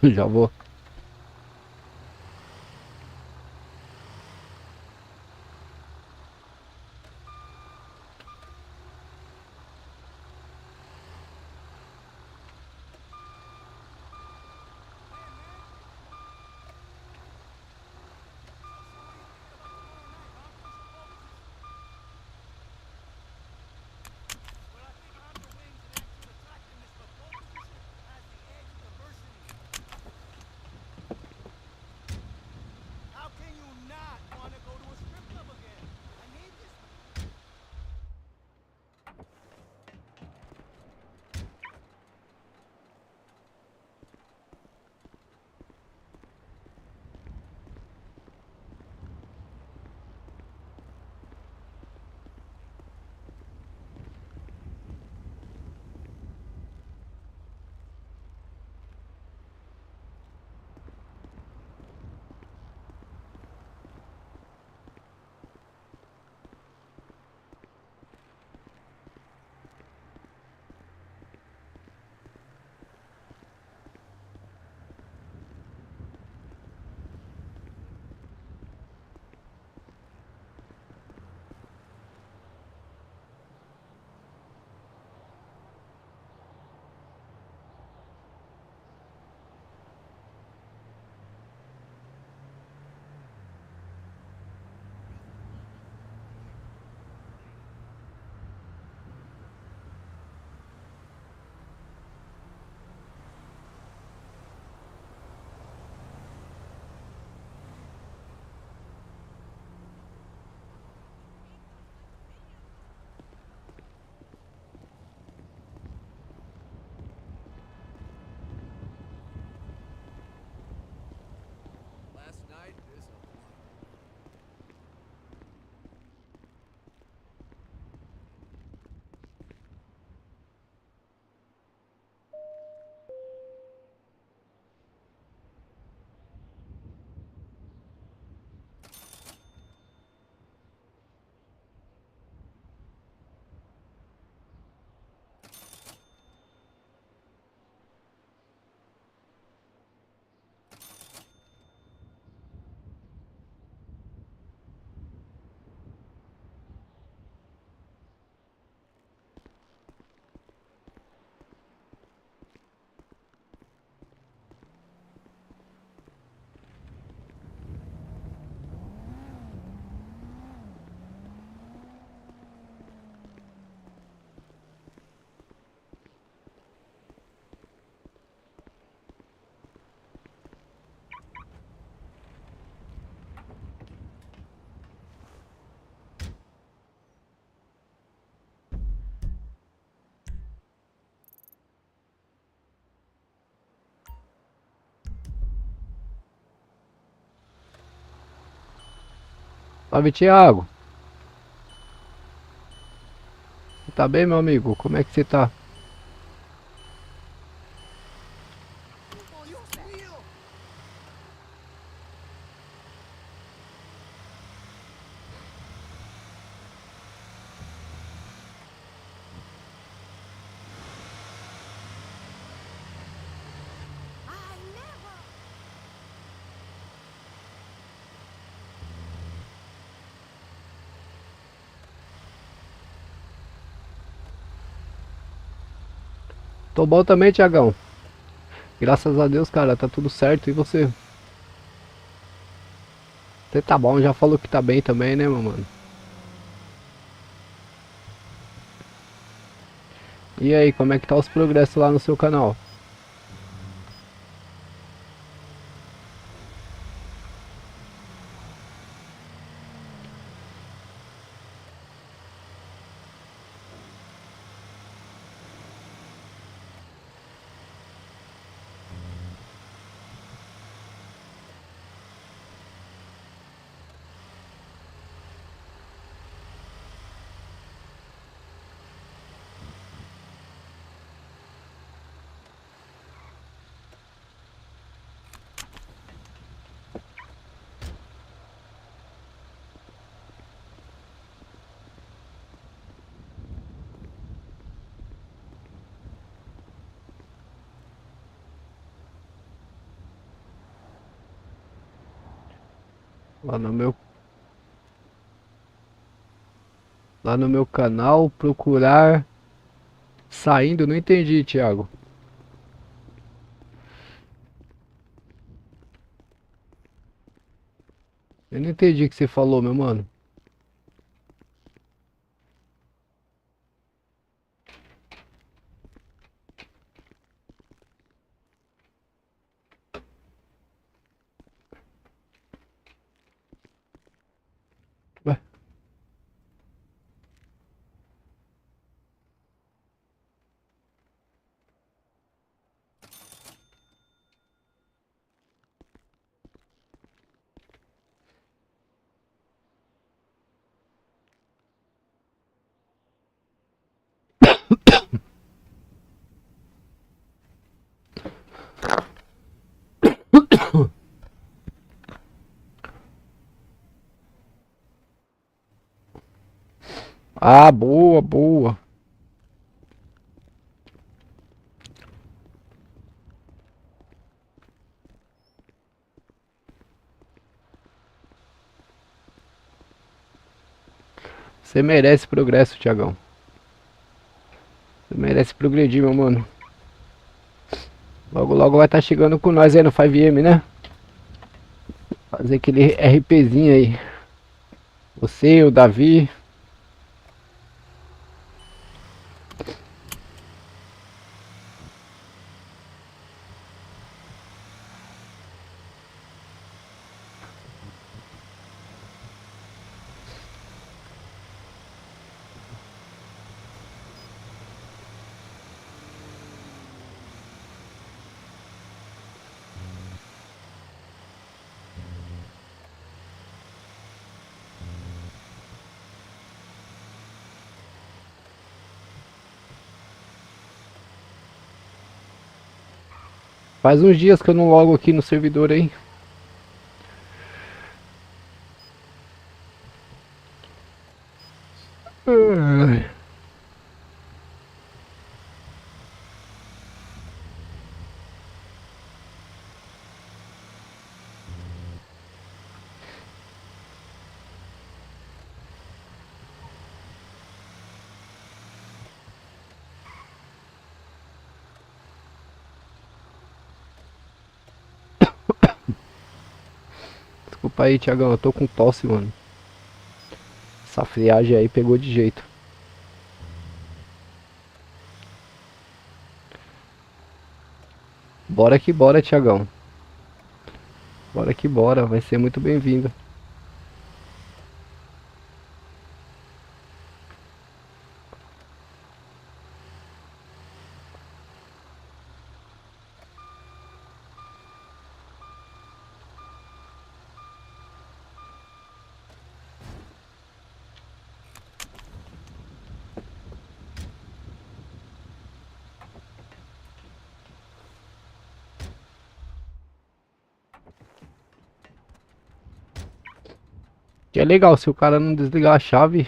Já vou. Salve, Thiago. Você tá bem, meu amigo? Como é que você tá? Tô bom também, Thiagão. Graças a Deus, cara, tá tudo certo. E você? Você tá bom, já falou que tá bem também, né, meu mano? E aí, como é que tá os progressos lá no seu canal? Lá no meu, lá no meu canal, procurar saindo, não entendi, Thiago. Eu não entendi o que você falou, meu mano. Ué, ah, boa, boa. Você merece progresso, Thiagão. Você merece progredir, meu mano. Logo, logo vai estar chegando com nós aí no 5M, né? Fazer aquele RPzinho aí. Você, o Davi. Faz uns dias que eu não logo aqui no servidor aí. Desculpa aí, Thiagão, eu tô com tosse, mano. Essa friagem aí pegou de jeito. Bora que bora, Thiagão. Bora que bora, vai ser muito bem-vindo. Que é legal, se o cara não desligar a chave.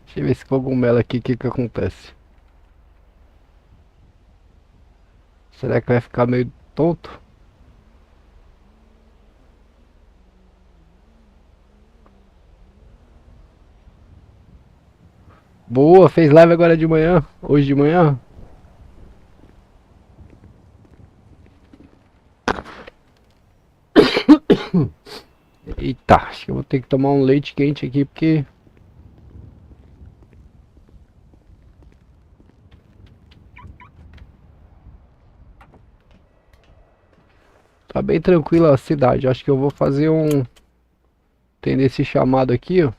Deixa eu ver esse cogumelo aqui, o que que acontece. Será que vai ficar meio tonto? Boa, fez live agora de manhã, hoje de manhã. Eita, acho que eu vou ter que tomar um leite quente aqui porque tá bem tranquila a cidade. Acho que eu vou fazer um, tendo esse chamado aqui, ó.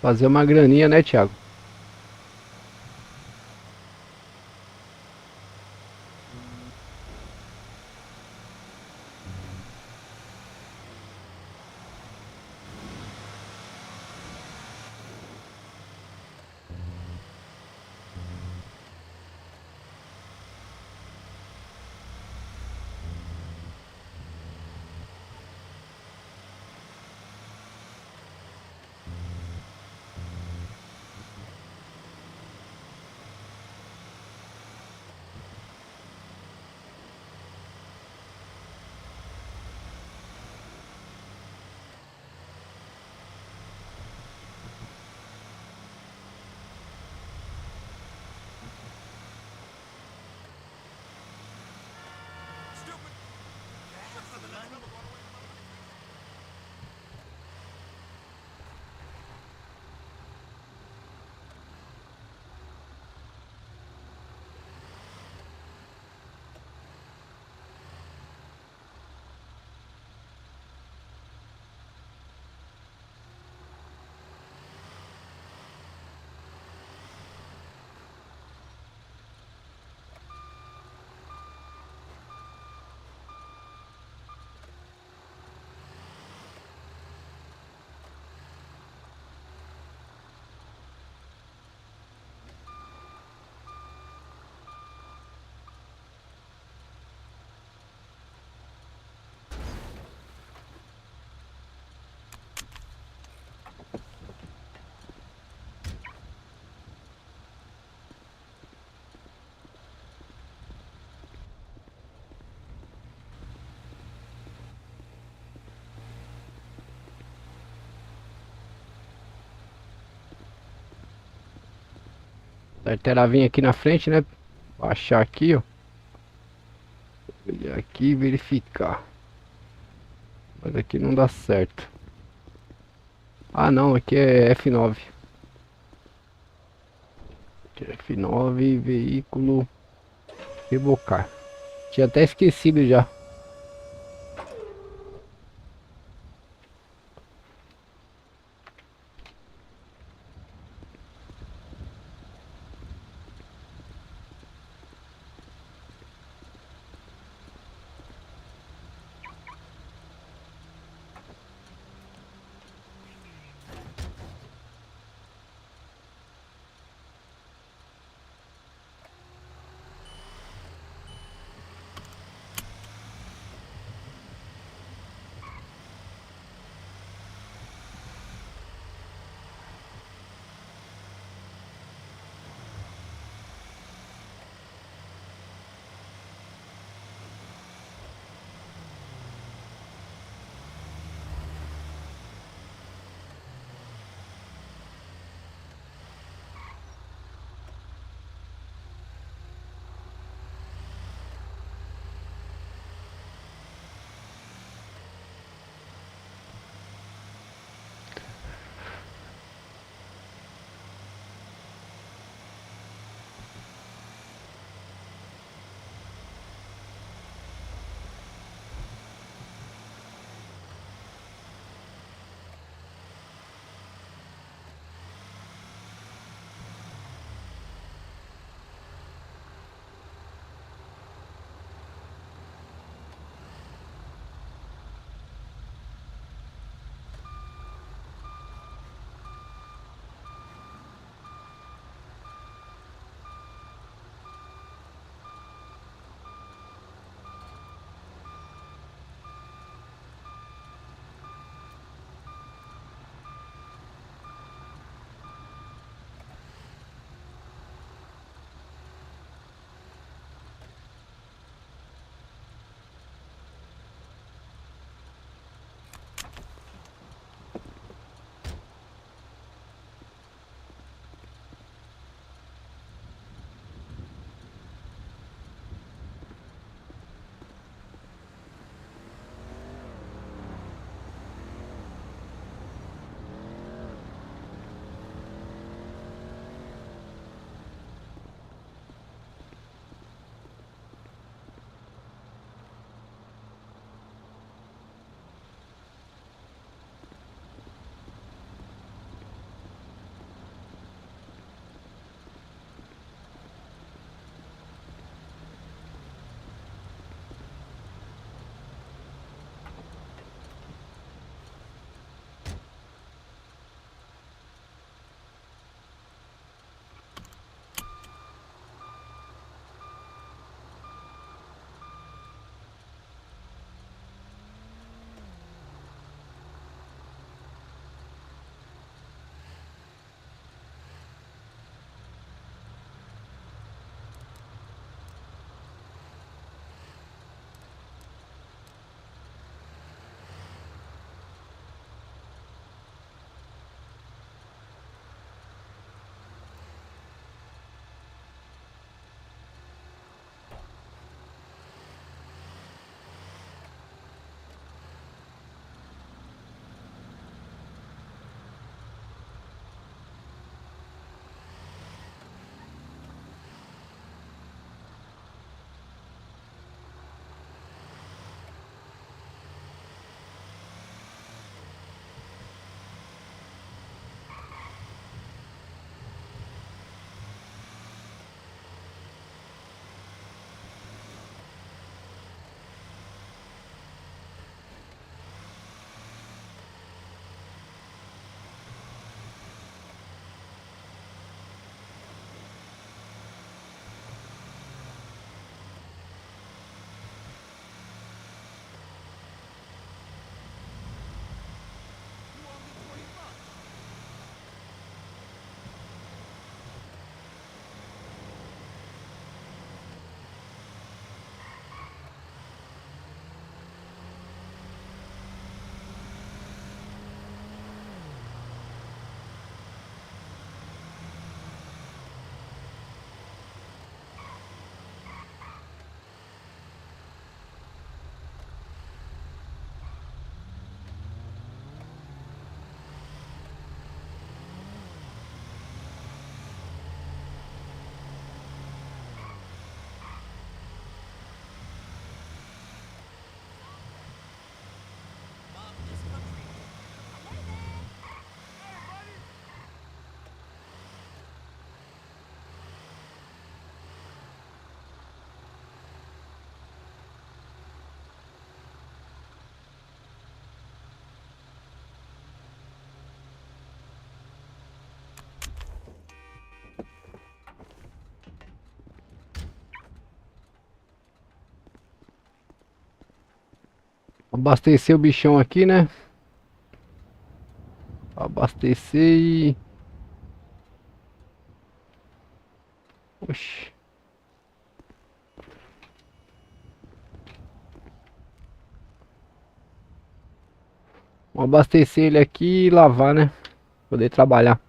Fazer uma graninha, né, Thiago? Certo, vir aqui na frente, né? Baixar aqui, ó. Olhar aqui e verificar. Mas aqui não dá certo. Ah, não, aqui é F9. Aqui é F9, veículo, rebocar. Tinha até esquecido já. abastecer o bichão aqui, né? Abastecer e... Oxi. Vamos abastecer ele aqui e lavar, né? Poder trabalhar.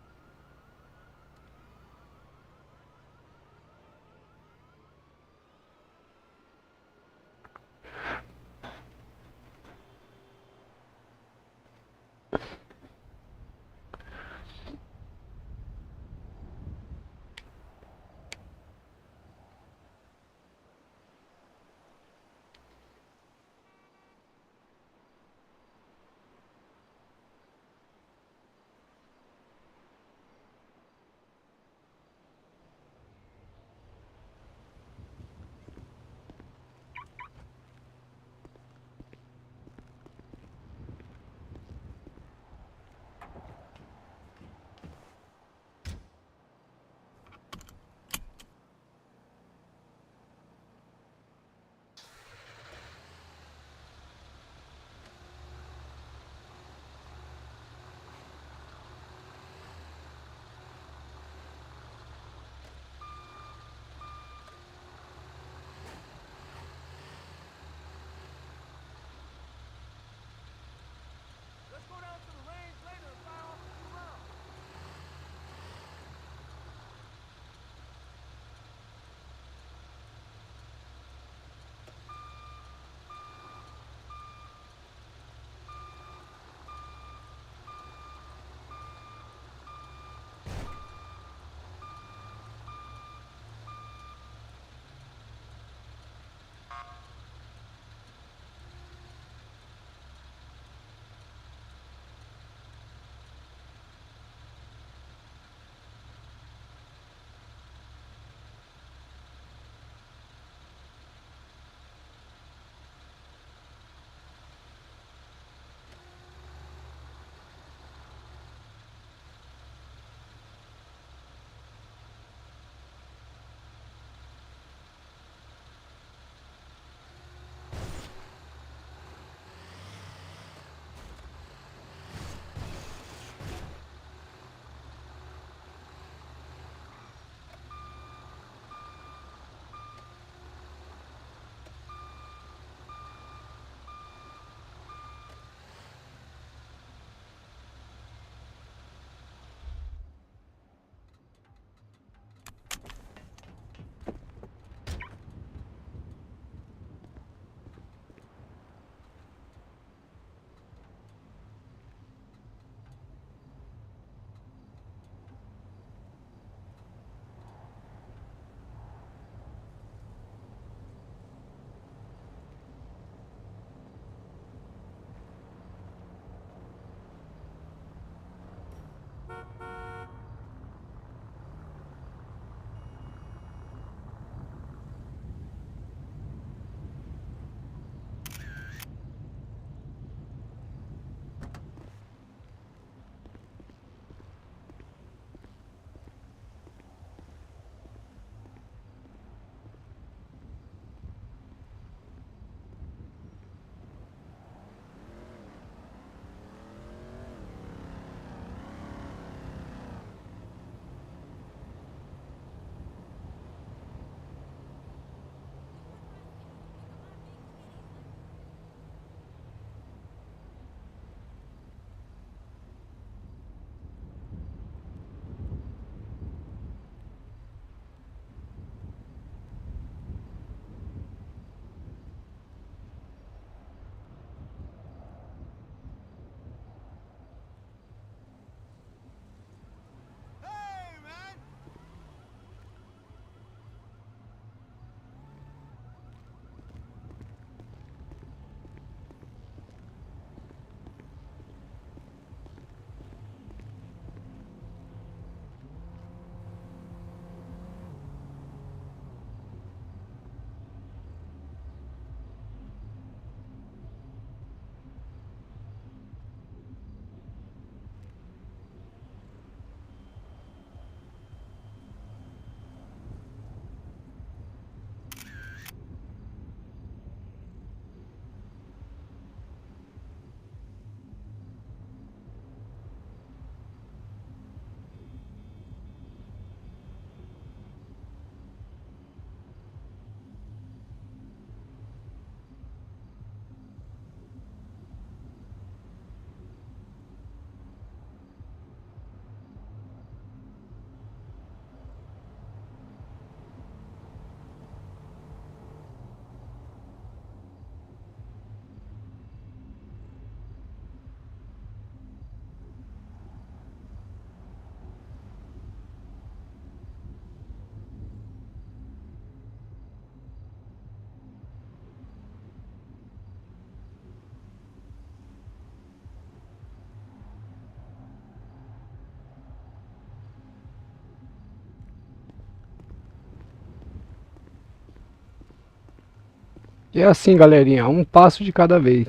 E é assim, galerinha, um passo de cada vez.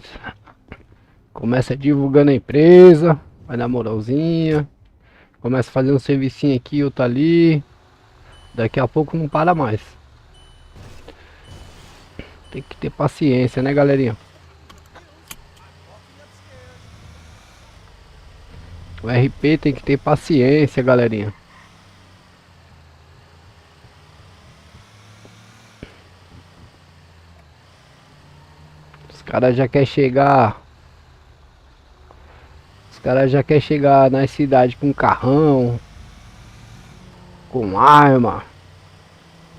Começa divulgando a empresa, vai na moralzinha, começa fazendo um servicinho aqui, outro ali. Daqui a pouco não para mais. Tem que ter paciência, né, galerinha? O RP tem que ter paciência, galerinha. Os caras já quer chegar. Os caras já quer chegar na cidade com carrão, com arma,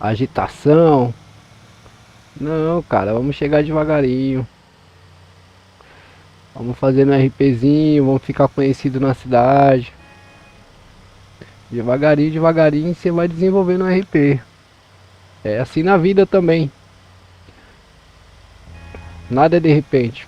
agitação. Não, cara, vamos chegar devagarinho. Vamos fazer no RPzinho, vamos ficar conhecido na cidade. Devagarinho, devagarinho você vai desenvolvendo o RP. É assim na vida também. Nada é de repente.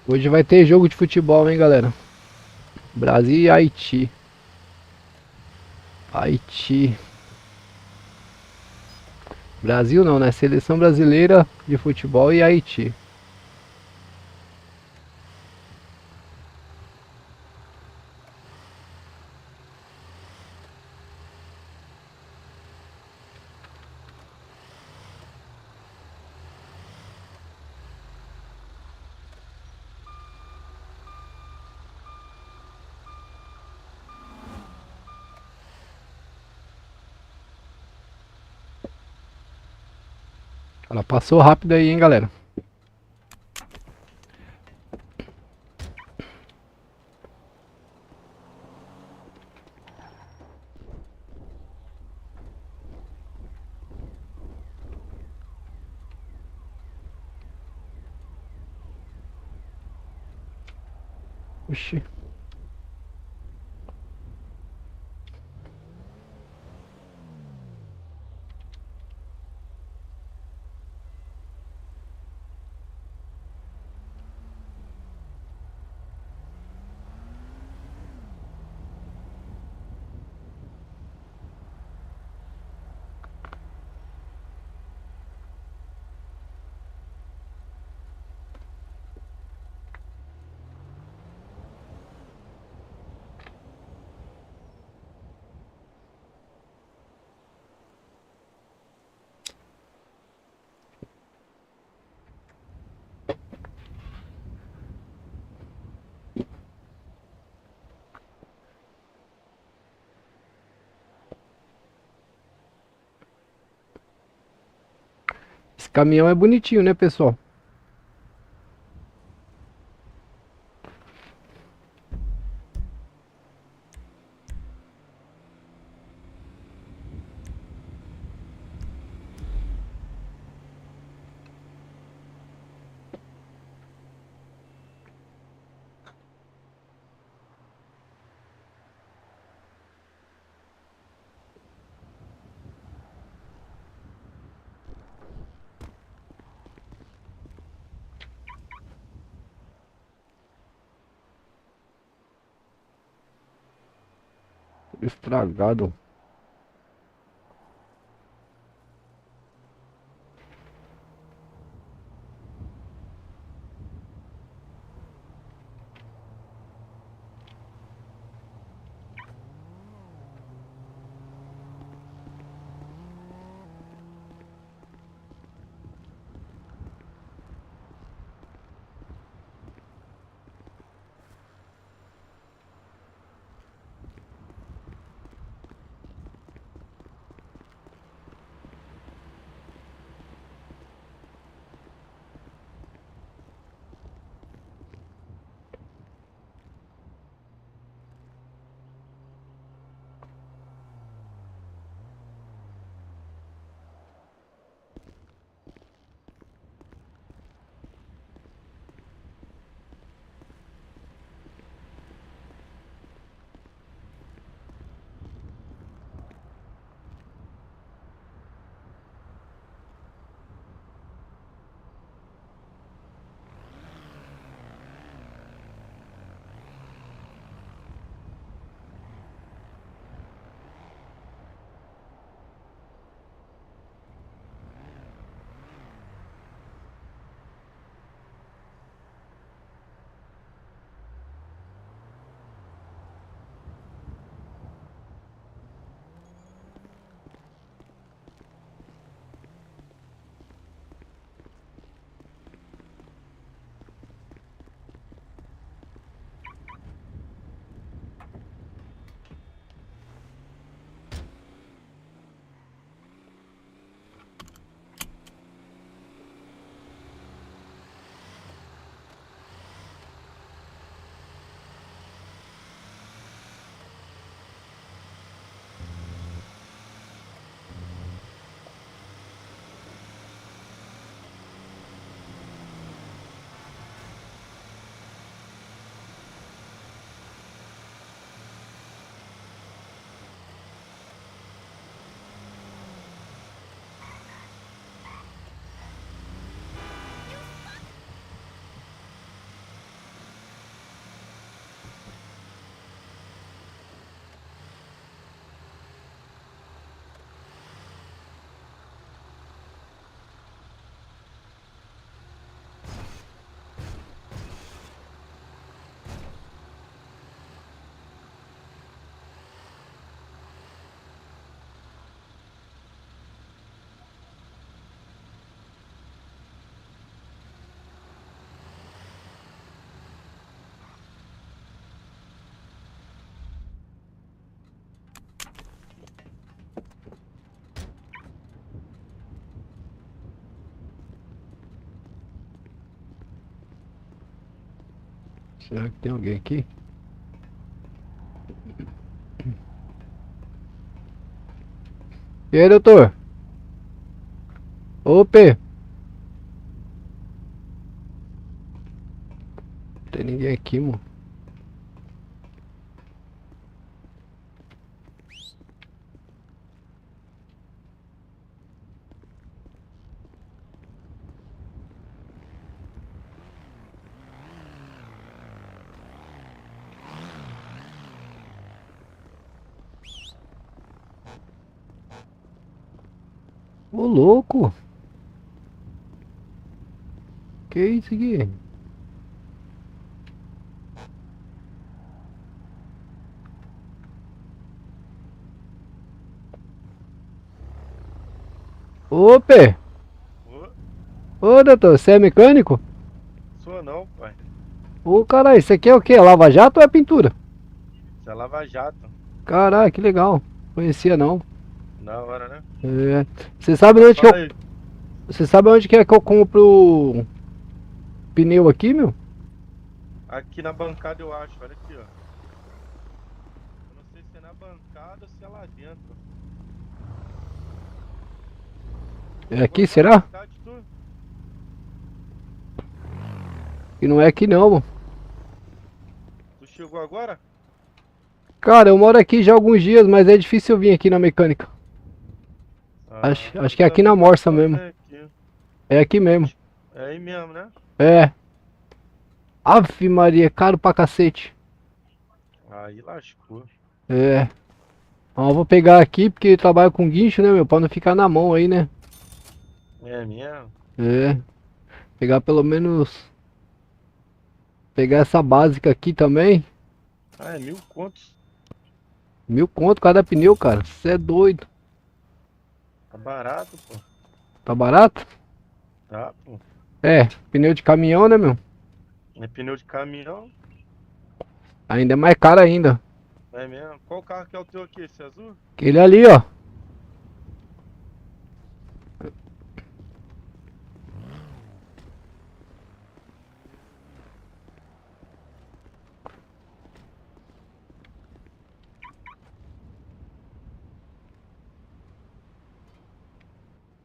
Hoje vai ter jogo de futebol, hein, galera? Brasil e Haiti. Haiti. Brasil não, né? Seleção brasileira de futebol e Haiti. Ela passou rápido aí, hein, galera? Oxi. Esse caminhão é bonitinho, né, pessoal? Estragado. Será que tem alguém aqui? E aí, doutor? Opa! Não tem ninguém aqui, mano. Ô, louco! Que isso aqui? Opa! Ô, Ô, doutor, você é mecânico? sou não, pai. Ô, caralho, isso aqui é o quê? Lava Jato ou é pintura? Isso é Lava Jato. Caralho, que legal. Conhecia não. Da hora, né? É. Você sabe onde que Fala eu. aí. Você sabe onde que é que eu compro pneu aqui, meu? Aqui na bancada eu acho, olha aqui, ó. Eu não sei se é na bancada ou se é lá dentro. É aqui, Ô, tá na será? cidade, tu? Que não é aqui não, mano. Tu chegou agora? Cara, eu moro aqui já há alguns dias, mas é difícil eu vir aqui na mecânica. Acho que é Eu aqui na também Morsa passei mesmo. aqui. É aqui mesmo. É aí mesmo, né? É. Ave Maria, caro pra cacete. Aí lascou. É. Ó, eu vou pegar aqui porque eu trabalho com guincho, né, meu? Pra não ficar na mão aí, né? É mesmo? É. Pegar pelo menos. Pegar essa básica aqui também. Ah, é 1.000 contos. 1.000 conto cada pneu, cara. Você é doido. Tá barato, pô. Tá barato? Tá, pô. É. Pneu de caminhão, né, meu? É pneu de caminhão. Ainda é mais caro ainda. É mesmo? Qual carro que é o teu aqui? Esse azul? Aquele ali, ó.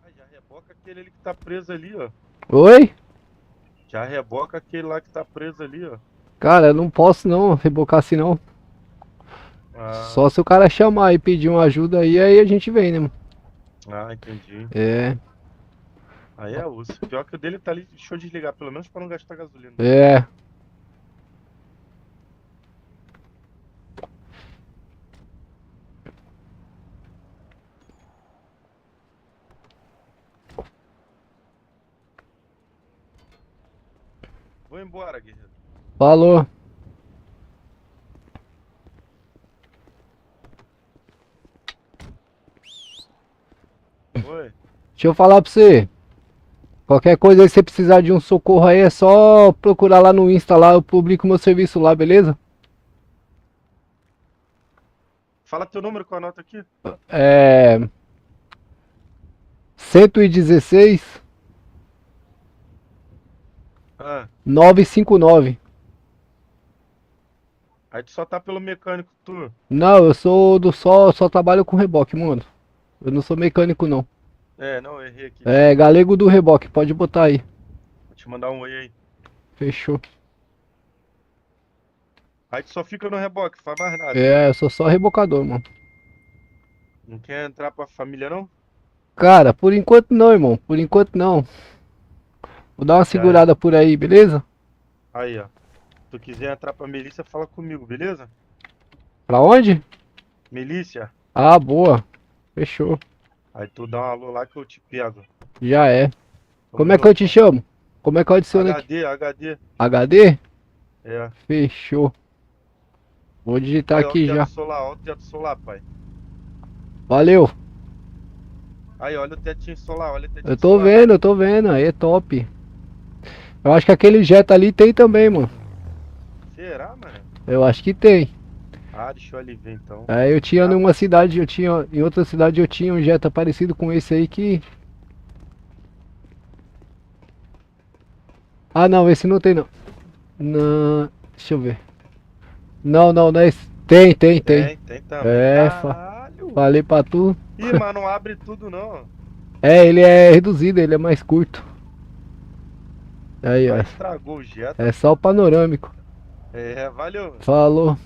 Ah, já reboca aquele ali que tá preso ali, ó. Oi? Já reboca aquele lá que tá preso ali, ó. Cara, eu não posso não rebocar assim não. Ah, Só se o cara chamar e pedir uma ajuda aí a gente vem, né, mano? entendi. É. Aí é osso. Pior que o dele tá ali, deixa eu desligar, pelo menos pra não gastar gasolina. É. Vou embora, guerreiro. Falou. Oi. Deixa eu falar pra você. Qualquer coisa aí, se você precisar de um socorro aí, é só procurar lá no Insta lá, eu publico meu serviço lá, beleza? Fala teu número que eu anoto aqui. É. 116 Ah, 959. aí tu só tá pelo mecânico, tu. Não, eu sou do só trabalho com reboque, mano. Eu não sou mecânico não. É, não, errei aqui. É galego do reboque, pode botar aí. Vou te mandar um oi aí. Fechou. Aí tu só fica no reboque, faz mais nada. É, eu sou só rebocador, mano. Não quer entrar pra família, não? Cara, por enquanto não, irmão. Por enquanto não. Vou dar uma Já é. segurada por aí, beleza? Aí, ó. Se tu quiser entrar pra milícia, fala comigo, beleza? Pra onde? Milícia. Ah, boa. Fechou. Aí tu dá um alô lá que eu te pego. Já é. Tamo Como é que eu te junto. chamo? Como é que eu adiciono aqui? HD. HD? É. Fechou. Vou digitar Aí, ó, o aqui teto já. solar, ó, o teto solar, pai. Valeu. Aí, olha o tetinho solar, olha o Eu tetinho tô solar. vendo, eu tô vendo. Aí é top. Eu acho que aquele Jetta ali tem também, mano. Será, mano? Eu acho que tem. Ah, deixa eu ali ver então. Aí eu tinha Ah, numa cidade, eu tinha. Em outra cidade eu tinha um Jetta parecido com esse aí que. Ah não, esse não tem não. Não. Deixa eu ver. Não, não, não é esse. Tem, tem, tem. Tem também. É, Caralho! falei pra tu. Ih, mas não abre tudo não. É, ele é reduzido, ele é mais curto. Aí, ó. Aí estragou o Jetta, É pô. só o panorâmico. É, valeu. Falou.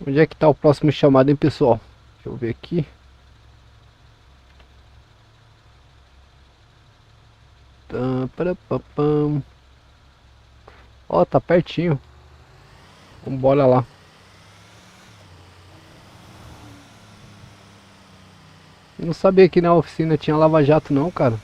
Onde é que tá o próximo chamado, hein, pessoal? Deixa eu ver aqui. Parapapam. Ó, tá pertinho. Vambora lá. Não sabia que na oficina tinha lava-jato não, cara.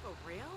For real?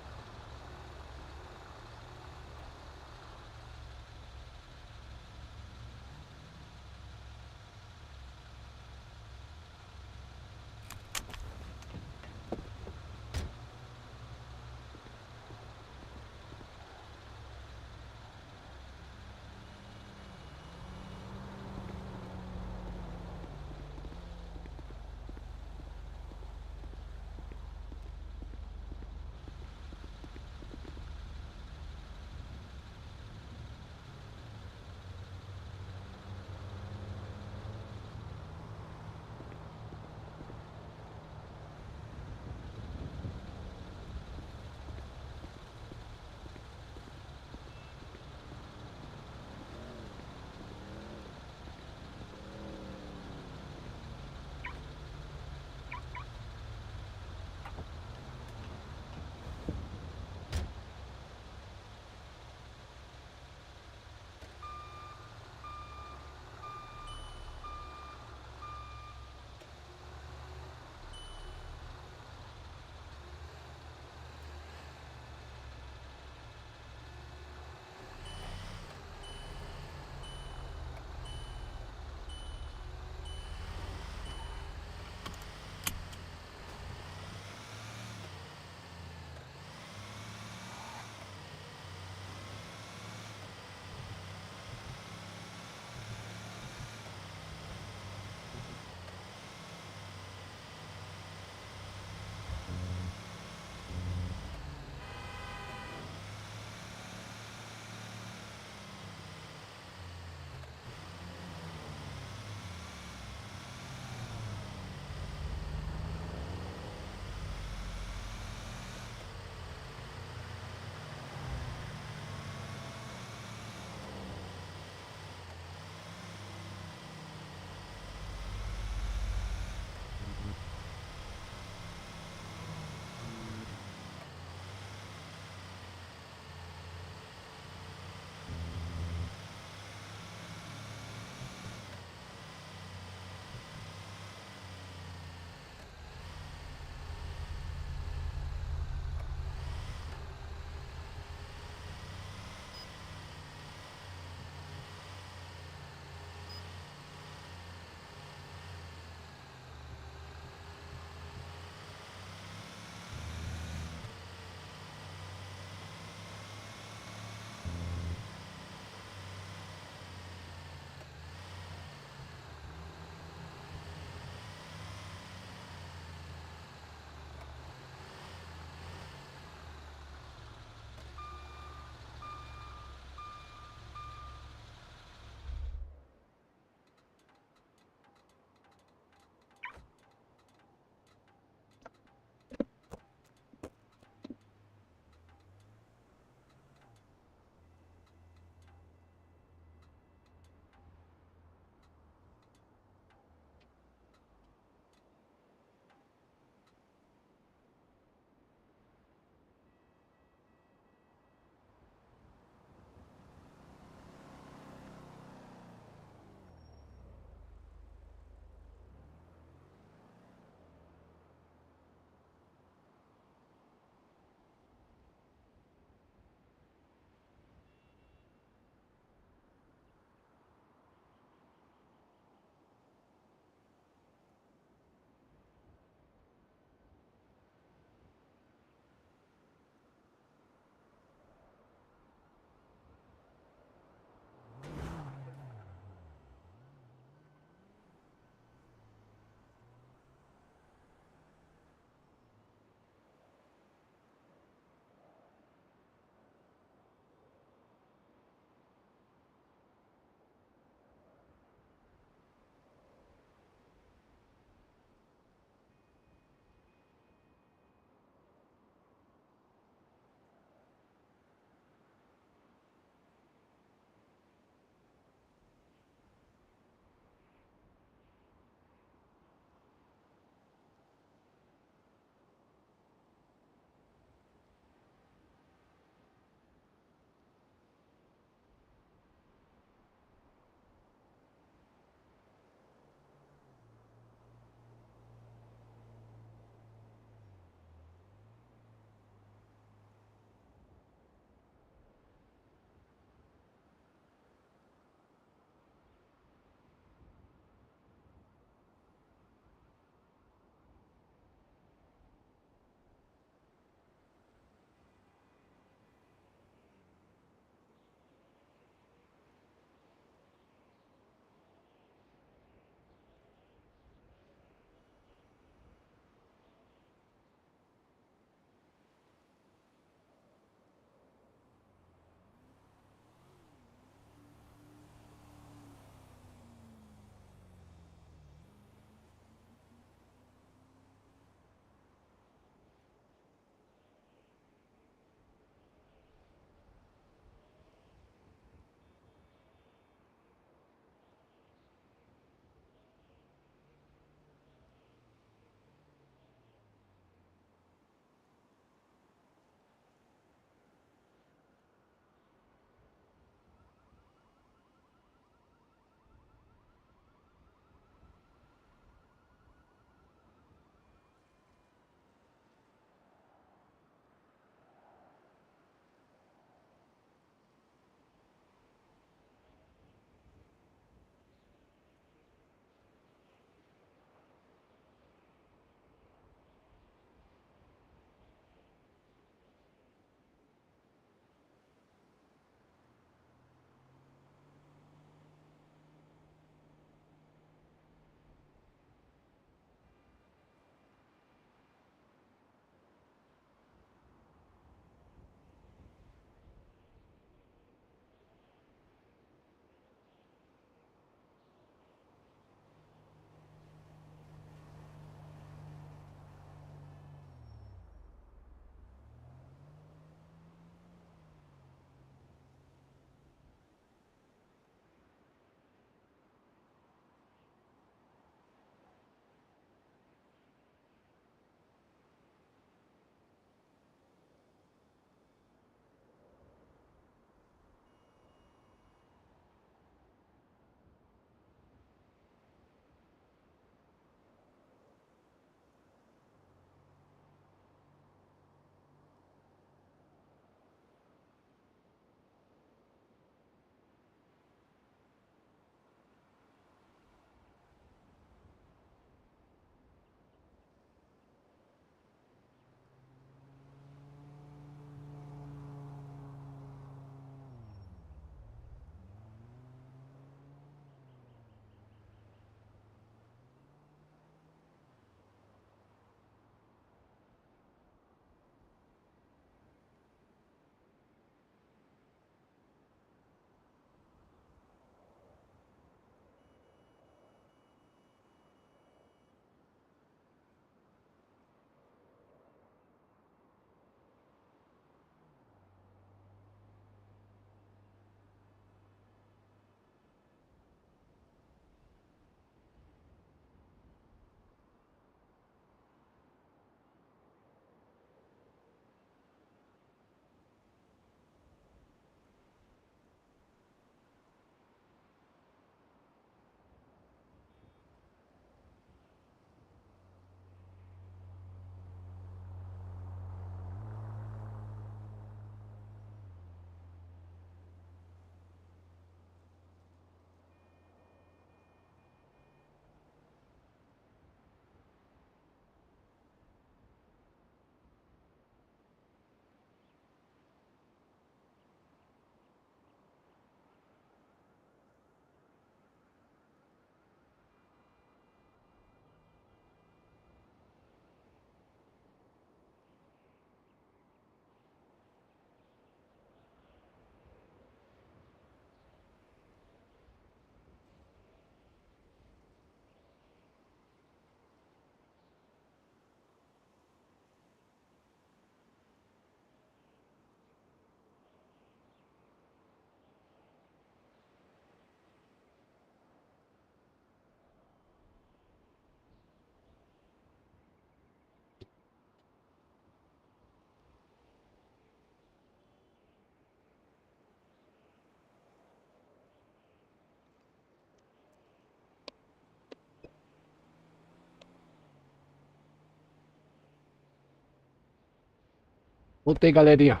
Voltei, galerinha.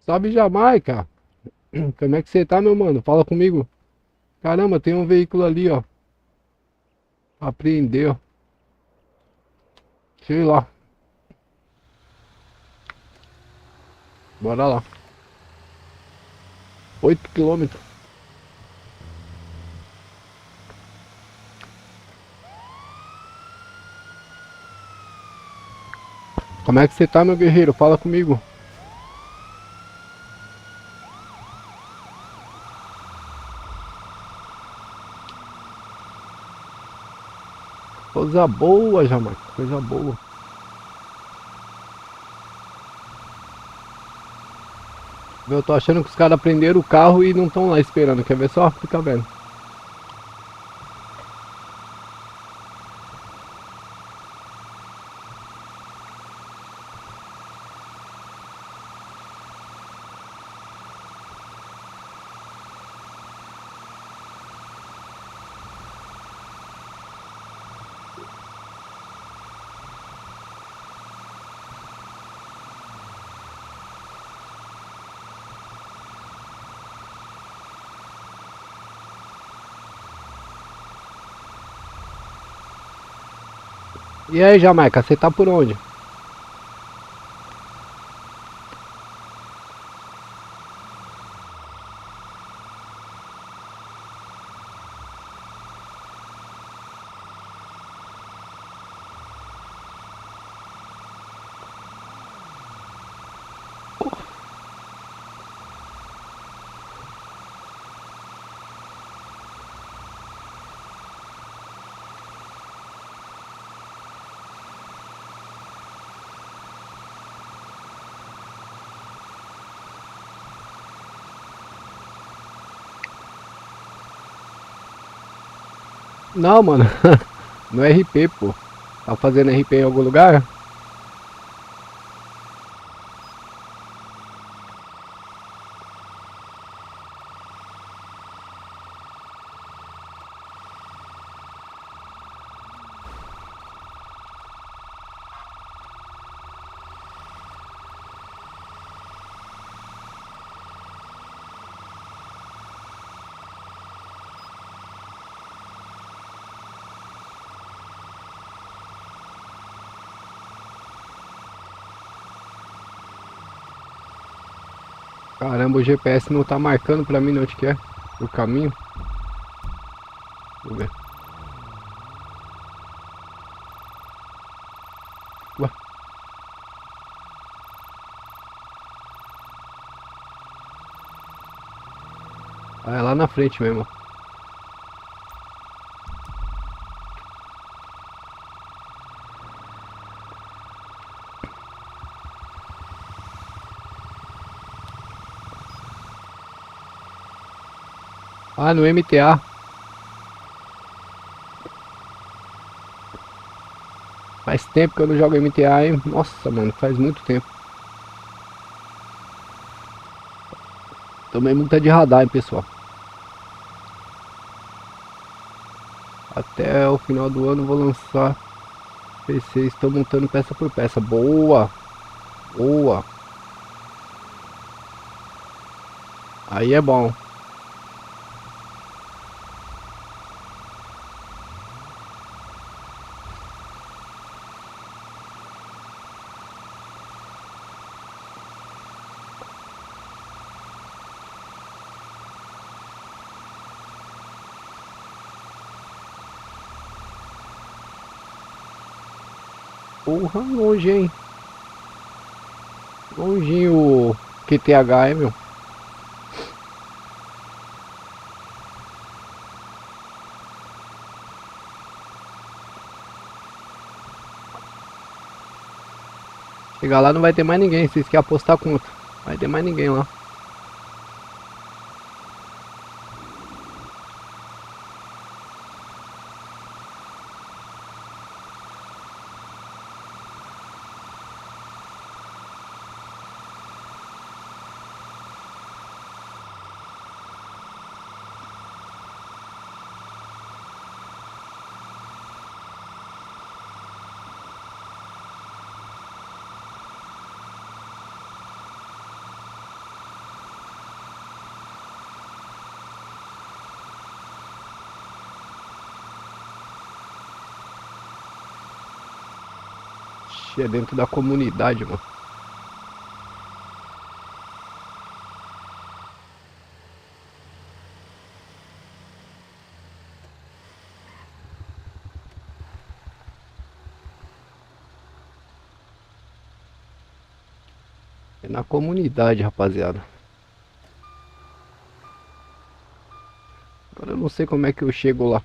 Salve, Jamaica. Como é que você tá, meu mano? Fala comigo. Caramba, tem um veículo ali, ó. Apreendeu. Sei lá. Bora lá. 8 km. Como é que você tá, meu guerreiro? Fala comigo. Coisa boa, Jamaica. Coisa boa. Eu tô achando que os caras prenderam o carro e não estão lá esperando. Quer ver só? Fica vendo. E aí, Jamaica, você tá por onde? Não, mano. No RP, pô. Tá fazendo RP em algum lugar? Caramba, o GPS não tá marcando pra mim onde que é o caminho. Vou ver. Ué. Ah, é lá na frente mesmo. Ah, no MTA. Faz tempo que eu não jogo MTA, hein? Nossa, mano, faz muito tempo. Tomei multa de radar, hein, pessoal. Até o final do ano vou lançar PC. Estou montando peça por peça. Boa! Boa! Aí é bom. Porra, longe, hein? Longinho o QTH, hein, meu? Chegar lá não vai ter mais ninguém. Vocês querem apostar quanto? Vai ter mais ninguém lá. Ixi, é dentro da comunidade, mano. É na comunidade, rapaziada. Agora eu não sei como é que eu chego lá.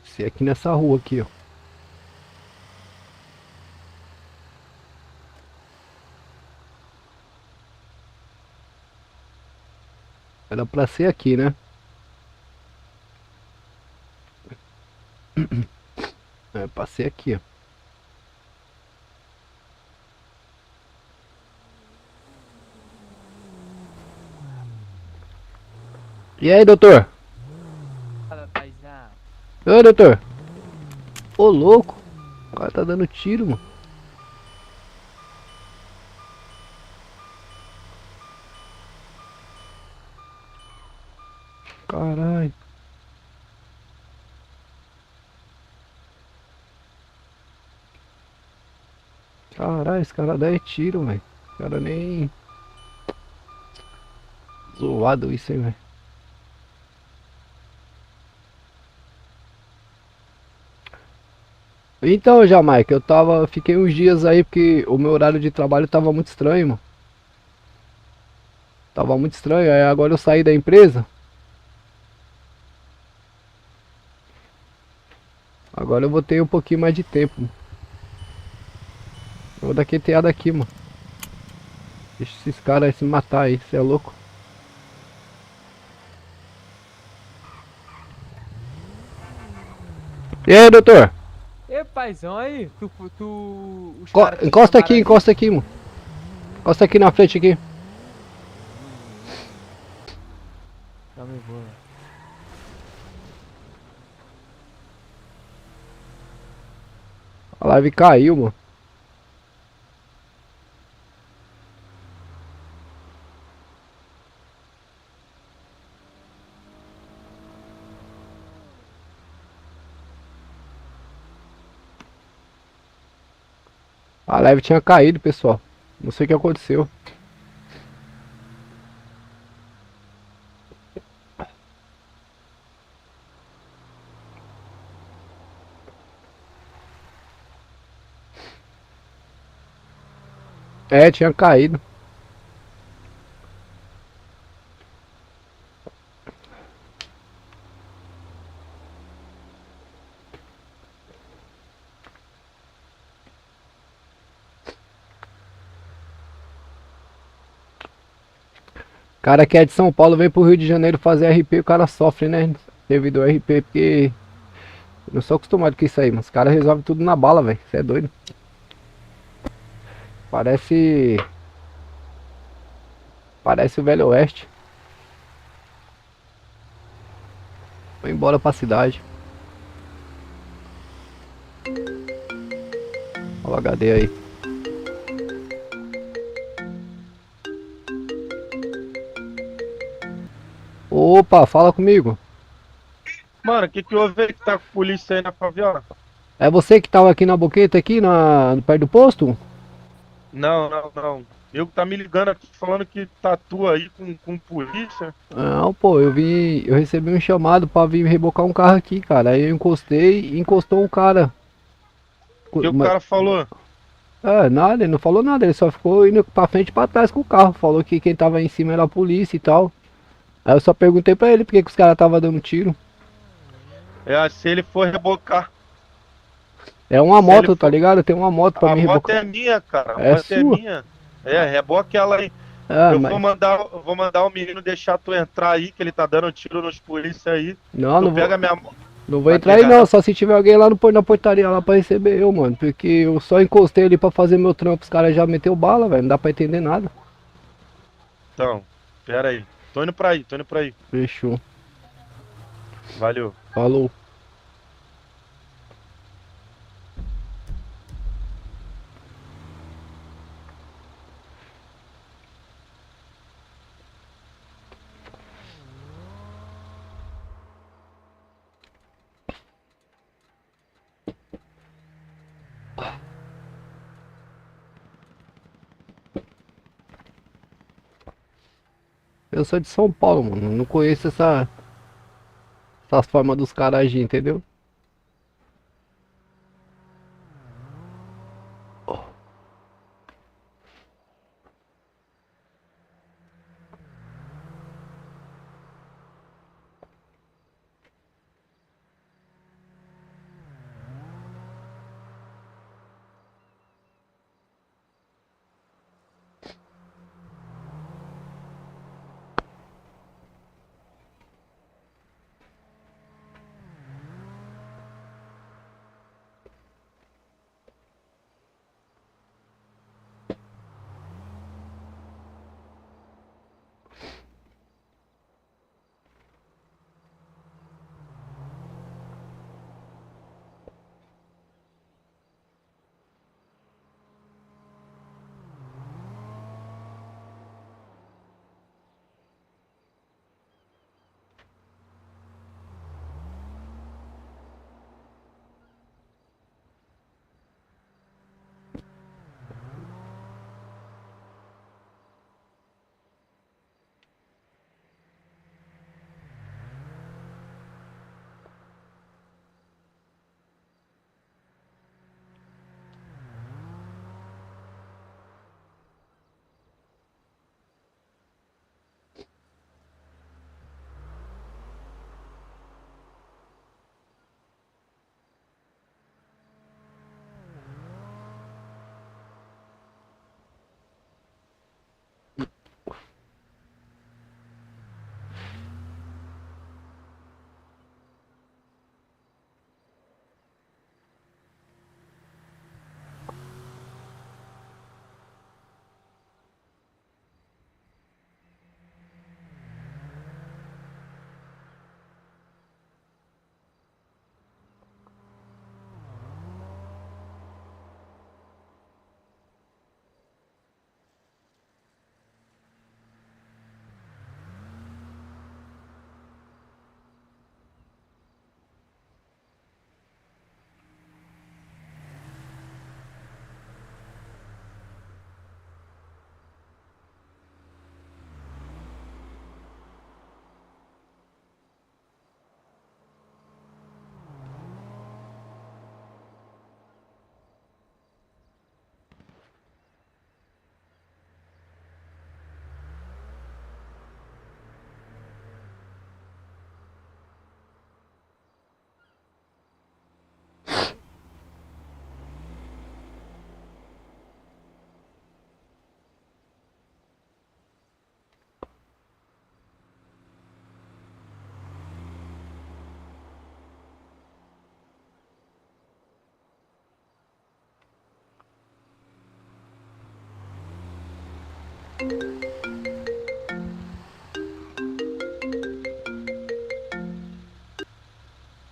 Se é aqui nessa rua aqui, ó. Era pra ser aqui, né? É pra ser aqui, ó. E aí, doutor? Fala, paizão. Ô, doutor. Ô, louco. O cara tá dando tiro, mano. Caralho. Caralho, esse cara dá é tiro, velho. O cara nem... Zoado isso, hein, velho. Então, Jamaica, fiquei uns dias aí porque o meu horário de trabalho tava muito estranho, mano. Tava muito estranho, aí agora eu saí da empresa. Agora eu vou ter um pouquinho mais de tempo, mano. Eu vou dar QTA aqui, mano. Deixa esses caras se matar aí, cê é louco. E aí, doutor? E paizão aí, os Co- caras que encosta chamaram encosta aqui, mano. Encosta aqui na frente aqui. Tá me boa. A live caiu, mano. A live tinha caído, pessoal. Não sei o que aconteceu. É, tinha caído. Cara que é de São Paulo vem pro Rio de Janeiro fazer RP, o cara sofre, né? Devido ao RP, porque eu não sou acostumado com isso aí, mas os caras resolvem tudo na bala, velho. Você é doido. Parece. Parece o Velho Oeste. Vou embora pra cidade. Olha o HD aí. Opa, fala comigo. Mano, o que que houve aí que tá com a polícia aí na favela? É você que tava aqui na boqueta, aqui perto do posto? Não, não, não. Eu que tá me ligando aqui falando que tatua aí com polícia. Não, pô, eu recebi um chamado pra vir rebocar um carro aqui, cara. Aí eu encostei e encostou um cara. O que o cara falou? É, nada, ele não falou nada, ele só ficou indo pra frente e pra trás com o carro. Falou que quem tava em cima era a polícia e tal. Aí eu só perguntei pra ele por que que os caras tava dando tiro. É, se ele for rebocar. É uma Se ele moto, tá for. ligado? Tem uma moto pra A mim moto rebocar. é minha, cara. A É moto é sua? minha. É, reboca ela aí. Ah, Eu mas. vou mandar o menino deixar tu entrar aí, que ele tá dando tiro nos polícia aí. Não, Tu não pega vou. minha moto. Não vou Vai entrar aí pegar não, não? só se tiver alguém lá no, na portaria lá pra receber eu, mano. Porque eu só encostei ali pra fazer meu trampo, os caras já meteu bala, velho. Não dá pra entender nada. Então, pera aí. Tô indo pra aí, tô indo pra aí. Fechou. Valeu. Falou. Eu sou de São Paulo, mano. Não conheço essas formas dos caras agir, entendeu?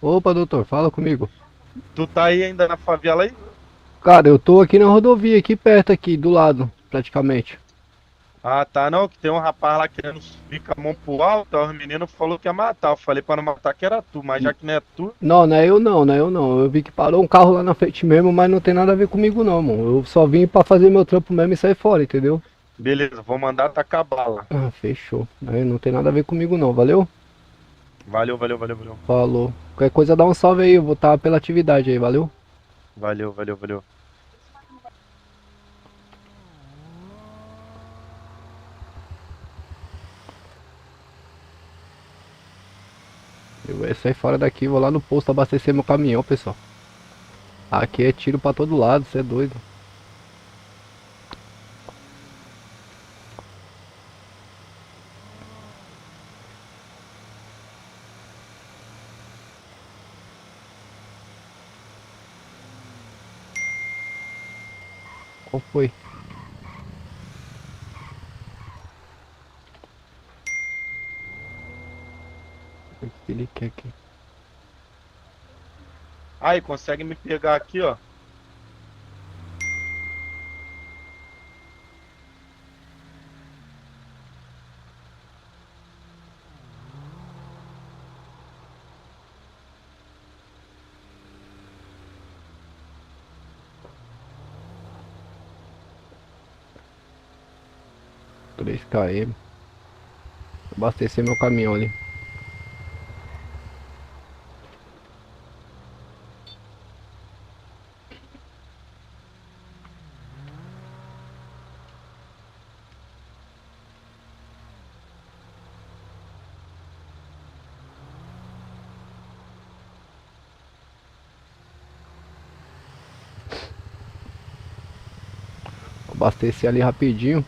Opa, doutor, fala comigo. Tu tá aí ainda na favela aí? Cara, eu tô aqui na rodovia, aqui perto, aqui, do lado, praticamente. Ah, tá, não, que tem um rapaz lá querendo subir com a mão pro alto, aí os meninos falou que ia matar. Eu falei pra não matar que era tu, mas já que não é tu, Não, não é eu não, não é eu não. Eu vi que parou um carro lá na frente mesmo, mas não tem nada a ver comigo não, mano. Eu só vim pra fazer meu trampo mesmo e sair fora, entendeu? beleza, vou mandar tacar bala. Ah, fechou. Aí não tem nada a ver comigo não, valeu? Valeu, valeu, valeu, valeu. Falou. Qualquer coisa dá um salve aí, eu vou estar pela atividade aí, valeu? Valeu, valeu, valeu. Eu vou sair fora daqui, vou lá no posto abastecer meu caminhão, pessoal. Aqui é tiro pra todo lado, você é doido. Qual foi? O que ele quer aqui? Aí, consegue me pegar aqui, ó. Três km. Abastecer meu caminhão ali. Abastecer ali rapidinho.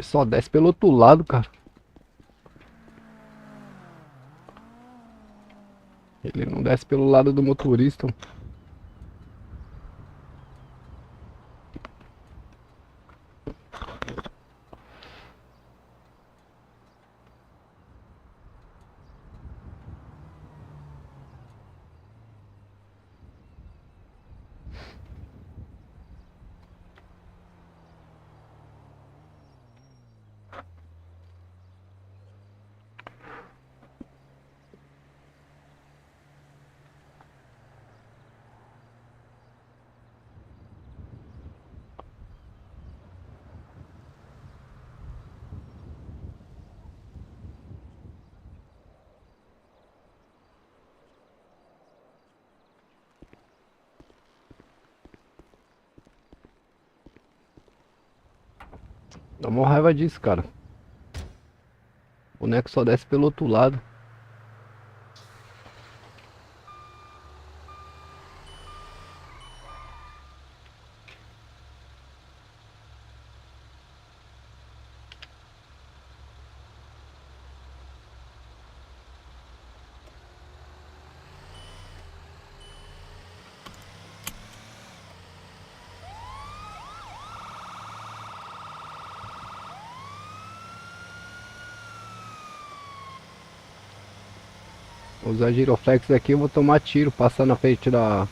Só desce pelo outro lado, cara. Ele não desce pelo lado do motorista. Dá uma raiva disso, cara. O boneco só desce pelo outro lado. Vou usar giroflex aqui, eu vou tomar tiro, passar na frente da...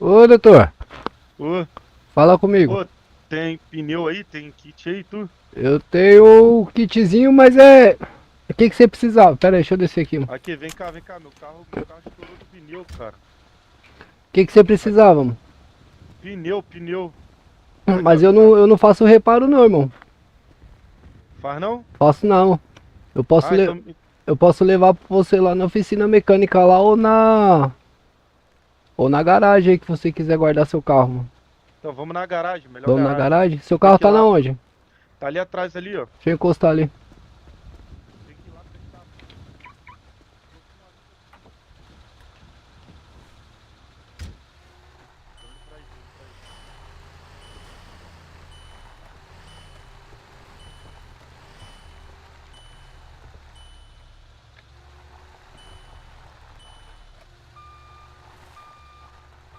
Ô, doutor, Ô, fala comigo. ô, tem pneu aí? Tem kit aí, tu? Eu tenho o kitzinho, mas é. O que que você precisava? Pera aí, deixa eu descer aqui, mano. Aqui, vem cá, meu carro estourou do pneu, cara. O que que você precisava, mano? Pneu. Mas eu não faço reparo não, irmão. Faz não? Faço não. Eu posso, Ah, le- então, eu posso levar pra você lá na oficina mecânica lá ou na garagem aí que você quiser guardar seu carro, mano. então vamos na garagem, melhor Vamos na garagem. garagem? Seu Tem carro que ir tá na lá, onde? tá ali atrás ali, ó. Deixa eu encostar ali. Tem que ir lá fechar.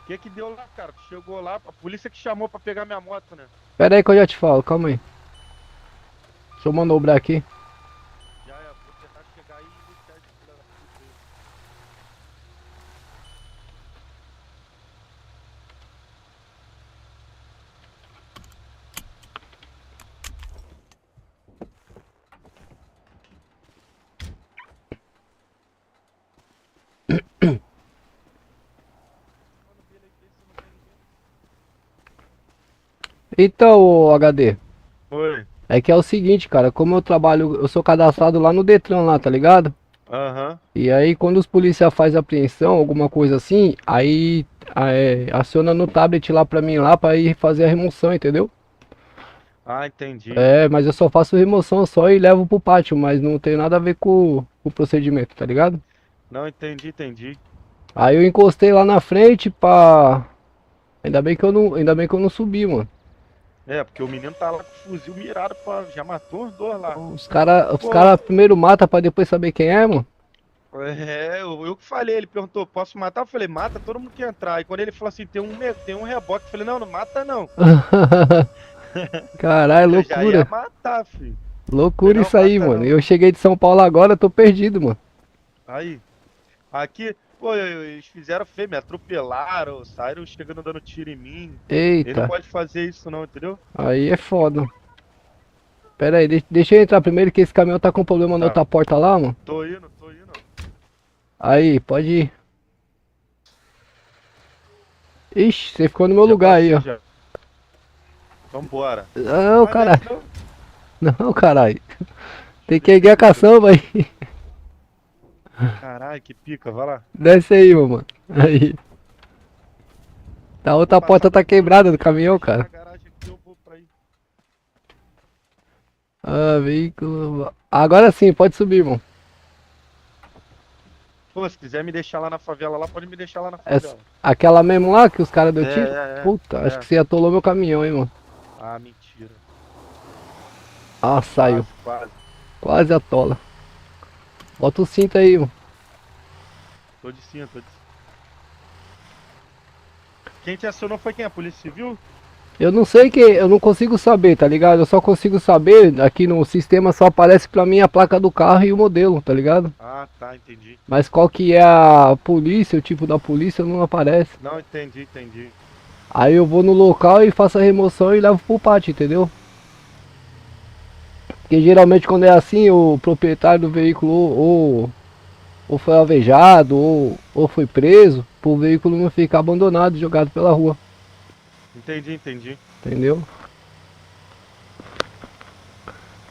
O que que deu lá, cara? Tu chegou lá, a polícia que chamou pra pegar minha moto, né? Pera aí que eu já te falo, calma aí. Deixa eu manobrar aqui. Já é, vou tentar chegar aí e deixar esse filho da puta aí. Então, ô HD, Oi. é que é o seguinte, cara, como eu trabalho, eu sou cadastrado lá no Detran lá, tá ligado? Aham. E aí quando os policiais fazem apreensão, alguma coisa assim, aí aciona no tablet lá pra mim lá pra ir fazer a remoção, entendeu? Ah, entendi. É, mas eu só faço remoção só e levo pro pátio, mas não tem nada a ver com o procedimento, tá ligado? Não, entendi. Aí eu encostei lá na frente pra. Ainda bem que eu não subi, mano. É, porque o menino tá lá com o fuzil mirado pra. Já matou os dois lá. Os cara primeiro mata pra depois saber quem é, mano. É, eu que falei, ele perguntou, posso matar? Eu falei, mata, todo mundo quer entrar. E quando ele falou assim, tem um reboque, eu falei, não mata não. Caralho, Eu já ia loucura. matar, filho. Loucura Não, isso aí, mata mano. não. Eu cheguei de São Paulo agora, tô perdido, mano. Aí, aqui, pô, eles fizeram feio, me atropelaram, saíram chegando dando tiro em mim. Ele não Eita, pode fazer isso não, entendeu? aí é foda. Pera aí, deixa eu entrar primeiro que esse caminhão tá com problema na Tá. outra porta lá, mano. Tô indo. Aí, pode ir. Ixi, você ficou no meu Já lugar aí, passei, ó. já. Vambora. Não, Vai, caralho. desce, Não, caralho. Tem que erguer a caçamba aí. Caralho, que pica, vai lá. Desce aí, meu mano. Aí. A outra Vou porta passar tá por quebrada tudo, do caminhão, deixar na cara. garagem aqui, eu vou pra aí. Ah, veículo. Agora sim, pode subir, irmão. Pô, se quiser me deixar lá na favela, lá pode me deixar lá na Essa, favela. aquela mesmo lá que os caras deu tiro? É. Puta, acho É. que você atolou meu caminhão, hein, mano. Ah, mentira. Ah, saiu. Quase. Quase atola. Bota o cinto aí, mano. Tô de cima. Quem te acionou foi quem? A Polícia Civil? Eu não sei que, eu não consigo saber, tá ligado? Eu só consigo saber, aqui no sistema só aparece pra mim a placa do carro e o modelo, tá ligado? Ah, tá, entendi. Mas qual que é a polícia, o tipo da polícia, não aparece. Não, entendi. Aí eu vou no local e faço a remoção e levo pro pátio, entendeu? Porque geralmente quando é assim, o proprietário do veículo ou foi alvejado ou foi preso, pro veículo não ficar abandonado, jogado pela rua, Entendi. entendeu?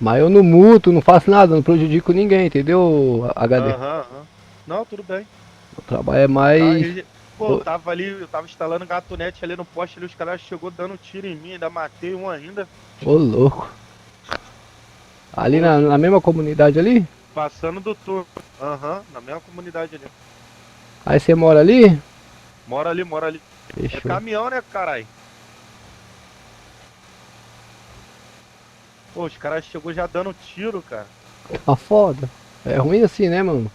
Mas eu não multo, não faço nada, não prejudico ninguém, entendeu, HD? Aham. Não, tudo bem. O trabalho é Tá, mais... pô, eu tava instalando gatunete ali no poste ali, os caras chegou dando tiro em mim, ainda matei um ainda. Ô louco. Ali na mesma comunidade ali? Passando do turno. Aham, na mesma comunidade ali. Aí você mora ali? Mora ali. É Fechou. caminhão, né, carai? Pô, os caras chegou já dando tiro, cara. Tá foda. É ruim assim, né, mano?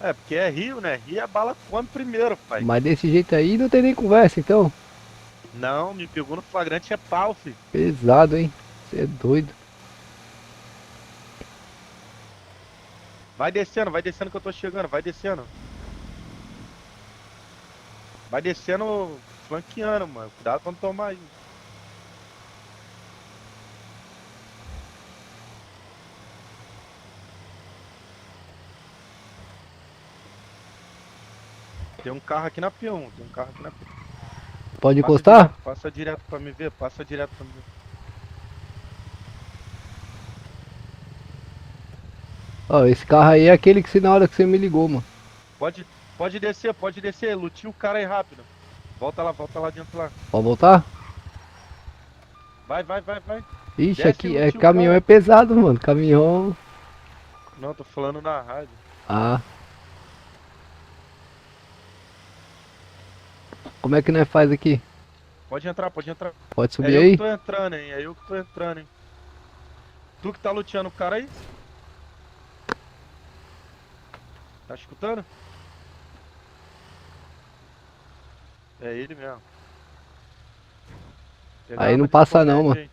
É, porque é Rio, né? Rio a bala come primeiro, pai. Mas desse jeito aí não tem nem conversa, então. Não, me pegou no flagrante é pau, filho. Pesado, hein? Você é doido. Vai descendo que eu tô chegando, vai descendo. Vai descendo flanqueando, mano. Cuidado pra não tomar aí. Tem um carro aqui na P1, tem um carro aqui na P1. Pode encostar? Passa direto pra me ver, passa direto pra me ver. Ó, esse carro aí é aquele que se na hora que você me ligou, mano. Pode descer, lutia o cara aí rápido. Volta lá dentro lá. Pode voltar? Vai. Ixi, Desce aqui e é lutia o caminhão cara. é pesado, mano. Caminhão. Não, tô falando na rádio. Ah. Como é que nós faz aqui? Pode entrar. Pode É subir eu que aí? tô entrando, hein? Tu que tá luteando o cara aí? Tá escutando? É ele mesmo. Pegar Aí arma não de passa não, comédia, mano. hein?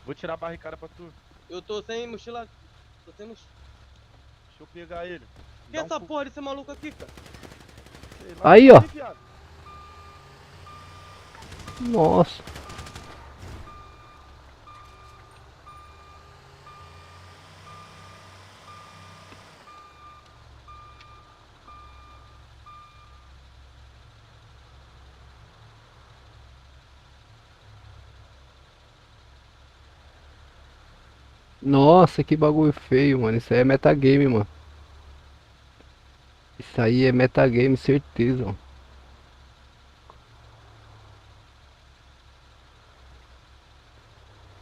Vou tirar a barricada pra tu. Eu tô sem mochila. Tô sem mochila. Deixa eu pegar ele. Que essa porra desse maluco aqui, cara? Sei lá, Aí, ó. viado. Nossa. Nossa, que bagulho feio, mano. Isso aí é metagame, mano. Isso aí é metagame, certeza, mano.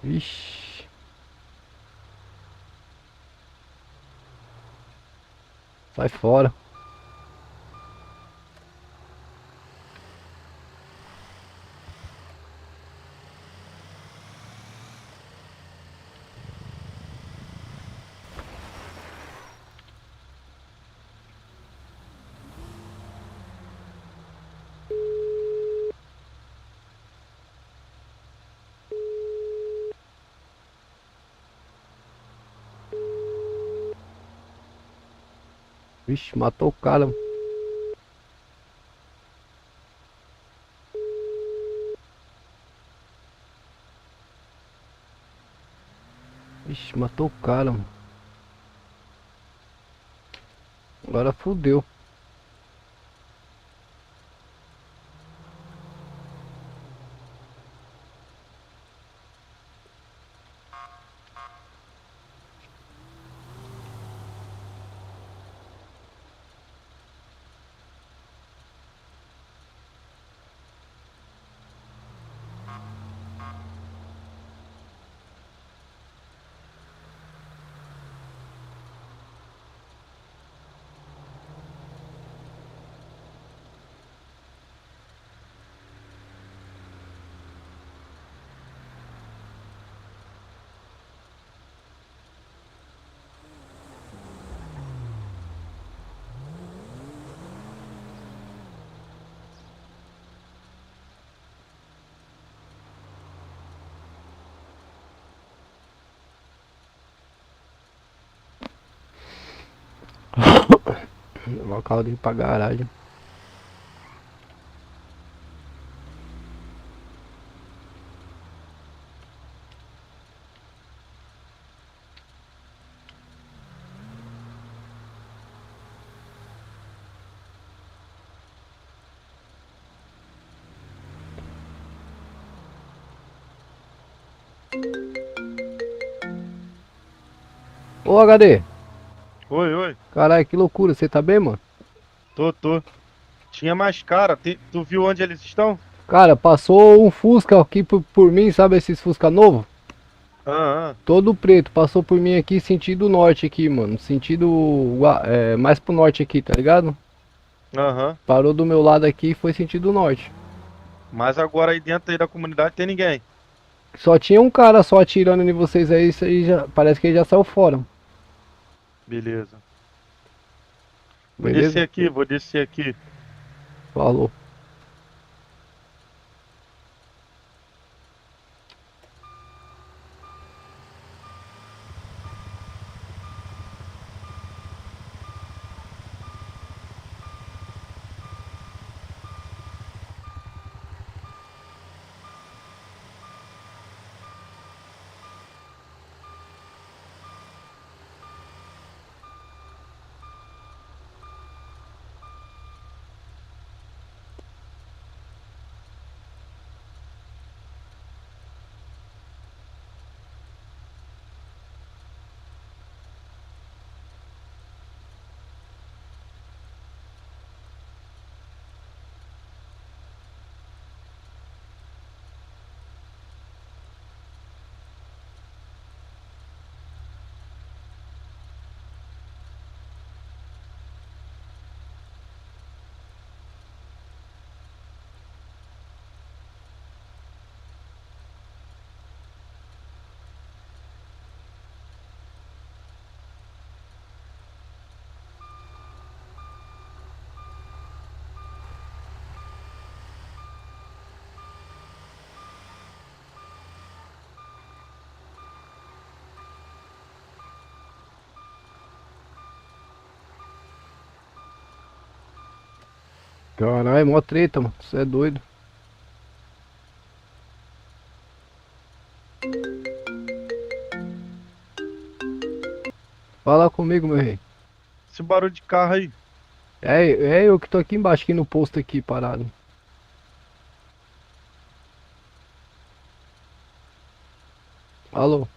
Vixe. Sai fora. Vixe, matou o cara, mano. Vixe, matou o cara, mano. Agora fudeu. Levar o carro dele pra garagem. Ô HD, Oi. caralho, que loucura, você tá bem, mano? Tô. Tinha mais cara. Tu viu onde eles estão? Cara, passou um Fusca aqui por mim, sabe esses Fusca novo? Ah. Todo preto, passou por mim aqui, sentido norte aqui, mano. Sentido mais pro norte aqui, tá ligado? Aham. Parou do meu lado aqui e foi sentido norte. Mas agora aí dentro aí da comunidade tem ninguém. Só tinha um cara só atirando em vocês aí, isso aí já, parece que ele já saiu fora. Beleza. Beleza? Vou descer aqui. Falou. Caralho, mó treta, mano. Você é doido. Fala comigo, meu rei. Esse barulho de carro aí. É eu que tô aqui embaixo, aqui no posto aqui, parado. Alô?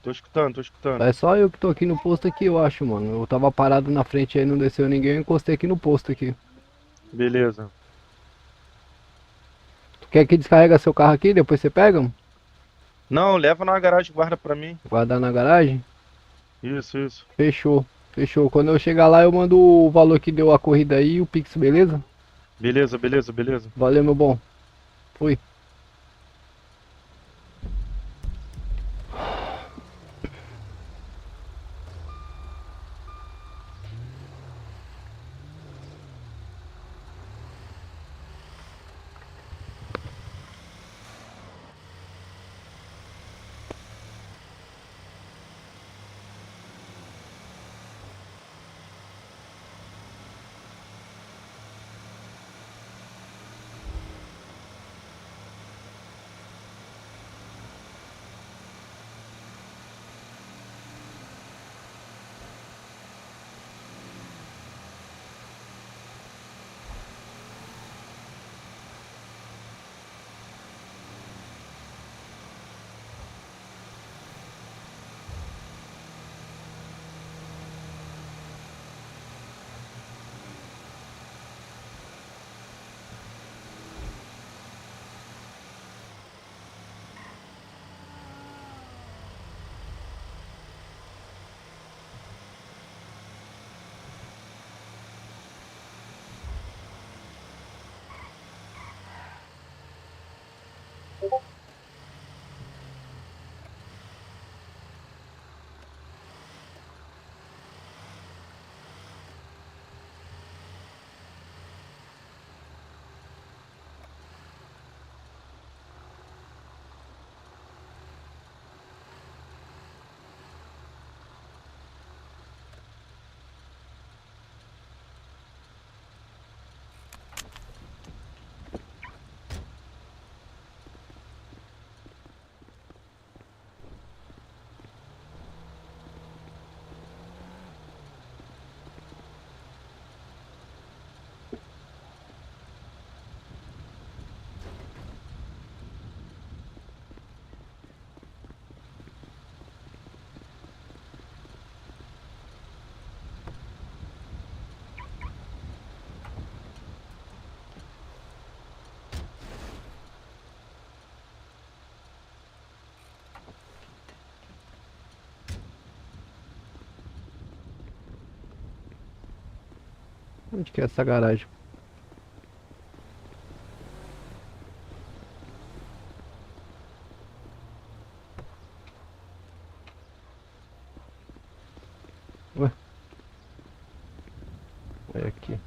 Tô escutando, tô escutando. É só eu que tô aqui no posto aqui, eu acho, mano. Eu tava parado na frente aí, não desceu ninguém, eu encostei aqui no posto aqui. Beleza. Tu quer que descarrega seu carro aqui, depois você pega, mano? Não, leva na garagem, guarda pra mim. Guardar na garagem? Isso, isso. Fechou. Fechou. Quando eu chegar lá, eu mando o valor que deu a corrida aí e o Pix, beleza? Beleza, beleza, beleza. Valeu, meu bom. Fui. Onde que é essa garagem? Ué? É aqui.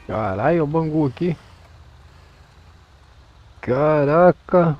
Caralho, o Bangu aqui. Caraca.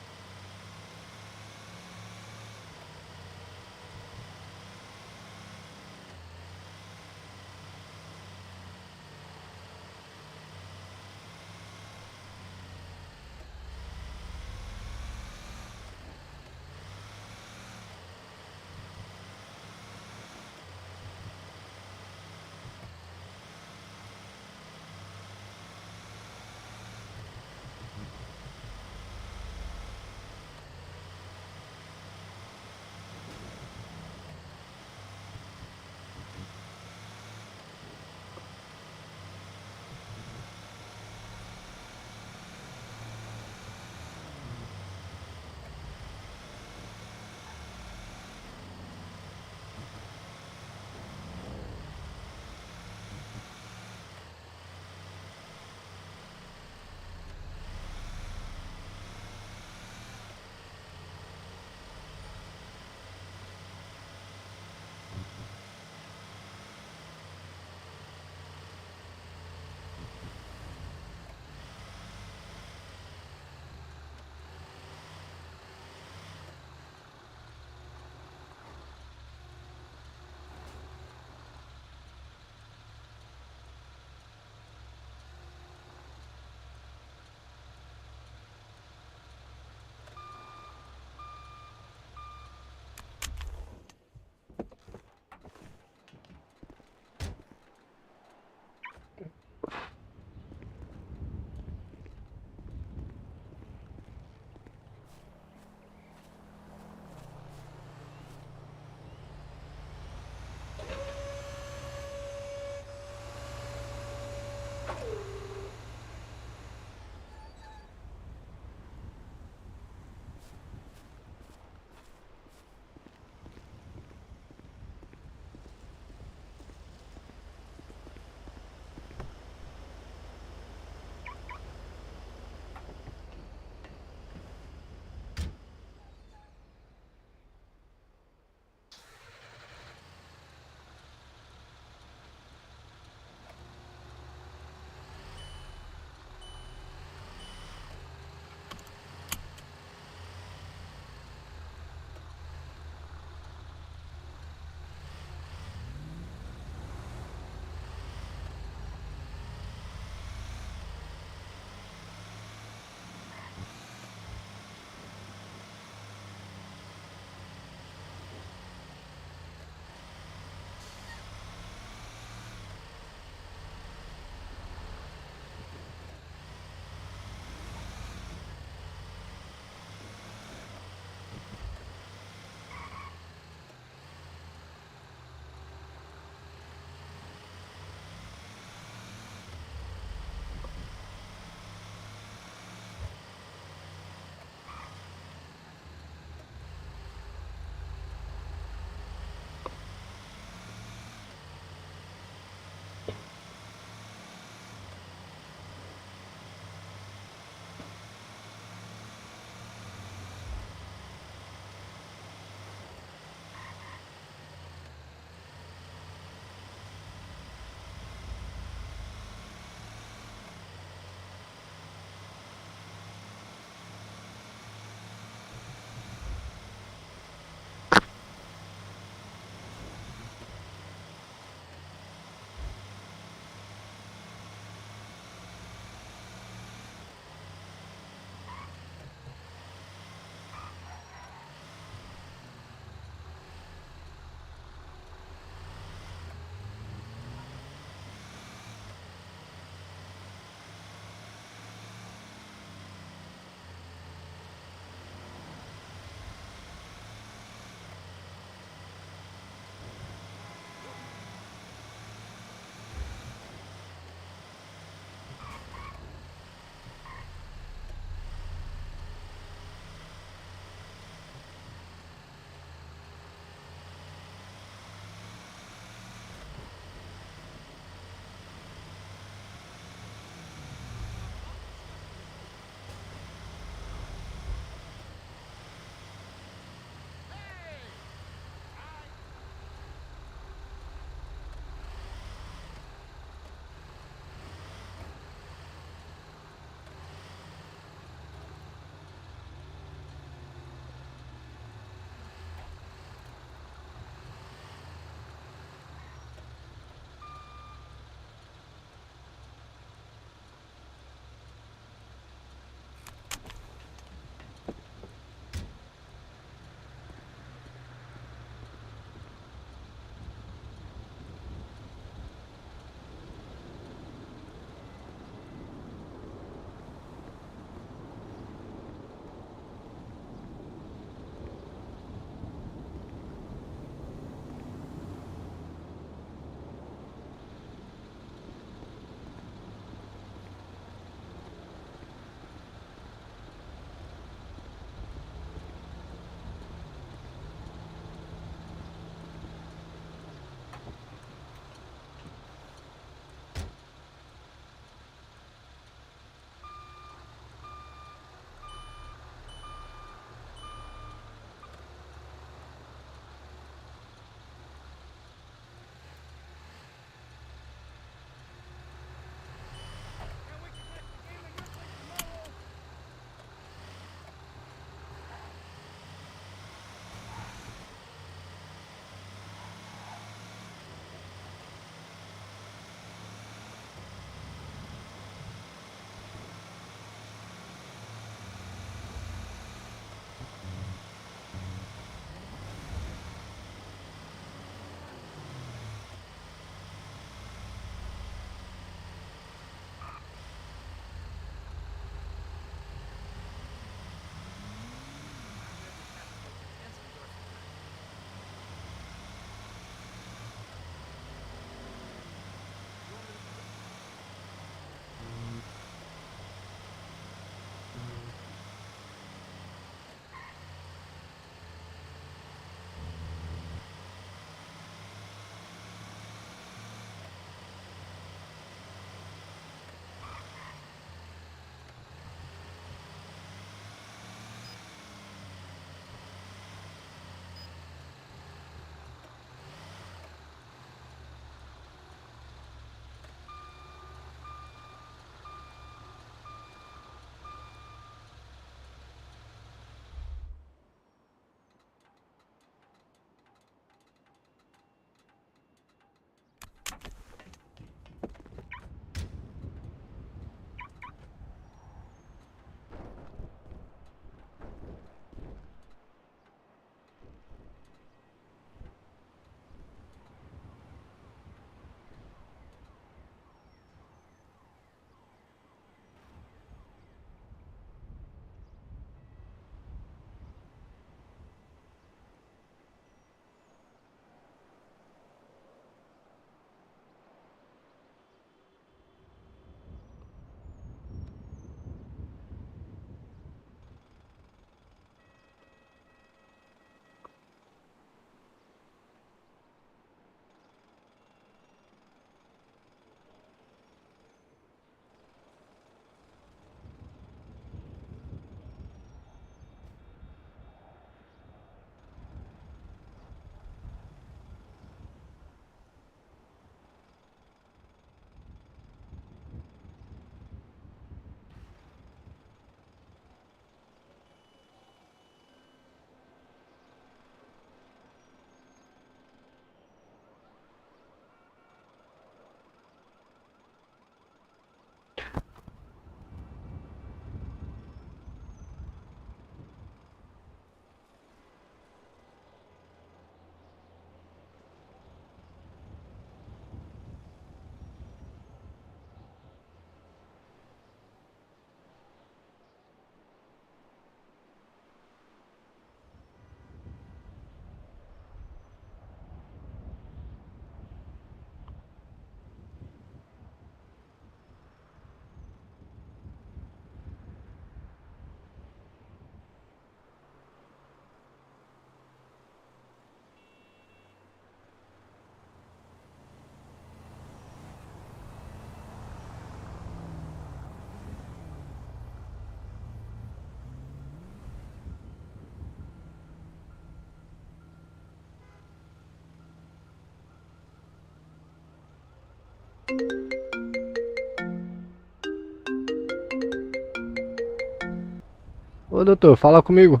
Ô, doutor, fala comigo.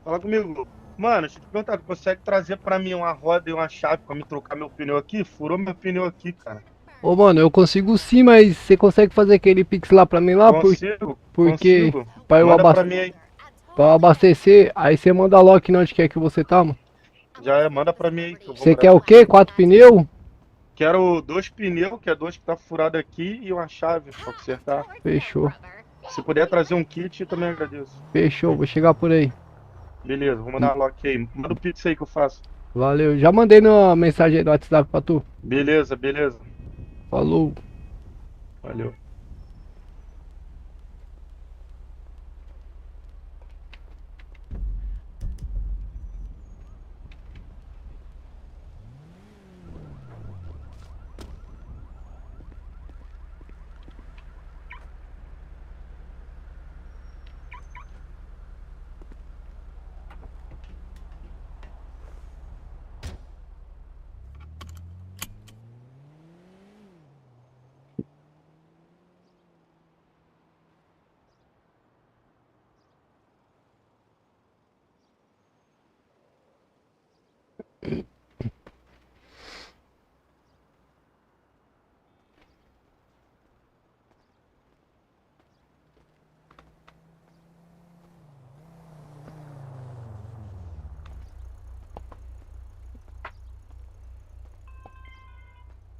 Fala comigo. Mano, deixa eu te perguntar, tu consegue trazer pra mim uma roda e uma chave pra me trocar meu pneu aqui? Furou meu pneu aqui, cara. Ô, mano, eu consigo sim, mas você consegue fazer aquele pix lá pra mim lá? Consigo? Porque Consigo. pra eu, Manda pra mim aí. pra eu abastecer, aí você manda logo onde quer que você tá, mano. Já é, manda pra mim aí que eu vou Você morar quer o aqui. quê? 4 pneus? Quero 2 pneus, que é 2 que tá furado aqui, e uma chave pra consertar. Fechou. Se puder trazer um kit, eu também agradeço. Fechou, vou chegar por aí. Beleza, vou mandar uma lock aí. Manda o pix aí que eu faço. Valeu. Já mandei na mensagem aí do WhatsApp pra tu. Beleza, beleza. Falou. Valeu.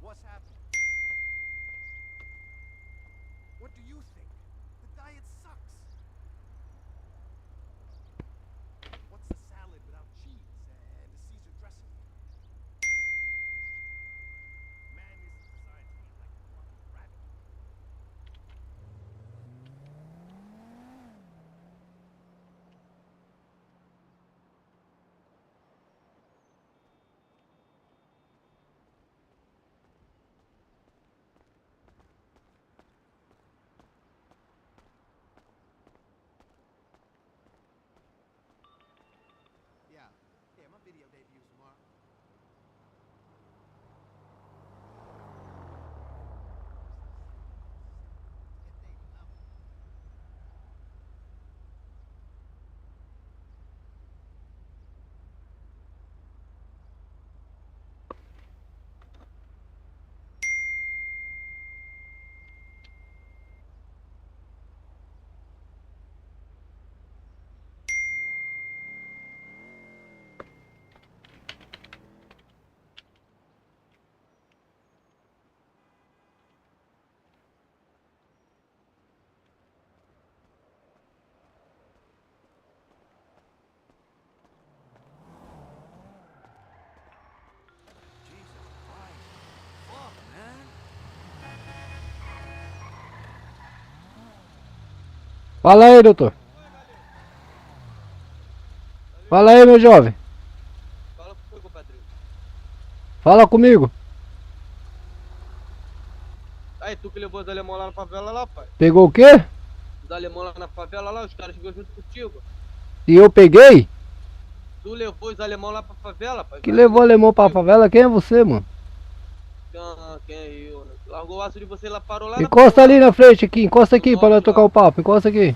What's happening? What do you think? The diet sucks. What's the salad without cheese and a Caesar dressing? Man isn't designed to eat like a fucking rabbit. Yeah, my video debuts tomorrow. Jesus Christ. Fuck, man. Fala aí, doutor. Fala aí, meu jovem. Fala comigo, compadre. Fala comigo. Aí, tu que levou os alemão lá na favela lá, pai? Pegou o quê? Os alemão lá na favela lá, os caras chegou junto contigo. E eu peguei? Tu levou os alemão lá pra favela, pai? Que levou o alemão pra favela? Quem é você, mano? Ah, quem é eu, né? Largou o aço de você lá, parou lá Encosta na ali na frente aqui, encosta aqui Do pra nós norte tocar lá. o papo. Encosta aqui.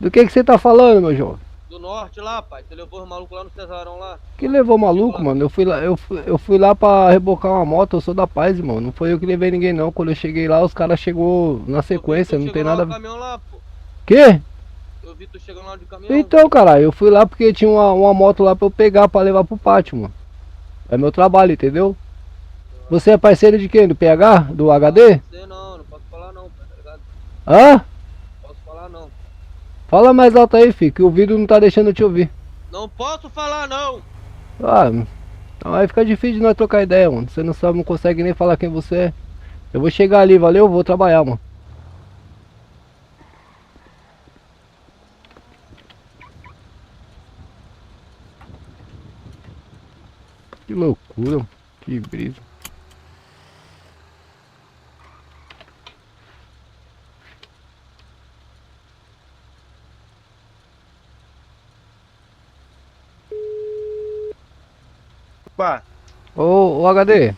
Do que você tá falando, meu jovem? Do norte lá, pai. Tu levou os malucos lá no Cesarão lá. Que levou maluco, mano? Eu fui lá pra rebocar uma moto, eu sou da paz, irmão. Não foi eu que levei ninguém não. Quando eu cheguei lá, os caras chegou na sequência, Eu vi não tu tem chegou nada a lá ver. no caminhão lá, pô. Quê? Eu vi tu chegando lá de caminhão. Então, cara, eu fui lá porque tinha uma moto lá pra eu pegar pra levar pro pátio, mano. É meu trabalho, entendeu? Você é parceiro de quem? Do PH? Do HD? Sei não posso falar não, pai, tá ligado? Hã? Posso falar não. Fala mais alto aí, filho, que o vídeo não tá deixando eu te ouvir. Não posso falar não. Ah, então aí fica difícil de nós trocar ideia, mano. Você não sabe, não consegue nem falar quem você é. Eu vou chegar ali, valeu? Vou trabalhar, mano. Que loucura, mano. Que brisa. Pá, Ô, HD,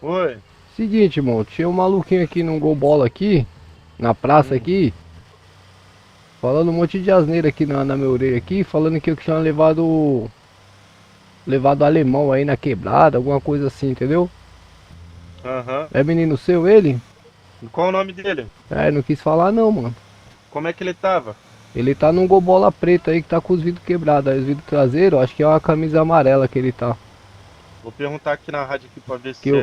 Oi. seguinte, irmão, tinha um maluquinho aqui num gol bola aqui, na praça aqui, falando um monte de asneira aqui na minha orelha aqui, falando que eu tinha levado alemão aí na quebrada, alguma coisa assim, entendeu? Aham. É menino seu ele? Qual o nome dele? É, não quis falar não, mano. Como é que ele tava? Ele tá num gol bola preto aí que tá com os vidros quebrados, aí os vidros traseiros, acho que é uma camisa amarela que ele tá. Vou perguntar aqui na rádio aqui pra ver Que eu-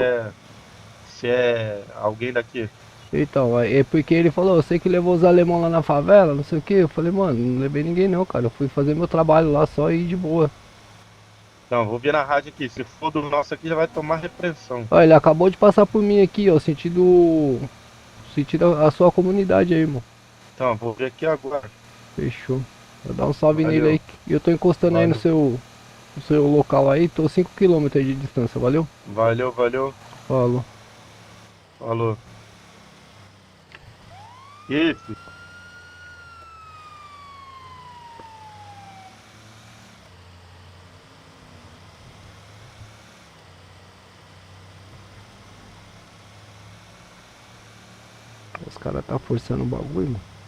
se é alguém daqui. Então, é porque ele falou, eu sei que levou os alemão lá na favela, não sei o que. Eu falei, mano, não levei ninguém não, cara. Eu fui fazer meu trabalho lá só e ir de boa. Não, vou ver na rádio aqui. Se for do nosso aqui, já vai tomar repreensão. Ó, ele acabou de passar por mim aqui, ó, sentido a sua comunidade aí, irmão. Então, vou ver aqui agora. Fechou. Vou dar um salve Valeu. nele aí. E eu tô encostando aí no Valeu. seu local aí, tô 5 km aí de distância, valeu? Valeu, valeu. Falou. Falou. E aí, filho? Os caras tá forçando o bagulho, mano.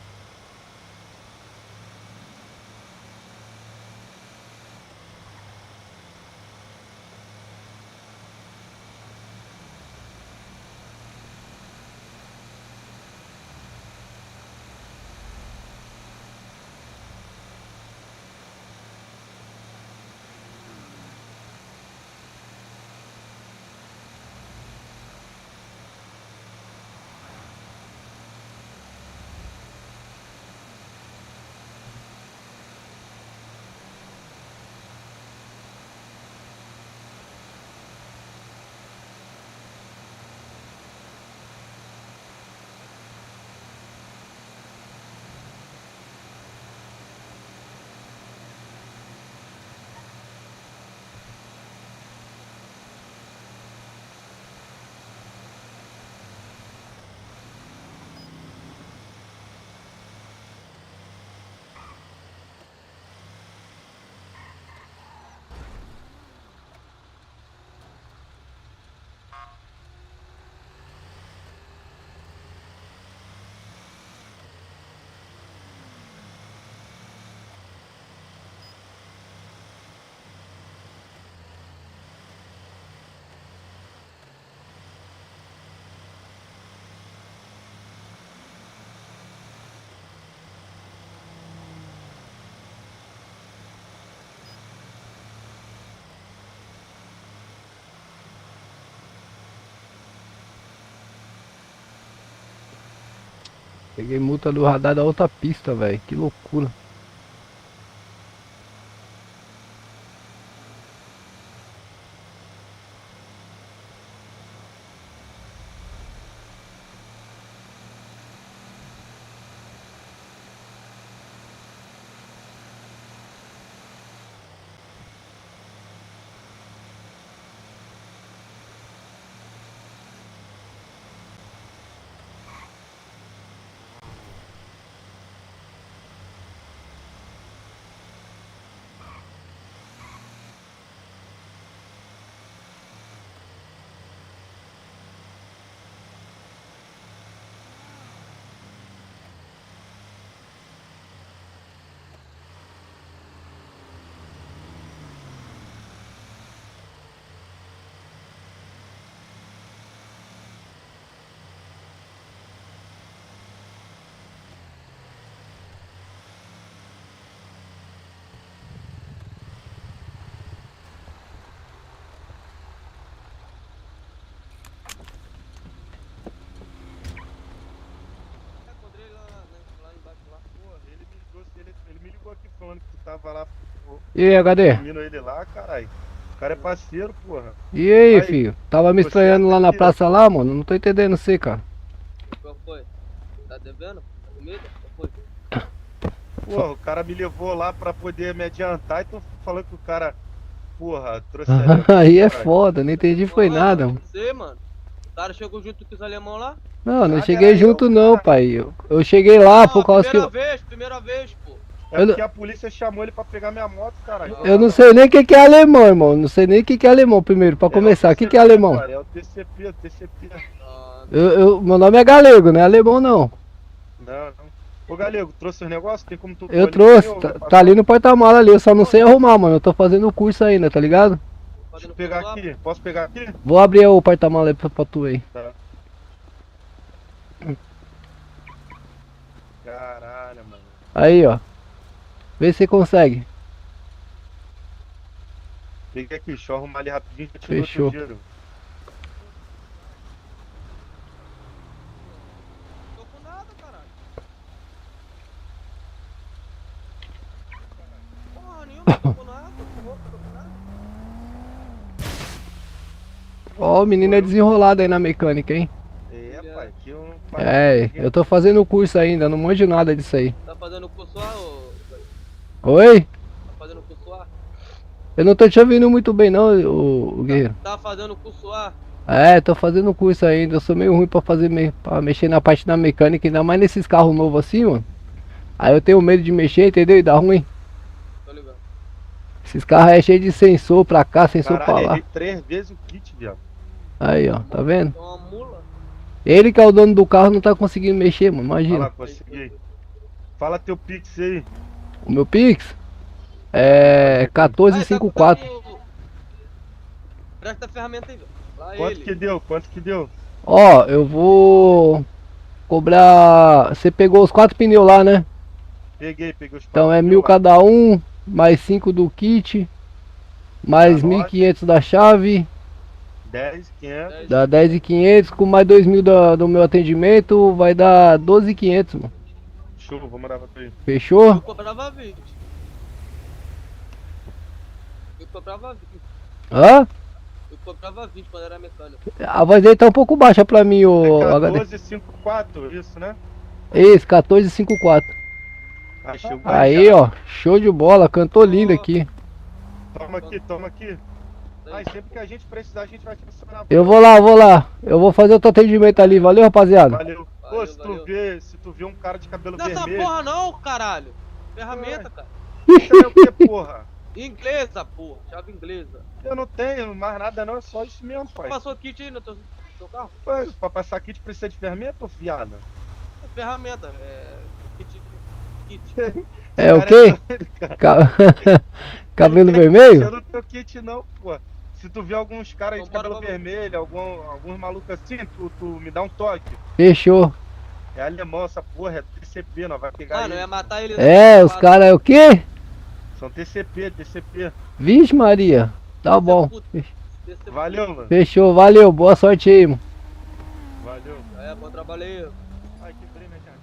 Peguei multa do radar da outra pista, velho. Que loucura. Encontrei ele lá embaixo lá. Porra, ele me ligou aqui falando que tu tava lá E aí, HD? dormindo ele lá, caralho. O cara é parceiro, porra. E aí, Aí, filho? Tava me você estranhando lá na aqui, ó. praça lá, mano. Não tô entendendo você, cara. Qual foi? Tá devendo? Tá com medo? Qual foi? Porra, o cara me levou lá pra poder me adiantar e tô falando que o cara, porra, trouxe alemão, Aí é caralho. foda, não entendi foi Ó, nada, mano. Você, mano. O cara chegou junto com os alemão lá? Não, não Ah, cheguei peraí, junto eu- não, pai. Eu cheguei lá por causa que. Primeira vez, pô. É Eu porque a polícia chamou ele pra pegar minha moto, caralho. Eu não sei nem o que que é alemão, irmão. Não sei nem o que que é alemão primeiro, pra começar. O que que é alemão? Cara, é o TCP, o TCP. Ah, Meu nome é galego, não é alemão não. Não, não. Ô, Galego, trouxe os negócios? Tem como tu... Eu ali trouxe, também, ou tá, vai tá passar? ali no porta-mala ali, eu só não sei arrumar, mano. Eu tô fazendo o curso ainda, tá ligado? Deixa fazendo eu pegar curso lá? aqui. Posso pegar aqui? Vou abrir o porta-mala aí pra tu aí. Tá. Caralho, mano. Aí, ó. Vê se você consegue. Peguei aqui, deixa eu arrumar ali rapidinho que eu te Fechou. dou outro giro. Tô com nada, caralho. Porra nenhuma, tô com nada, tô com roupa, tô com nada. Ó, o menino é desenrolado aí na mecânica, hein? É, pai, aqui eu não... É, eu tô fazendo o curso ainda, não manjo nada disso aí. Tá fazendo curso lá, ô? Oi? Tá fazendo curso lá? Eu não tô te ouvindo muito bem não, o guerreiro. Tá fazendo curso lá? É, tô fazendo curso ainda, eu sou meio ruim pra fazer, pra mexer na parte da mecânica, ainda mais nesses carros novos assim, mano. Aí eu tenho medo de mexer, entendeu? E dá ruim. Tô ligado. Esses carros é cheio de sensor pra cá, sensor pra Caralho, lá. errei 3 vezes o kit, viado. Aí, ó, tá vendo? Tem uma mula. Ele que é o dono do carro não tá conseguindo mexer, mano, Olha lá, imagina. consegui. Fala teu pix aí. O meu Pix é 1454. Presta a ferramenta aí, velho. Lá Quanto ele. que deu? Quanto que deu? Ó, eu vou cobrar. Você pegou os 4 pneus lá, né? Peguei os Então é papéis 1.000 lá. cada um, mais 5 do kit, mais Tá 1.500 da chave, 10, 500. dá 10.500, com mais 2.000 do meu atendimento, vai dar 12.500, mano. Show, vou mandar pra tu aí. Eu Fechou? cobrava 20. Eu cobrava 20. Hã? Eu cobrava 20 quando era mecânico. A voz dele tá um pouco baixa pra mim, ô É HD. 1454, isso, né? Esse, 1454. Achei o Aí, ó, show de bola, cantou lindo aqui. Toma aqui, toma aqui. Ai, sempre que a gente precisar, a gente vai te acionar. Eu vou lá. Eu vou fazer outro atendimento ali, valeu, rapaziada? Valeu. Pô, Valeu, se valeu. tu vê um cara de cabelo Nessa vermelho. porra não, caralho. Ferramenta, cara. Isso aí é o que, porra? Inglesa, porra. Chave inglesa. Eu não tenho mais nada, não, é só isso mesmo, pai. Passou kit aí no teu carro? Pô, pra passar kit precisa de ferramenta ou fiada? É ferramenta. É. Kit. É o quê? Ca- Cabelo vermelho? Eu não tenho kit, não, pô. Se tu vê alguns caras aí de Então bora, cabelo vamos. vermelho, alguns malucos assim, tu me dá um toque. Fechou. É alemão essa porra, é TCP, nós vai pegar Mano, eu eles. ia matar ele. É, os caras é o quê? São TCP. Vixe Maria, tá bom. Valeu, mano. Fechou, valeu, boa sorte aí, mano. Valeu. É, bom trabalho aí. Ai, quebrei minha janela.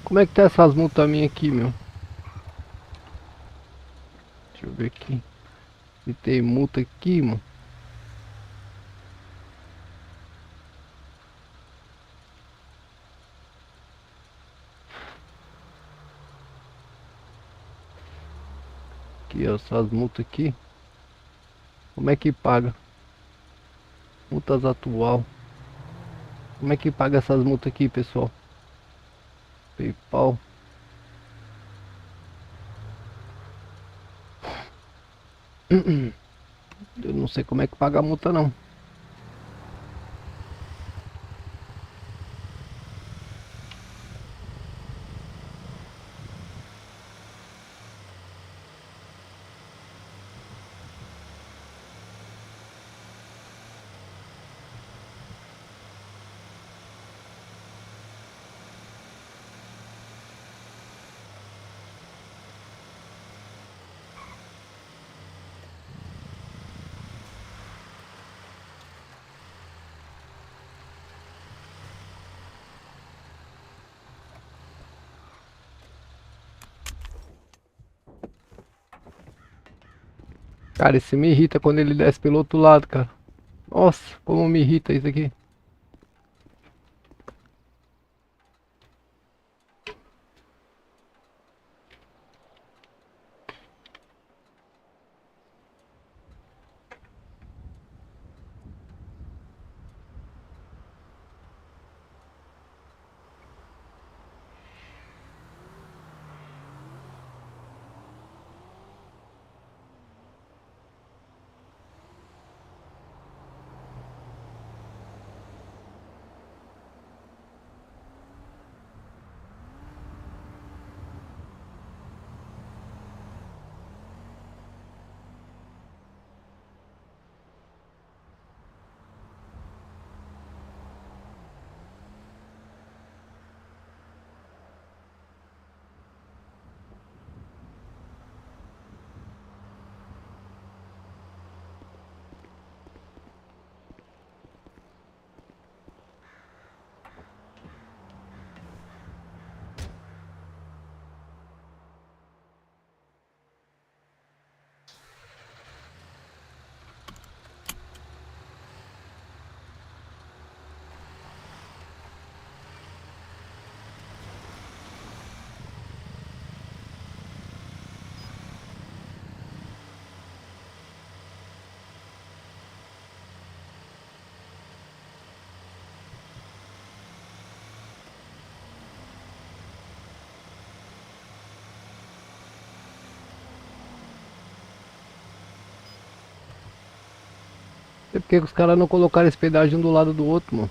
Como é que tá essas multas minhas aqui, meu? Deixa eu ver aqui. Se tem multa aqui, mano. Aqui, ó, essas multas aqui. Como é que paga? Multas atual. Como é que paga essas multas aqui, pessoal? PayPal. Eu não sei como é que paga a multa não. Cara, esse me irrita quando ele desce pelo outro lado, cara. Nossa, como me irrita isso aqui. sei porque que os caras não colocaram esse pedágio um do lado do outro, mano.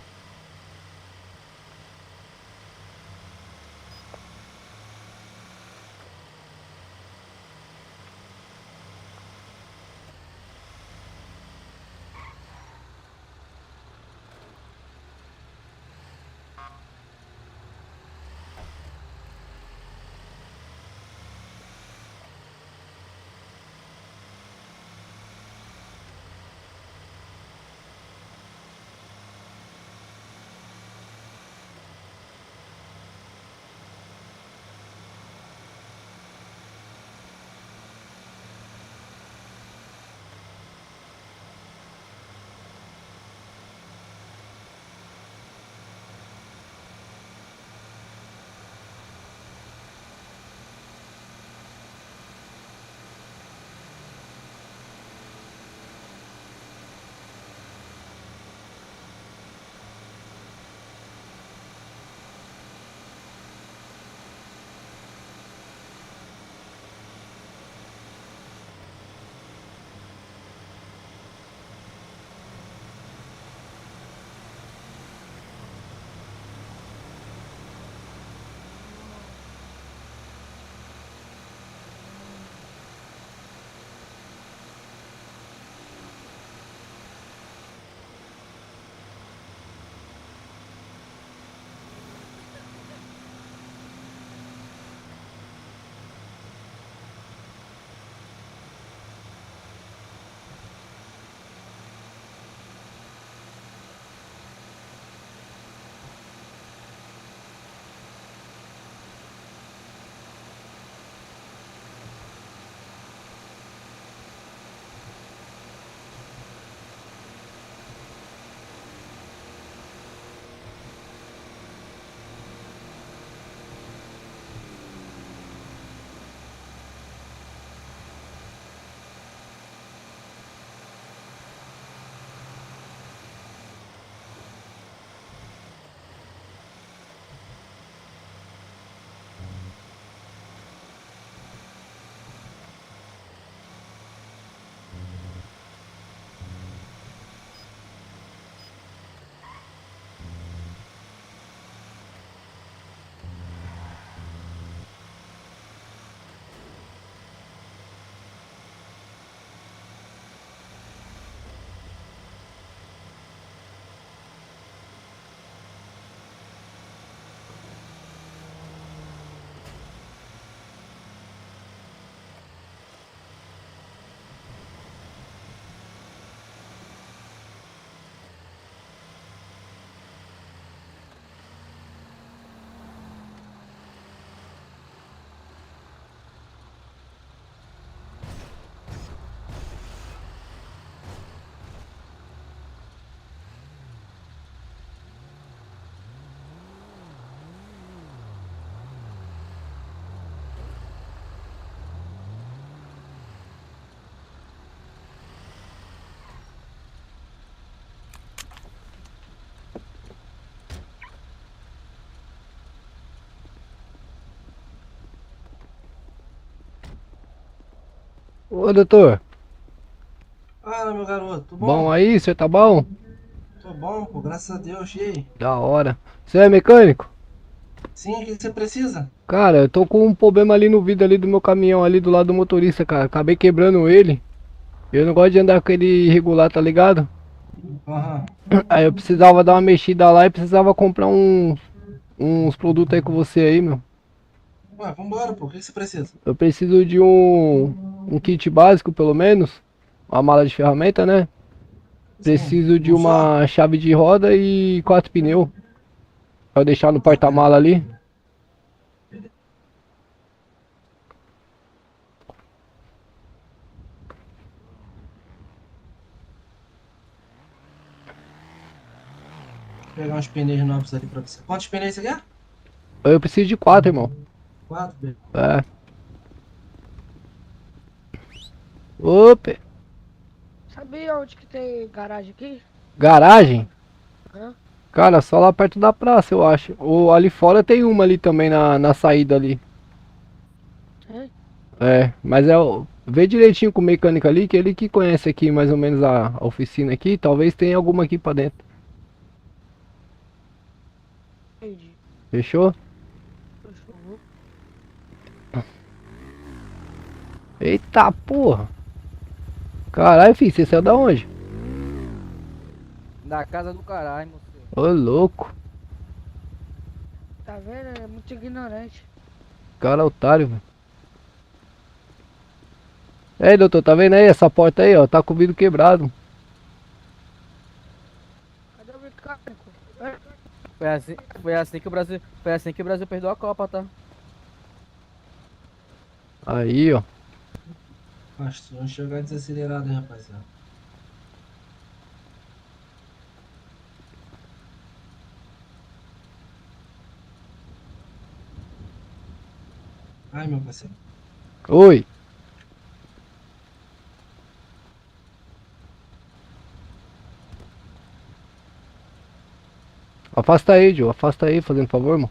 Ô, doutor, Fala, meu garoto, tudo bom bom? aí? Você tá bom? Tô bom, pô, graças a Deus, e aí? Da hora. Você é mecânico? Sim, o que você precisa? Cara, eu tô com um problema ali no vidro ali do meu caminhão, ali do lado do motorista, cara. Acabei quebrando ele. Eu não gosto de andar com ele irregular, tá ligado? Aham. Aí eu precisava dar uma mexida lá e precisava comprar uns produtos aí com você aí, meu. Ué, vambora, pô, o que você precisa? Eu preciso de um kit básico, pelo menos. Uma mala de ferramenta, né? Sim, Preciso de um só? uma chave de roda e 4 pneus. Pra eu deixar no porta-mala ali. Vou pegar uns pneus novos ali pra você. Quantos pneus você quer? Eu preciso de 4, irmão. 4, beleza. É. Opa! Sabia onde que tem garagem aqui? Garagem? Hã? Cara, só lá perto da praça, eu acho. Ou ali fora tem uma ali também na saída ali. Tem? É, mas é Vê direitinho com o mecânico ali, que ele que conhece aqui mais ou menos a oficina aqui. Talvez tenha alguma aqui pra dentro. Entendi. Fechou? Fechou. Eita porra! Caralho, filho, você saiu da onde? Da casa do caralho, moço. Ô louco, Tá vendo? É muito ignorante. cara otário, velho. Ei, doutor, tá vendo aí essa porta aí, ó? Tá com o vidro quebrado. Cadê o mecânico? É, Foi assim que o Brasil perdeu a Copa, tá? Aí, ó. Acho que vamos chegar desacelerado, hein, rapaziada. Ai, meu parceiro. Oi. Afasta aí, Joe. Afasta aí, fazendo favor, irmão.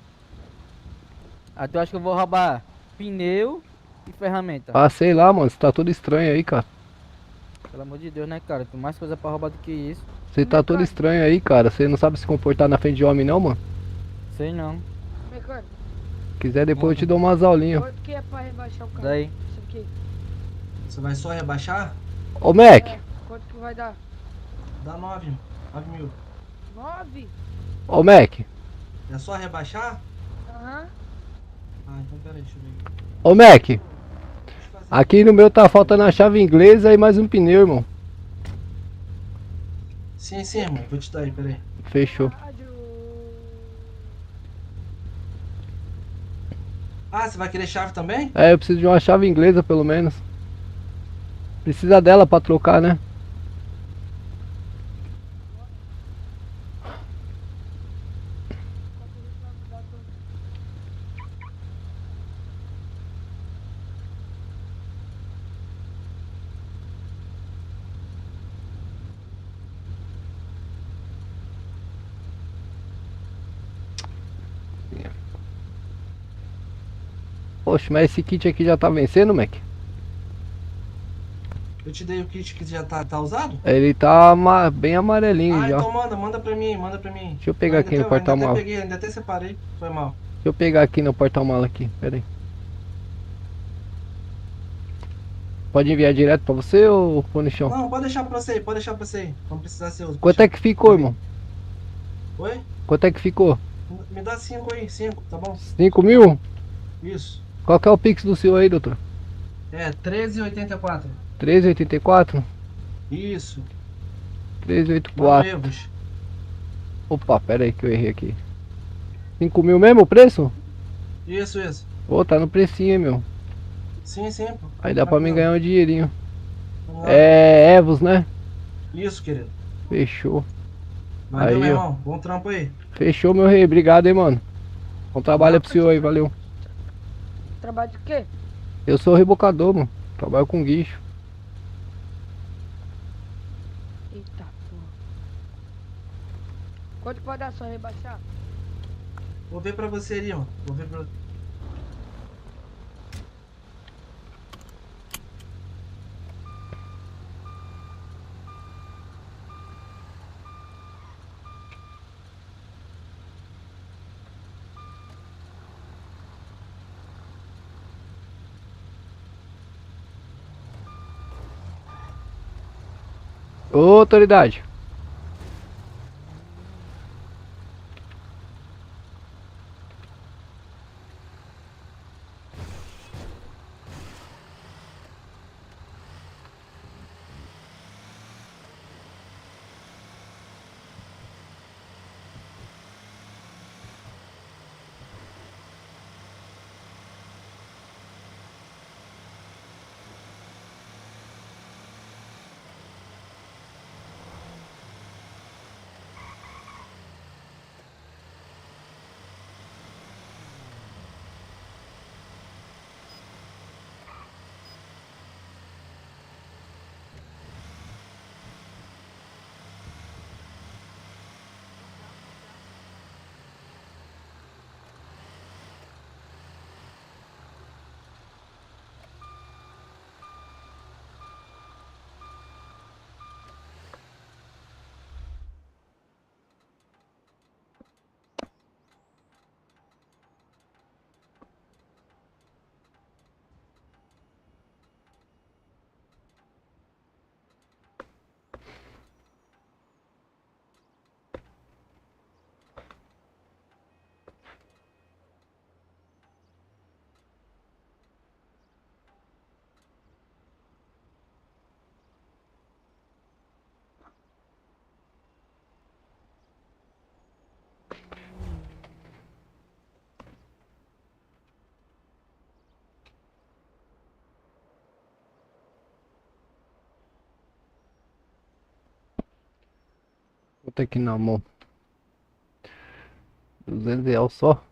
Aí tu acha que eu vou roubar pneu e ferramenta? Ah, sei lá, mano. Você tá todo estranho aí, cara. Pelo amor de Deus, né, cara? Tem mais coisa pra roubar do que isso. Você tá todo estranho aí, cara. Você não sabe se comportar na frente de homem, não, mano? Sei não. mecânico, Quiser, depois eu te dou umas aulinhas. quanto que é pra rebaixar o carro? Daí. Isso aqui. Você vai só rebaixar? Ô, Mac. É, quanto que vai dar? Dá 9 mil. 9? Ô, Mac. É só rebaixar? Aham. Ah, então peraí, deixa eu ver aqui. Ô, Mac. Deixa eu fazer. Aqui no meu tá faltando a chave inglesa e mais um pneu, irmão. Sim, irmão. Vou te dar aí, peraí. Fechou. Rádio. Ah, você vai querer chave também? É, eu preciso de uma chave inglesa, pelo menos. Precisa dela pra trocar, né? Poxa, mas esse kit aqui já tá vencendo, Mac? Eu te dei o kit que já tá usado? Ele tá bem amarelinho Ah, já. então manda pra mim, manda pra mim. Deixa eu pegar Ainda aqui no até- ainda até porta-mala. peguei, ainda até separei. Foi mal. Deixa eu pegar aqui no porta-mala aqui, pera aí. Pode enviar direto pra você ou pôr no chão? Não, pode deixar pra você aí, pode deixar pra você aí. Não precisa ser uso. Quanto é que ficou, irmão? Oi? Quanto é que ficou? Me dá 5 aí, 5, tá bom? 5 mil? Isso. Qual que é o Pix do senhor aí, doutor? É, 13,84. 1384? Isso. 1384. Erros. Opa, pera aí que eu errei aqui. 5 mil mesmo o preço? Isso. Ô, tá no precinho, hein, meu. Sim, pô. Aí dá pra mim Tranquilo. ganhar um dinheirinho. Vamos lá. É Evos, né? Isso, querido. Fechou. Valeu, Aí, meu ó. irmão. Bom trampo aí. Fechou, meu rei. Obrigado, hein, mano. Bom trabalho pro senhor aí, valeu. Trabalho de quê? Eu sou rebocador, mano. Trabalho com guincho. Eita porra. Quanto pode dar só rebaixar? Vou ver pra você ali, ó. Vou ver pra... Ô, autoridade. Vou ter aqui na mão. 200 reais só.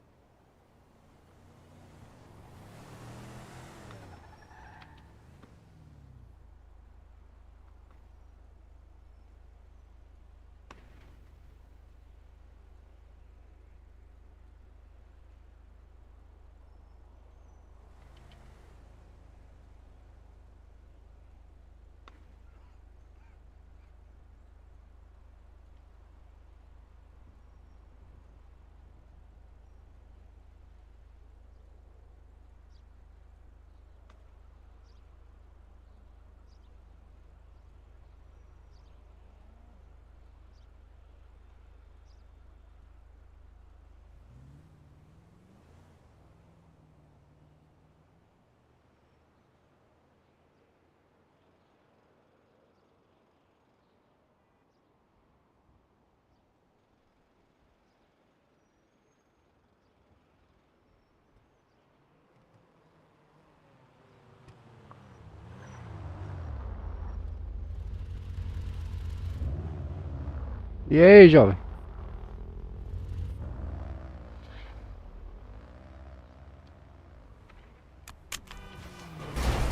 E aí, jovem?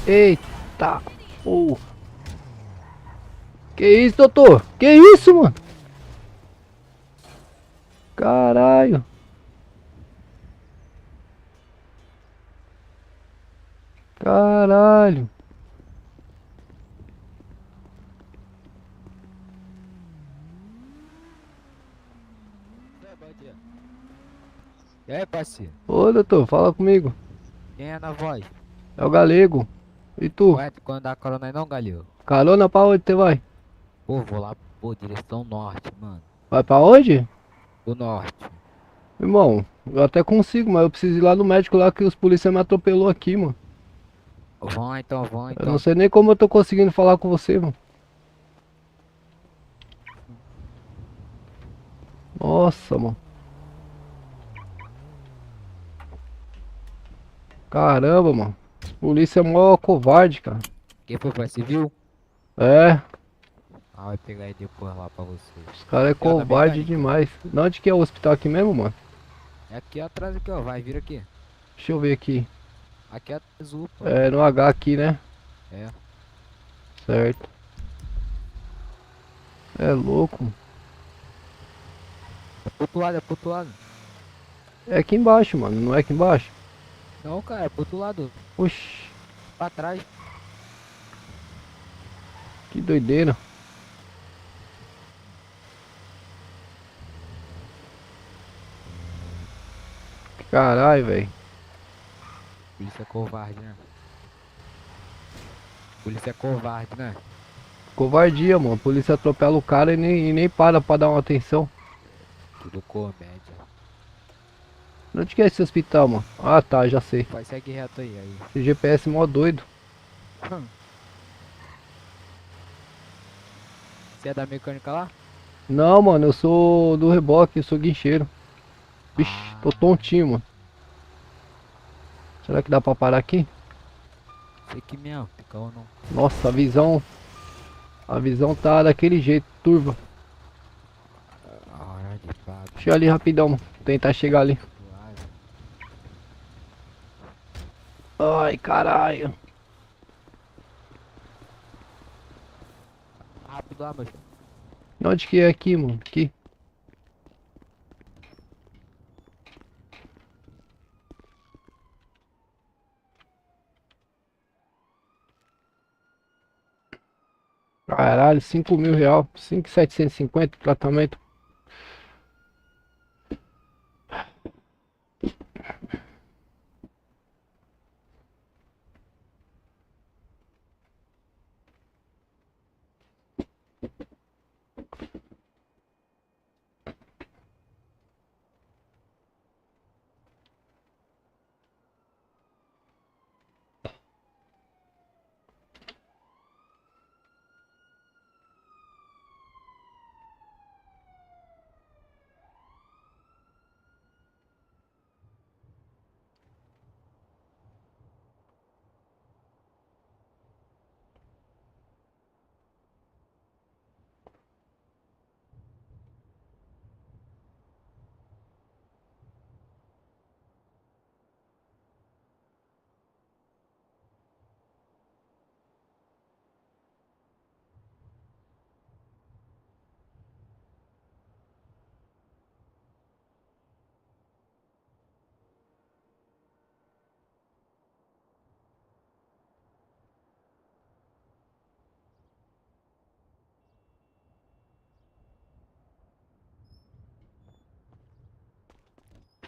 Eita, porra. Que isso, doutor? Que isso, mano? Caralho. Caralho. E aí, parceiro? Ô, doutor, fala comigo. Quem é na voz? É o Galego. E tu? Ué, tu quando dá carona aí não, Galil? Carona pra onde você vai? Pô, vou lá, pô, direção norte, mano. Vai pra onde? Do norte. Irmão, eu até consigo, mas eu preciso ir lá no médico lá que os policiais me atropelou aqui, mano. Vão então, vão Eu não então. sei nem como eu tô conseguindo falar com você, mano. Nossa, mano. Caramba, mano. Os polícia é mó covarde, cara. Quem foi pra civil? É, Ah, vai pegar aí depois lá pra você. os caras é Aqui, ó, da covarde mecânica. demais. De onde que é o hospital aqui mesmo, mano? É aqui atrás aqui, ó. Vai, vira aqui. Deixa eu ver aqui. Aqui é atrás, upa. É no H aqui, né? É. Certo. É louco. É pro outro lado, é pro outro lado. É aqui embaixo, mano. Não é aqui embaixo? Não, cara, é pro outro lado. Oxi, Pra trás. que doideira. Caralho, velho. Polícia é covarde, né? Polícia é covarde, né? Covardia, mano. A polícia atropela o cara e nem para pra dar uma atenção. Tudo comédia. Onde que é esse hospital, mano? Ah, tá, já sei. Vai, segue reto aí, aí. Esse GPS mó doido. Você é da mecânica lá? Não, mano, eu sou do reboque, eu sou guincheiro. Vixe, tô tontinho, mano. Será que dá pra parar aqui? Sei que mesmo, fica ou não. Nossa, a visão. A visão tá daquele jeito, turva. Hora de pago. Deixa eu ir ali rapidão, mano. Tentar chegar ali. Ai, caralho. Rápido lá, meu. Onde que é aqui, mano? Aqui. Caralho, 5.000 real. 5.750 tratamento.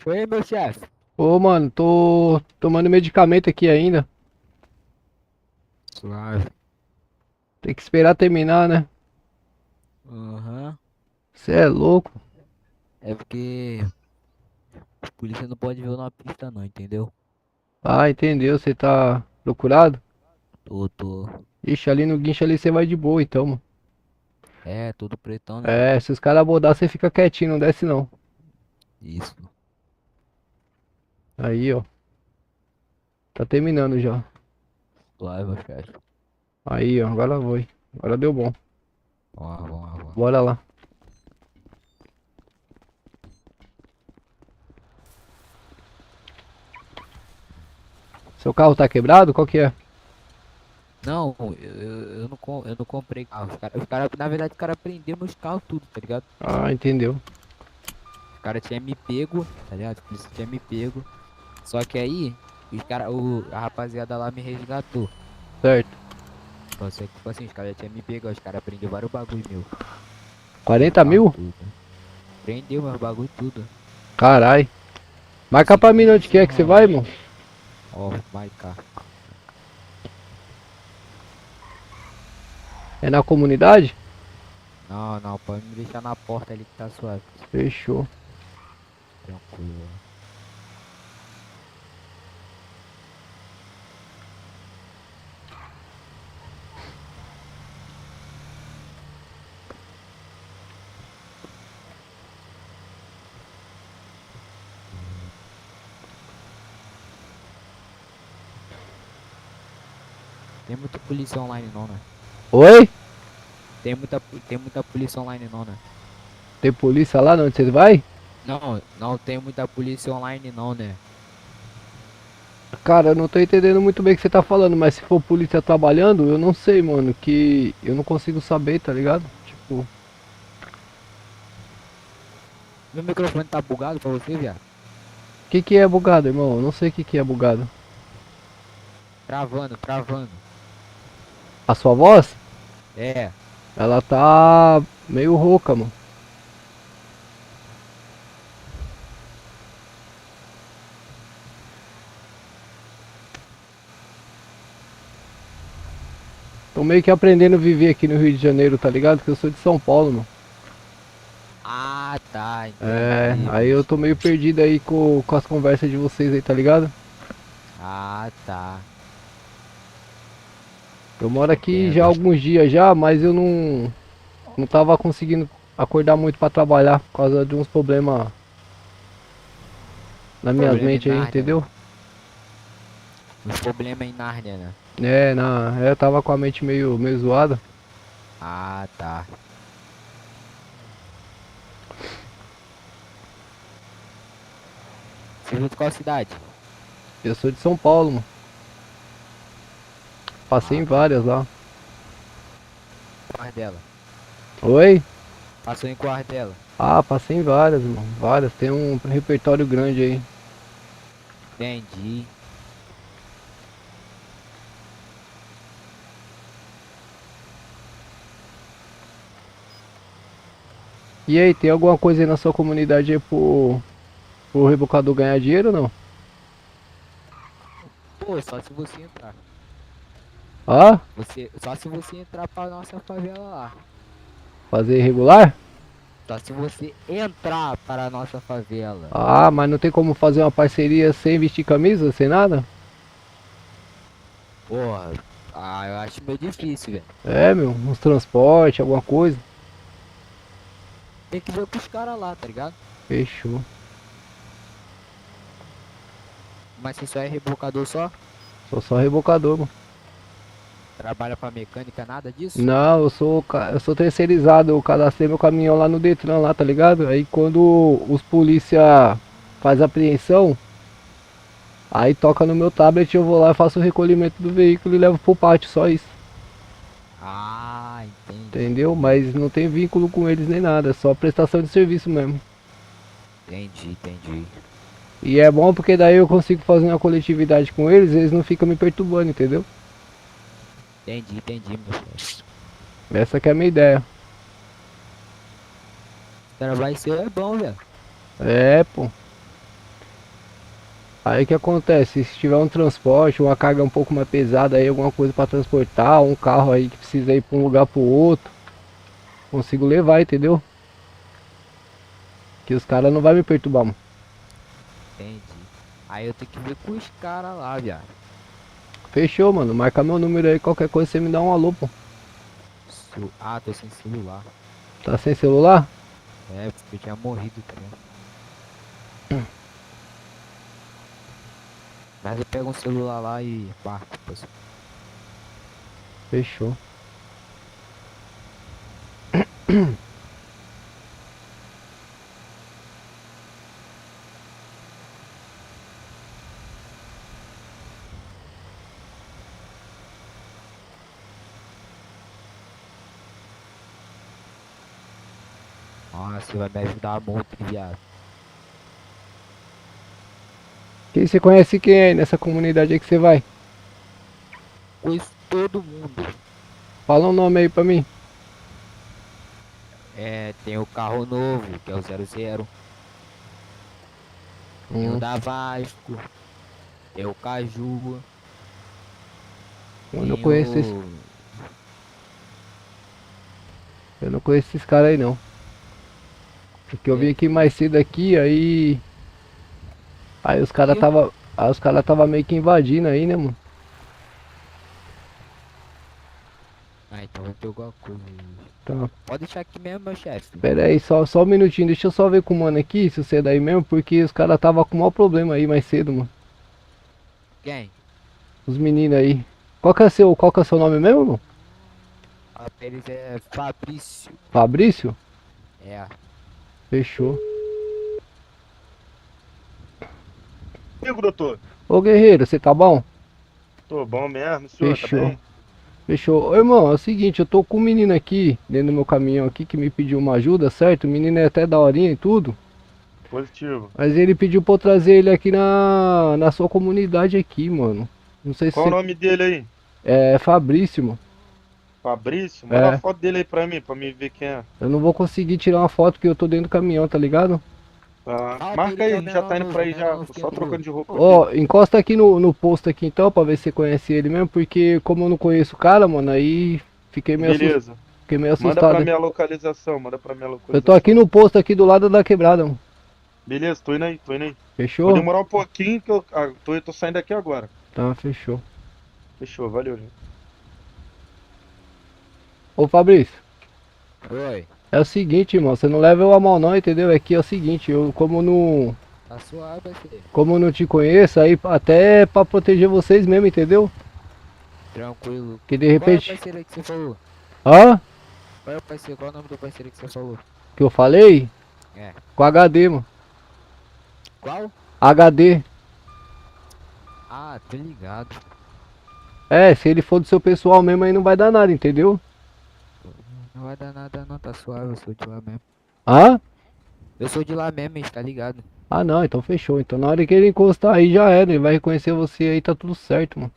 Oi, meu chefe. Ô, mano, tô tomando medicamento aqui ainda. Suave. Tem que esperar terminar, né? Aham. Você é louco. É porque a polícia não pode ver eu na pista não, entendeu? Ah, entendeu. Você tá procurado? Tô. Ixi, ali no guincho ali você vai de boa, então, mano. É, todo pretão, né? É, se os caras abordar, você fica quietinho, não desce não. Isso. Aí, ó. Tá terminando já. Suave, meu chefe. Aí, ó. Agora foi. Agora deu bom. Vamos lá. Bora lá. Seu carro tá quebrado? Qual que é? Não, eu não comprei carro. Na verdade, os caras prenderam meus carros tudo, tá ligado? Ah, entendeu. Os caras tinham me pego, tá ligado? A polícia tinha me pego. Só que aí, a rapaziada lá me resgatou. Certo. Só que, tipo assim, os caras tinham me pego, os caras prenderam vários bagulho meu. 40 mil? Tudo. Prendeu meus bagulho tudo. Carai. Marca pra mim onde que é que você vai, irmão. Ó, vai cá. É na comunidade? Não, pode me deixar na porta ali que tá suave. Fechou. Tranquilo. Tem muita polícia online não, né? Oi? Tem muita polícia online não, né? Tem polícia lá onde você vai? Não tem muita polícia online não, né? Cara, eu não tô entendendo muito bem o que você tá falando, mas se for polícia trabalhando, eu não sei, mano, que eu não consigo saber, tá ligado? Tipo, Meu microfone tá bugado pra você, viado? o que que é bugado, irmão? Eu não sei o que que é bugado. Travando. A sua voz? É. Ela tá meio rouca, mano. Tô meio que aprendendo a viver aqui no Rio de Janeiro, tá ligado? Que eu sou de São Paulo, mano. Ah, tá, É, entendi. aí eu tô meio perdido aí com as conversas de vocês aí, tá ligado? Ah, tá. Eu moro aqui Entendo. já há alguns dias já, mas eu não tava conseguindo acordar muito pra trabalhar por causa de uns problemas na minha Problema mente em aí, Nárnia, entendeu? Os problemas em Nárnia, né? Eu tava com a mente meio zoada. Ah, tá. Você veio de qual cidade? Eu sou de São Paulo, mano. Passei em várias lá. Qual dela? Oi? Passou em qual dela? Ah, passei em várias, mano. Várias. Tem um repertório grande aí. Entendi. E aí, tem alguma coisa aí na sua comunidade aí pro rebocador ganhar dinheiro ou não? Pô, só se você entrar. Ah? Só se você entrar pra nossa favela lá. Fazer irregular? Só se você entrar para a nossa favela. Ah, mas não tem como fazer uma parceria sem vestir camisa, sem nada? Porra, eu acho meio difícil, velho. É, meu, uns transporte, alguma coisa. Tem que ver com os caras lá, tá ligado? Fechou. Mas você só é rebocador só? Sou só rebocador, mano. Trabalha pra mecânica, nada disso? Não, eu sou terceirizado, eu cadastrei meu caminhão lá no Detran lá, tá ligado? Aí quando os polícia faz apreensão, aí toca no meu tablet, eu vou lá, faço o recolhimento do veículo e levo pro pátio, só isso. Ah, entendi. Entendeu? Mas não tem vínculo com eles nem nada, é só prestação de serviço mesmo. Entendi. E é bom porque daí eu consigo fazer uma coletividade com eles não ficam me perturbando, entendeu? Entendi, meu filho. Essa que é a minha ideia. Trabalho seu é bom, velho. É, pô. Aí o que acontece? Se tiver um transporte, uma carga um pouco mais pesada aí, alguma coisa pra transportar, um carro aí que precisa ir pra um lugar pro outro, consigo levar, entendeu? Que os caras não vai me perturbar, mano. Entendi. Aí eu tenho que ver com os caras lá, viado. Fechou, mano. Marca meu número aí, qualquer coisa você me dá um alô, pô. Ah, tô sem celular. Tá sem celular? É, porque eu tinha morrido, tá ligado? Mas eu pego um celular lá e parto, pessoal. Fechou. Nossa, você vai me ajudar muito, viado. Quem você conhece quem aí nessa comunidade aí que você vai? Conheço todo mundo. Fala um nome aí pra mim. É, tem o carro novo, que é o 00. Tem o Hum, da Vasco. Tem o Caju. eu não Tem conheço esse, eu não conheço esses caras aí não. Porque eu vim aqui mais cedo aqui, aí os caras Eu- tava, aí os caras tava meio que invadindo aí, né, mano? Ah, então vai ter alguma coisa aí. Tá. Pode deixar aqui mesmo, meu chefe. Pera aí, só um minutinho, deixa eu só ver com o mano aqui, se você é daí mesmo, porque os caras tava com o maior problema aí mais cedo, mano. Quem? Os meninos aí. Qual que é o seu nome mesmo, mano? A Pérez é Fabrício. Fabrício? É. Fechou. Comigo, doutor. Ô guerreiro, você tá bom? Tô bom mesmo, o senhor tá Fechou. bem? Fechou. Ô, irmão, é o seguinte, eu tô com um menino aqui, dentro do meu caminhão aqui, que me pediu uma ajuda, certo? O menino é até daorinha e tudo. Positivo. Mas ele pediu pra eu trazer ele aqui na sua comunidade aqui, mano. Não sei se Qual o você... nome dele aí? É Fabrício, mano. Fabrício? Manda uma É. foto dele aí pra mim ver quem é. Eu não vou conseguir tirar uma foto porque eu tô dentro do caminhão, tá ligado? Tá. Ah, Marca ele aí, que a é o gente já tá menor indo novo, pra aí menor já. novo Tô que só entrou. trocando de roupa aqui. Ó, encosta aqui no posto aqui então, pra ver se você conhece ele mesmo, porque como eu não conheço o cara, mano, aí Beleza. fiquei meio Manda pra assustado. minha localização, manda pra minha Eu tô aqui localização. no posto aqui do lado da quebrada, mano. Beleza, tô indo aí, tô indo aí. Vou Fechou? demorar um pouquinho que eu tô saindo daqui agora. Tá, fechou. Fechou, valeu, gente. Ô Fabrício, Oi. é o seguinte, irmão, você não leva eu a mal não, entendeu? Aqui é o seguinte, eu Tá suave, parceiro. como eu não te conheço, aí até pra proteger vocês mesmo, entendeu? Tranquilo. Que de Qual é o repente, parceiro aí que você falou? hã? Qual é o parceiro? Qual é o nome do parceiro que você falou? Que eu falei? É. Com HD, mano. Qual? HD. Ah, tô ligado. É, se ele for do seu pessoal mesmo aí não vai dar nada, entendeu? Não vai dar nada não, tá suave, eu sou de lá mesmo. Hã? Eu sou de lá mesmo, hein, tá ligado? Ah não, então fechou. Então na hora que ele encostar aí já era, ele vai reconhecer você aí, tá tudo certo, mano.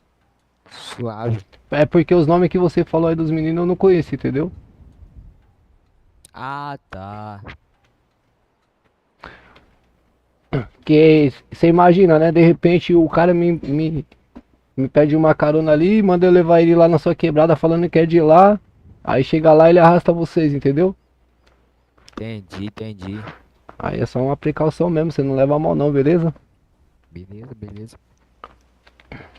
Suave. É porque os nomes que você falou aí dos meninos eu não conheço, entendeu? Ah, tá. Porque você imagina, né? De repente o cara me pede uma carona ali, manda eu levar ele lá na sua quebrada falando que é de lá. Aí chega lá e ele arrasta vocês, entendeu? Entendi, entendi. Aí é só uma precaução mesmo, você não leva a mal não, beleza? Beleza, beleza.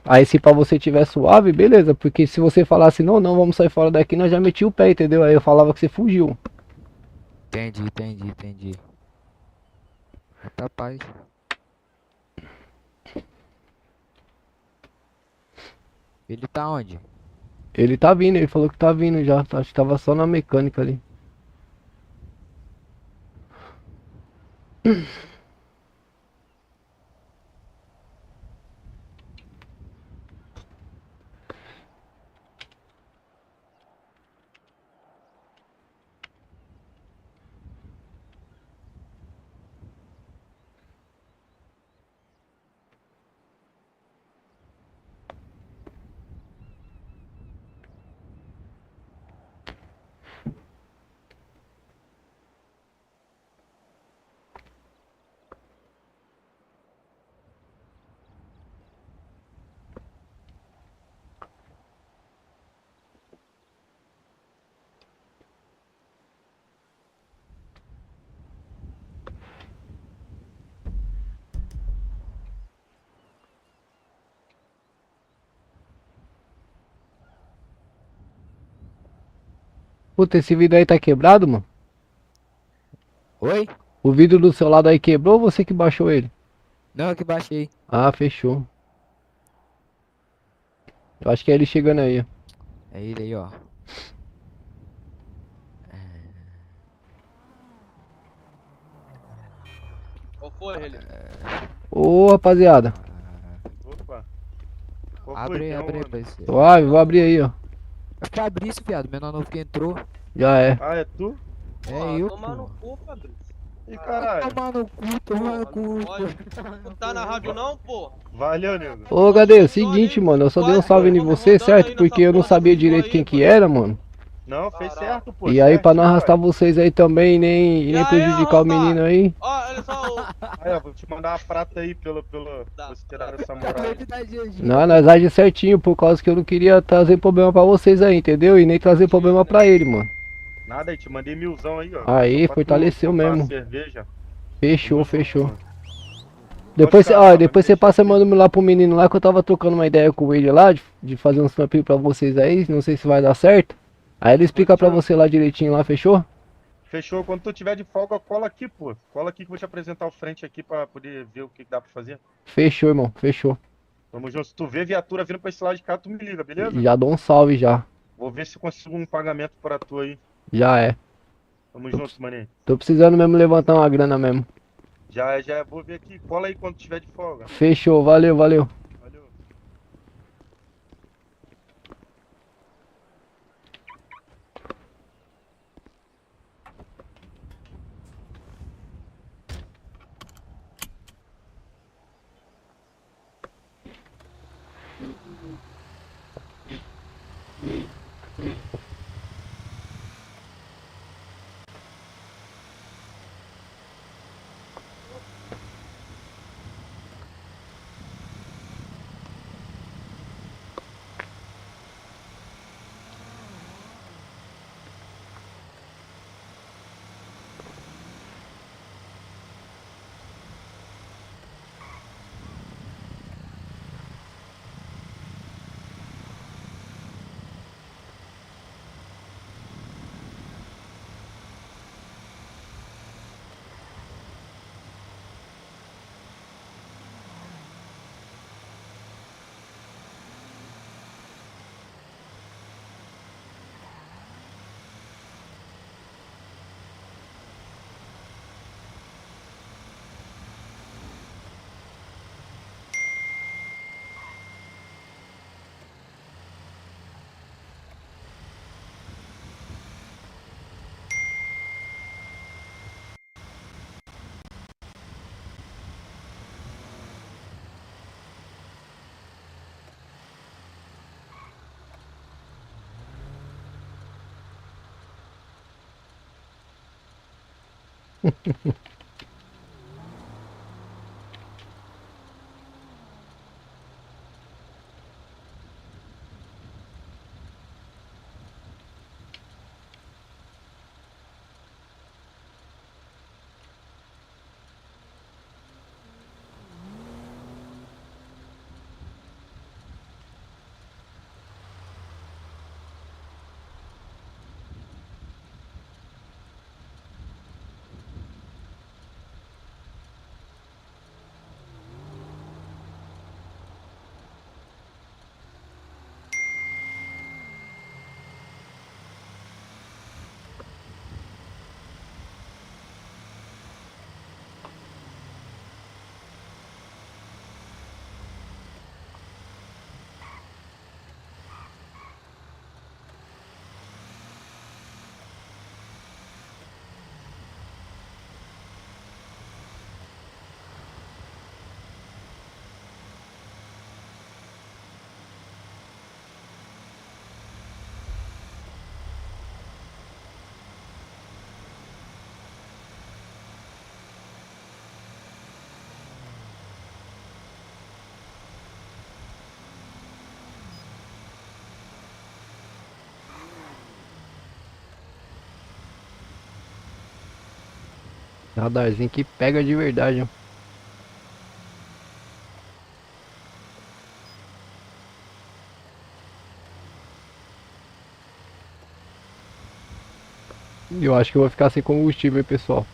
Aí se pra você tiver suave, beleza, porque se você falasse não, não, vamos sair fora daqui, nós já meti o pé, entendeu? Aí eu falava que você fugiu. Entendi, entendi, entendi. Tá paz. Ele tá onde? Ele tá vindo, ele falou que tá vindo já, acho que tava só na mecânica ali. Puta, esse vidro aí tá quebrado, mano? Oi? O vidro do seu lado aí quebrou ou você que baixou ele? Não, eu que baixei. Ah, fechou. Eu acho que é ele chegando aí, ó. É ele aí, ó. Qual foi, ele? Ô, rapaziada. Opa. Qual foi, Abre aí, então, abre aí, homem? parceiro. Suave, vou abrir aí, ó. É Fabrício, viado. Menor novo que entrou. Já é. Ah, é tu? É eu, Tomar no pô. cu, Fabrício. Ih, Vai caralho. tomar no cu, tomar no Porra, cu, não pô. pode. Não tá na rádio não, pô? Valeu, nego. Ô, Gadê, é o seguinte, mano. Eu só dei um salve em você, certo? Porque eu não sabia direito quem que era, mano. Não, fez certo, pô. E aí, pra não certinho, arrastar ué. vocês aí também, e nem E aí, prejudicar o arrombado? menino aí. Ó, olha só o... Aí, ó, vou te mandar uma prata aí pelo Tá. vocês tiraram essa moral. Acabei aí. de dar GG. Não, nós age certinho, por causa que eu não queria trazer problema pra vocês aí, entendeu? E nem trazer problema pra ele, mano. Nada aí, te mandei 1000zão aí, ó. Aí, Só pra tu fortaleceu comprar uma mesmo. cerveja. Fechou, Tamo junto, fechou. mano. Depois, ficar, ó, vai depois você mexer passa aqui. meu número lá pro menino lá que eu tava trocando uma ideia com ele lá, de fazer uns trampinhos pra vocês aí, não sei se vai dar certo. Aí ele explica pra Fechou. você lá direitinho lá, fechou? Fechou. Quando tu tiver de folga, cola aqui, pô. Cola aqui que eu vou te apresentar o frente aqui pra poder ver o que dá pra fazer. Fechou, irmão, fechou. Tamo junto. Se tu vê viatura vindo pra esse lado de cá, tu me liga, beleza? Já dou um salve já. Vou ver se consigo um pagamento pra tu aí. Já é. Tamo junto, maninho. Tô precisando mesmo levantar uma grana mesmo. Já é, já é. Vou ver aqui. Cola aí quando tiver de folga. Fechou, valeu, valeu. Valeu. Radarzinho que pega de verdade, ó. E eu acho que eu vou ficar sem combustível, hein, pessoal.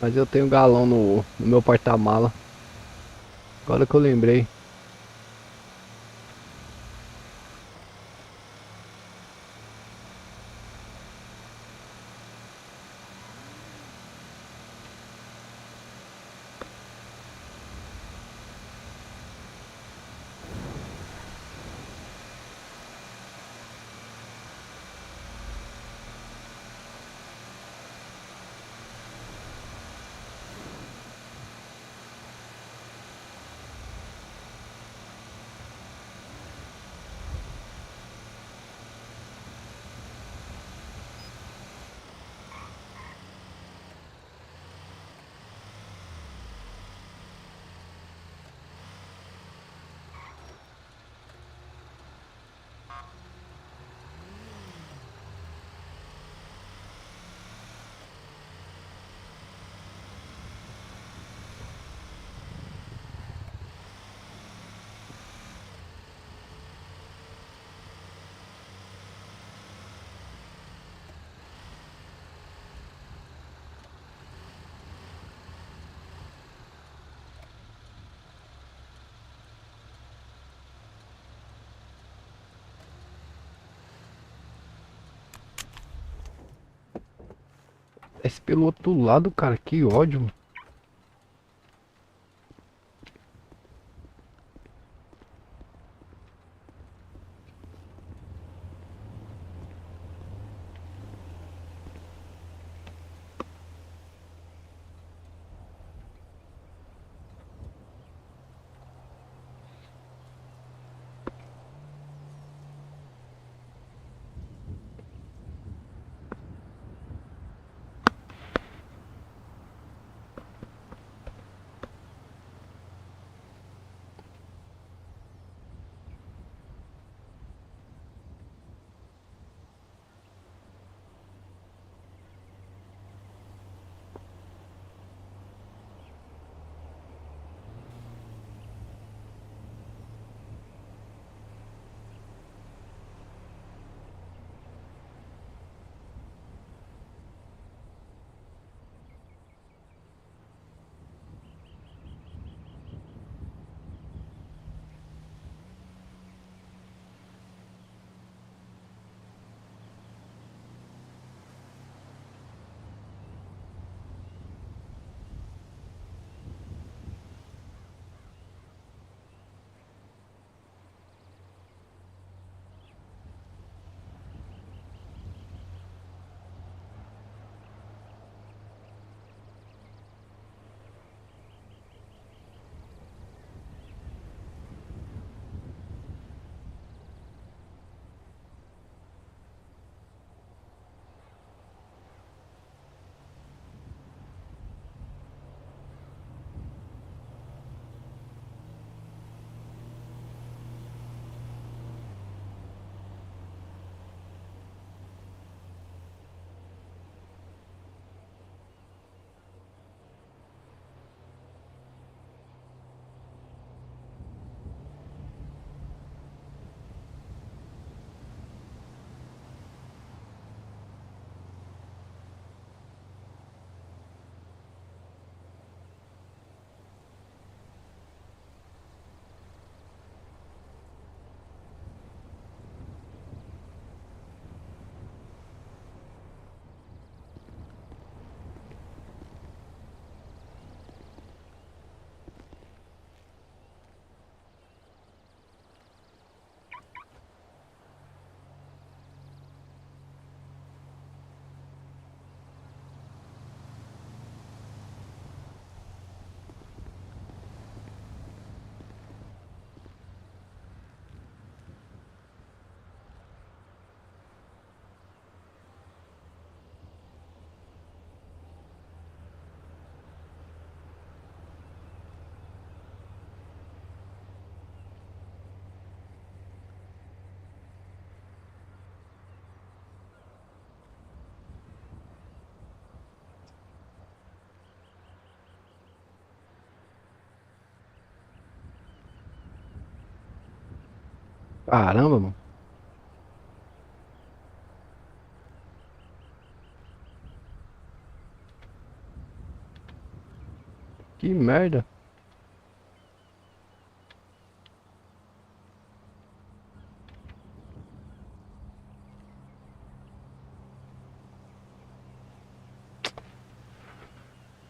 Mas eu tenho galão no meu porta-mala. Agora que eu lembrei. Esse pelo outro lado, cara, que ódio. Caramba, mano. Que merda.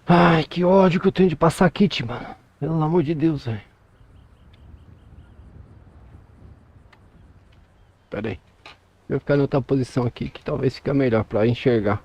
Ai, que ódio que eu tenho de passar kit, mano. Pelo amor de Deus, velho. Pera aí. Eu vou ficar em outra posição aqui que talvez fique melhor pra enxergar.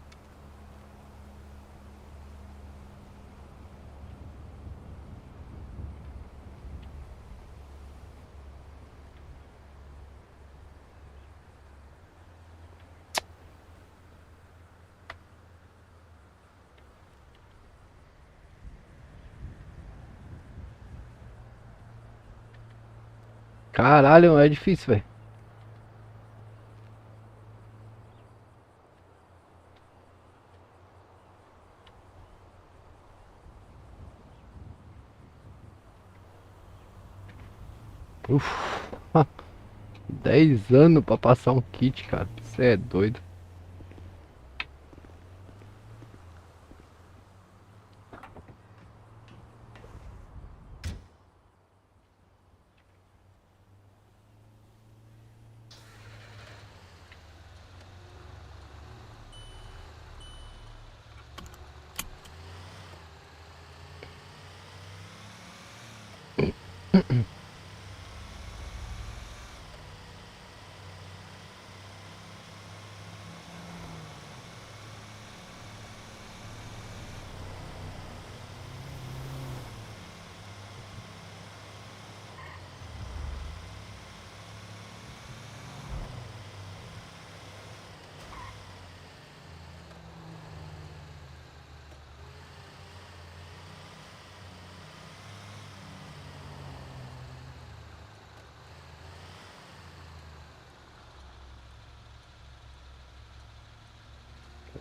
Caralho, é difícil, velho. Ufa. 10 anos pra passar um kit, cara. Você é doido.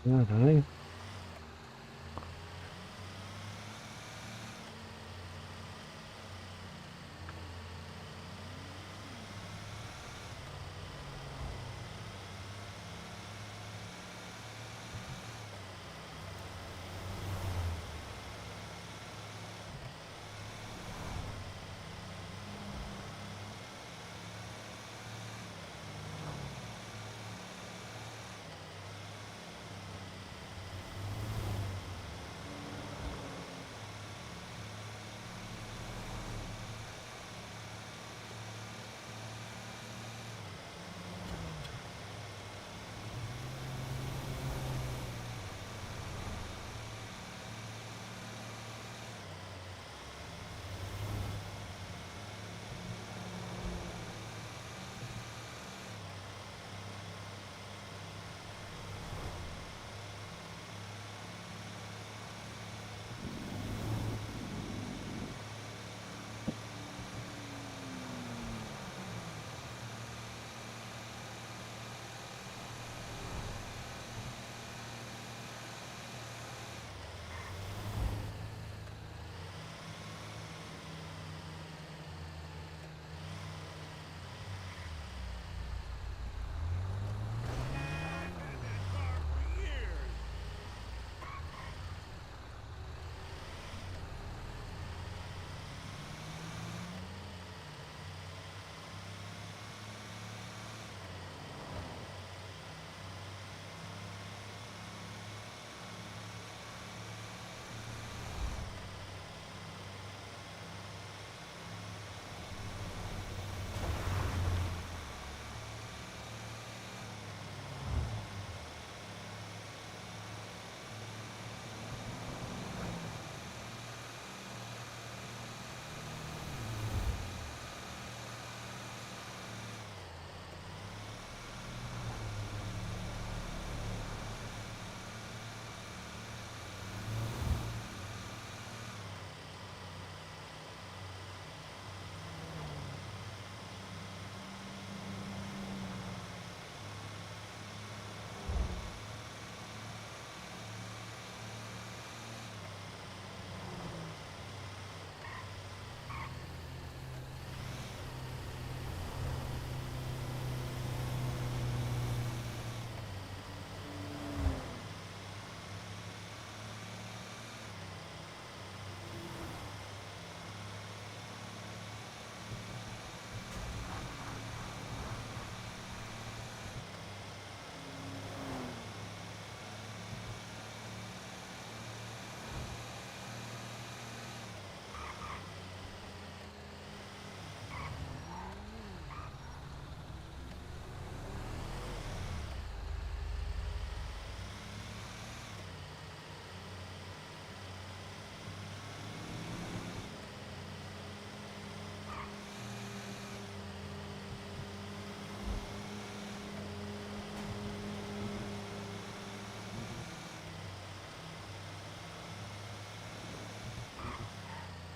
Caralho.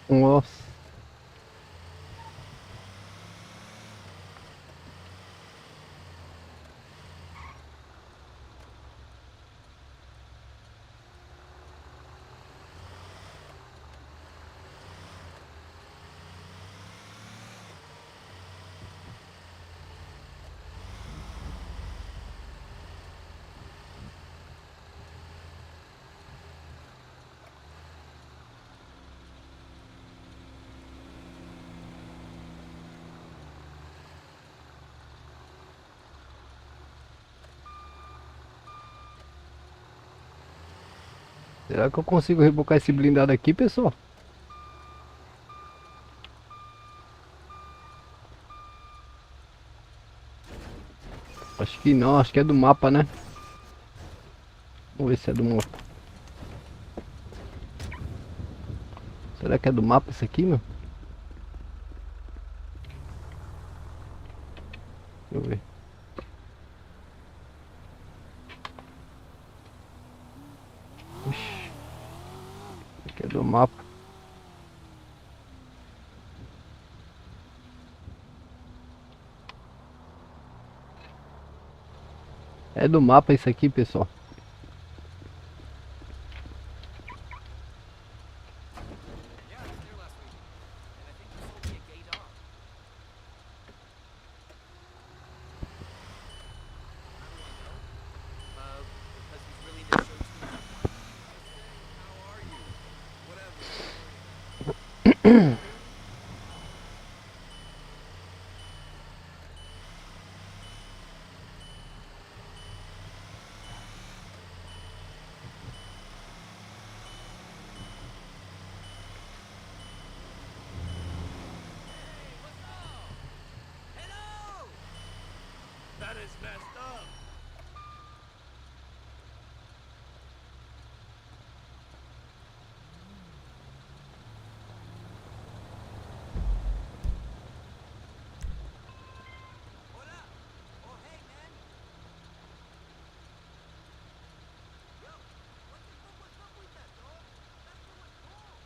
Nossa. Será que eu consigo rebocar esse blindado aqui, pessoal? Acho que não, acho que é do mapa, né? Vamos ver se é do mapa. Será que é do mapa isso aqui, meu? Deixa eu ver. Ixi. Isso aqui é do mapa. É do mapa isso aqui, pessoal. Yeah, I was there last week. And I think this will be a gay dog. How do I know? Because he's really the show too. How are you? Whatever. Hello! That is messed up. Hola! Oh, hey, man! Yo, what the fuck was up with that, dog? That's so much cool!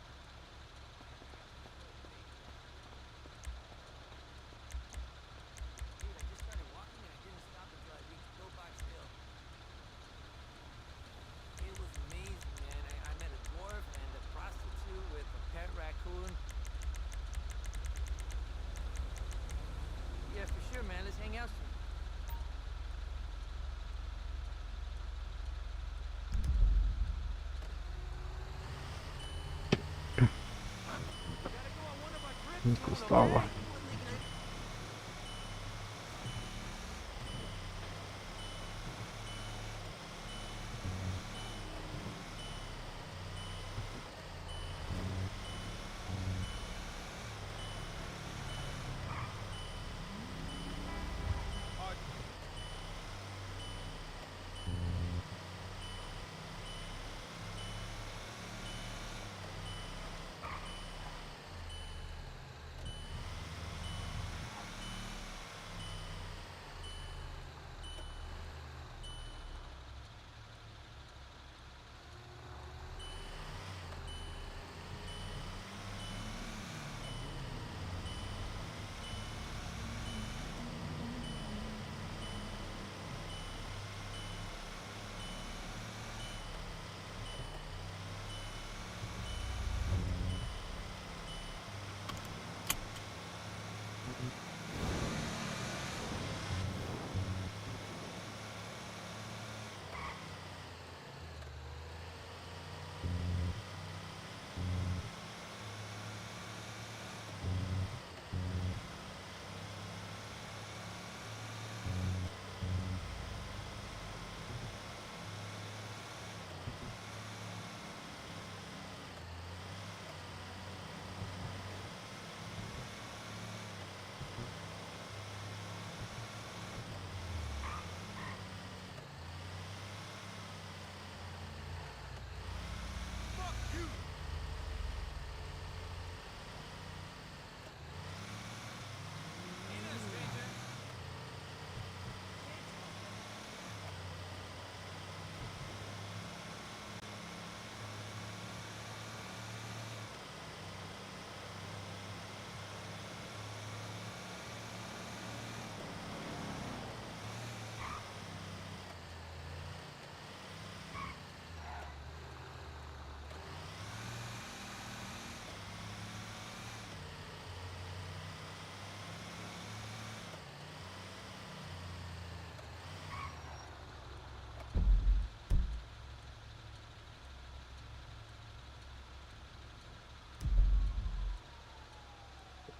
Dude, I just started walking and I didn't stop until I reached Pillbox Hill. It was amazing, man. I met a dwarf and a prostitute with a pet raccoon. Yeah, for sure, man. Let's hang out soon. Gotta go on one of our trips, Encostava.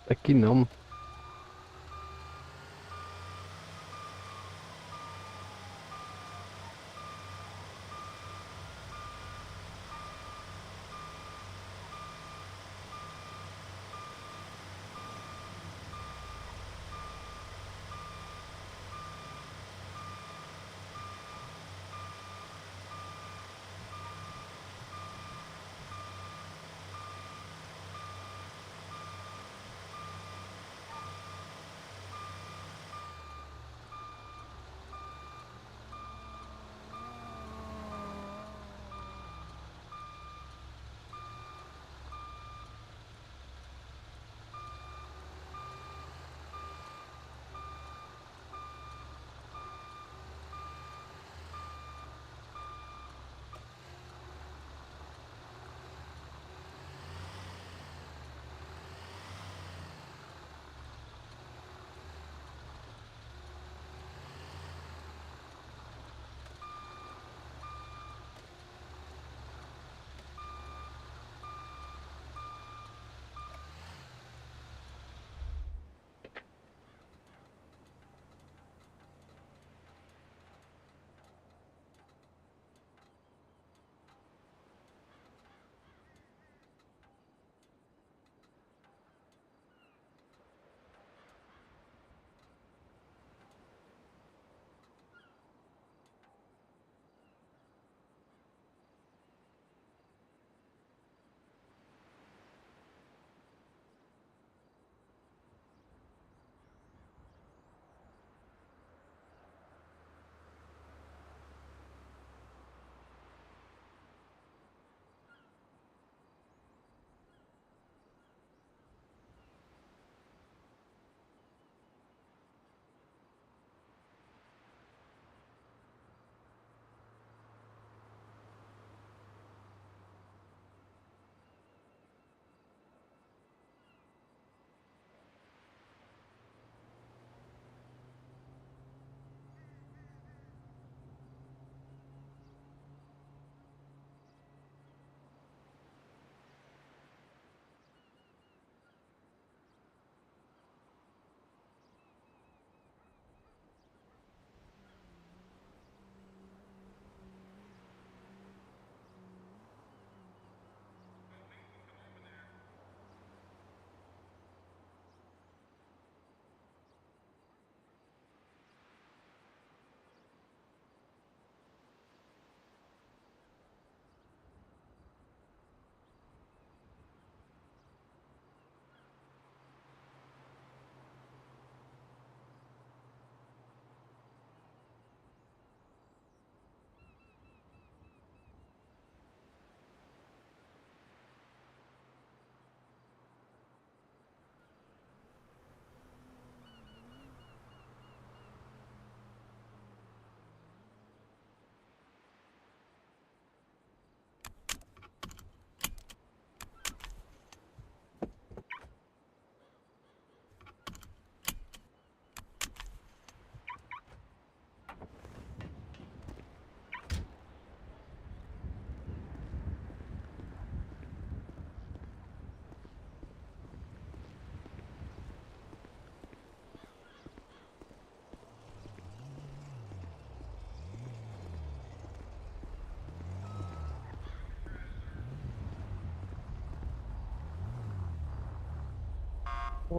Aqui não.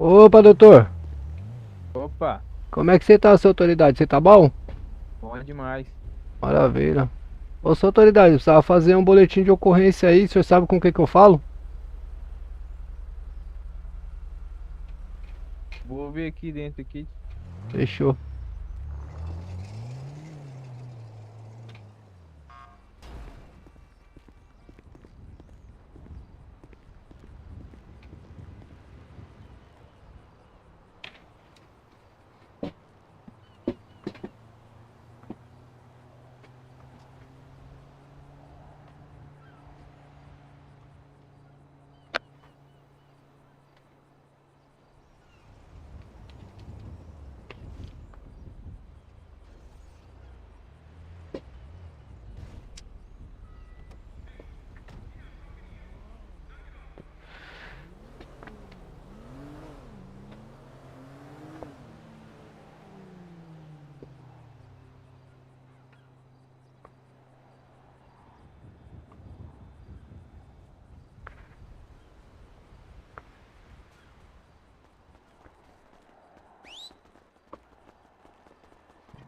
Opa, doutor. Opa, Como é que você tá, sua autoridade? Você tá bom? bom demais. Maravilha. Ô, sua autoridade, precisava fazer um boletim de ocorrência aí. O senhor sabe com o que que eu falo? Vou ver aqui dentro aqui. Fechou.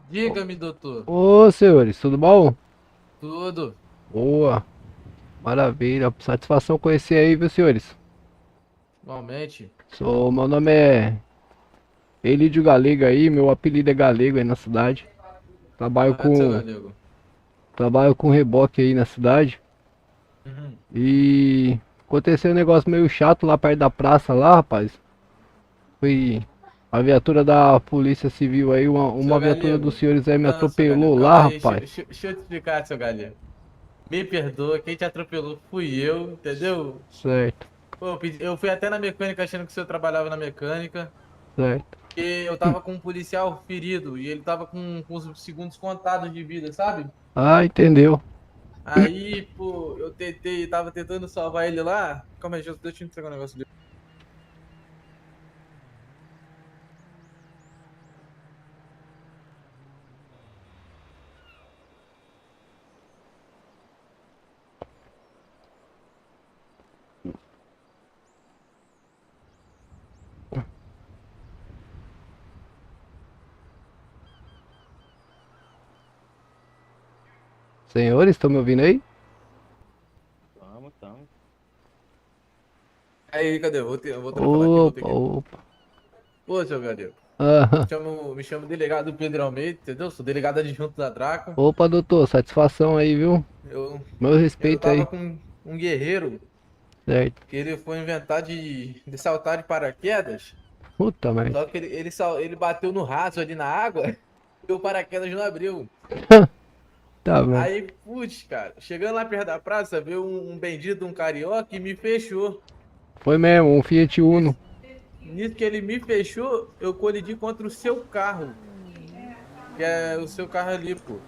Diga-me, doutor. Ô, senhores, tudo bom? Tudo. Boa. Maravilha. Satisfação conhecer aí, viu, senhores? Igualmente. Meu nome é Elidio Galego aí, meu apelido é Galego aí na cidade. Trabalho Correto, seu com, Galego. trabalho com reboque aí na cidade. Uhum. E aconteceu um negócio meio chato lá perto da praça lá, rapaz. Foi a viatura da Polícia Civil aí, uma Seu viatura Galego. dos senhores aí me Não, seu atropelou Galego, lá, calma aí, rapaz. Deixa eu te explicar, seu Galego. Me perdoa, quem te atropelou fui eu, entendeu? Certo, Pô, eu fui até na mecânica achando que o senhor trabalhava na mecânica. certo. Porque eu tava com um policial ferido e ele tava com os segundos contados de vida, sabe? Ah, entendeu. Aí, pô, tava tentando salvar ele lá. Calma aí, deixa eu te entregar um negócio ali. Senhores, estão me ouvindo aí? Tamo. Aí, cadê? Eu vou falar aqui, vou ter Opa, que... opa. Pô, seu Galego. Aham. Me chamo delegado Pedro Almeida, entendeu? Sou delegado adjunto da Draco. Opa, doutor, satisfação aí, viu? Eu, Meu eu respeito aí. tava com um guerreiro Certo. que ele foi inventar de saltar de paraquedas. Puta merda. Só que ele bateu no raso ali na água e o paraquedas não abriu. Tá bom. Aí, putz, cara, chegando lá perto da praça, veio um bendito, um carioca e me fechou. Foi mesmo, um Fiat Uno. Nisso que ele me fechou, eu colidi contra o seu carro. Que é o seu carro ali, pô.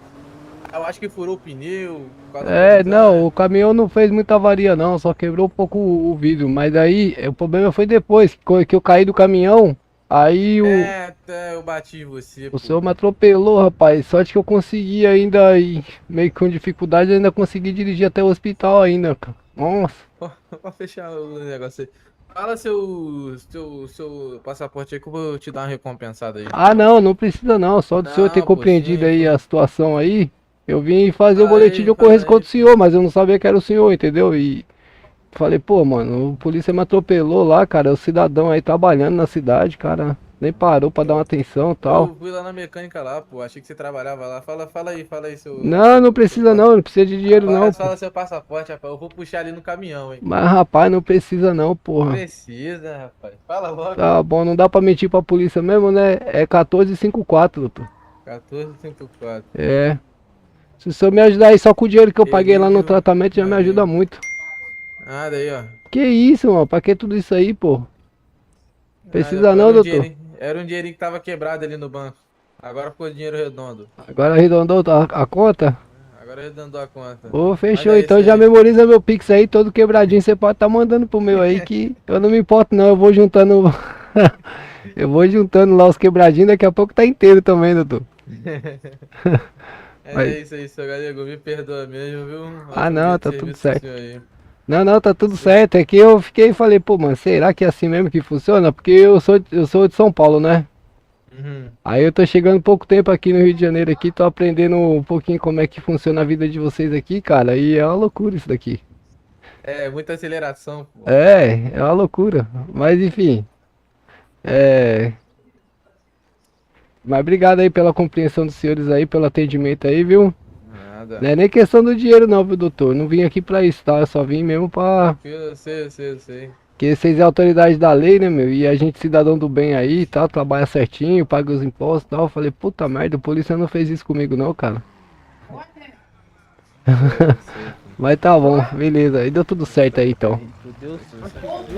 Eu acho que furou o pneu. Por causa da É, colisão, não, né? o caminhão não fez muita avaria não, só quebrou um pouco o vidro. Mas aí, o problema foi depois, que eu caí do caminhão, aí Até eu bati em você, o pô. senhor me atropelou, rapaz. Sorte que eu consegui ainda, e meio que com dificuldade, eu ainda consegui dirigir até o hospital ainda, cara. Nossa. Pode fechar o negócio aí. Fala seu passaporte aí que eu vou te dar uma recompensada aí. Ah, não precisa não, só do senhor ter Não, pô, compreendido sim, aí pô. a situação aí. Eu vim fazer o Fala boletim aí, de ocorrência fala aí. contra o senhor, mas eu não sabia que era o senhor, entendeu? E falei, pô, mano, o polícia me atropelou lá, cara, o cidadão aí trabalhando na cidade, cara, nem parou pra dar uma atenção e tal. Eu fui lá na mecânica lá, pô. Achei que você trabalhava lá. Fala aí seu. Não precisa não, não precisa de dinheiro não, Rapaz, pô. fala seu passaporte, rapaz. Eu vou puxar ali no caminhão, hein. Mas rapaz, não precisa não, porra. Precisa, rapaz. Fala logo. Tá bom, não dá pra mentir pra polícia mesmo, né? É 1454, doutor. 1454. É. Se o senhor me ajudar aí só com o dinheiro que eu paguei lá no Beleza. tratamento, já me Valeu. ajuda muito. Ah, daí, ó. Que isso, mano? Pra que tudo isso aí, pô? Precisa Ah, não, doutor. Era um dinheirinho que tava quebrado ali no banco. Agora ficou dinheiro redondo. Agora arredondou a conta? Agora arredondou a conta. Ô, fechou. Olha Então isso já aí. memoriza meu Pix aí, todo quebradinho. Você pode tá mandando pro meu aí que eu não me importo não. Eu vou juntando. Eu vou juntando lá os quebradinhos. Daqui a pouco tá inteiro também, doutor. É Vai. isso aí, seu Galego. Me perdoa mesmo, viu? Ah, não, Ótimo dia de tá tudo serviço certo. pro senhor aí. Não, tá tudo certo. É que eu fiquei e falei, pô, mano, será que é assim mesmo que funciona? Porque eu sou de São Paulo, né? Uhum. Aí eu tô chegando pouco tempo aqui no Rio de Janeiro aqui, tô aprendendo um pouquinho como é que funciona a vida de vocês aqui, cara. E é uma loucura isso daqui. É, muita aceleração, pô. É uma loucura. Mas enfim. Mas obrigado aí pela compreensão dos senhores aí, pelo atendimento aí, viu? Nada. Não é nem questão do dinheiro não, viu, doutor? Não vim aqui pra isso, tá? Eu só vim mesmo pra... Eu sei. Porque vocês é autoridade da lei, né, meu? E a gente cidadão do bem aí e tal, trabalha certinho, paga os impostos e tal. Eu falei, puta merda, o polícia não fez isso comigo não, cara. Mas tá bom, beleza. Aí deu tudo certo aí então. Deus,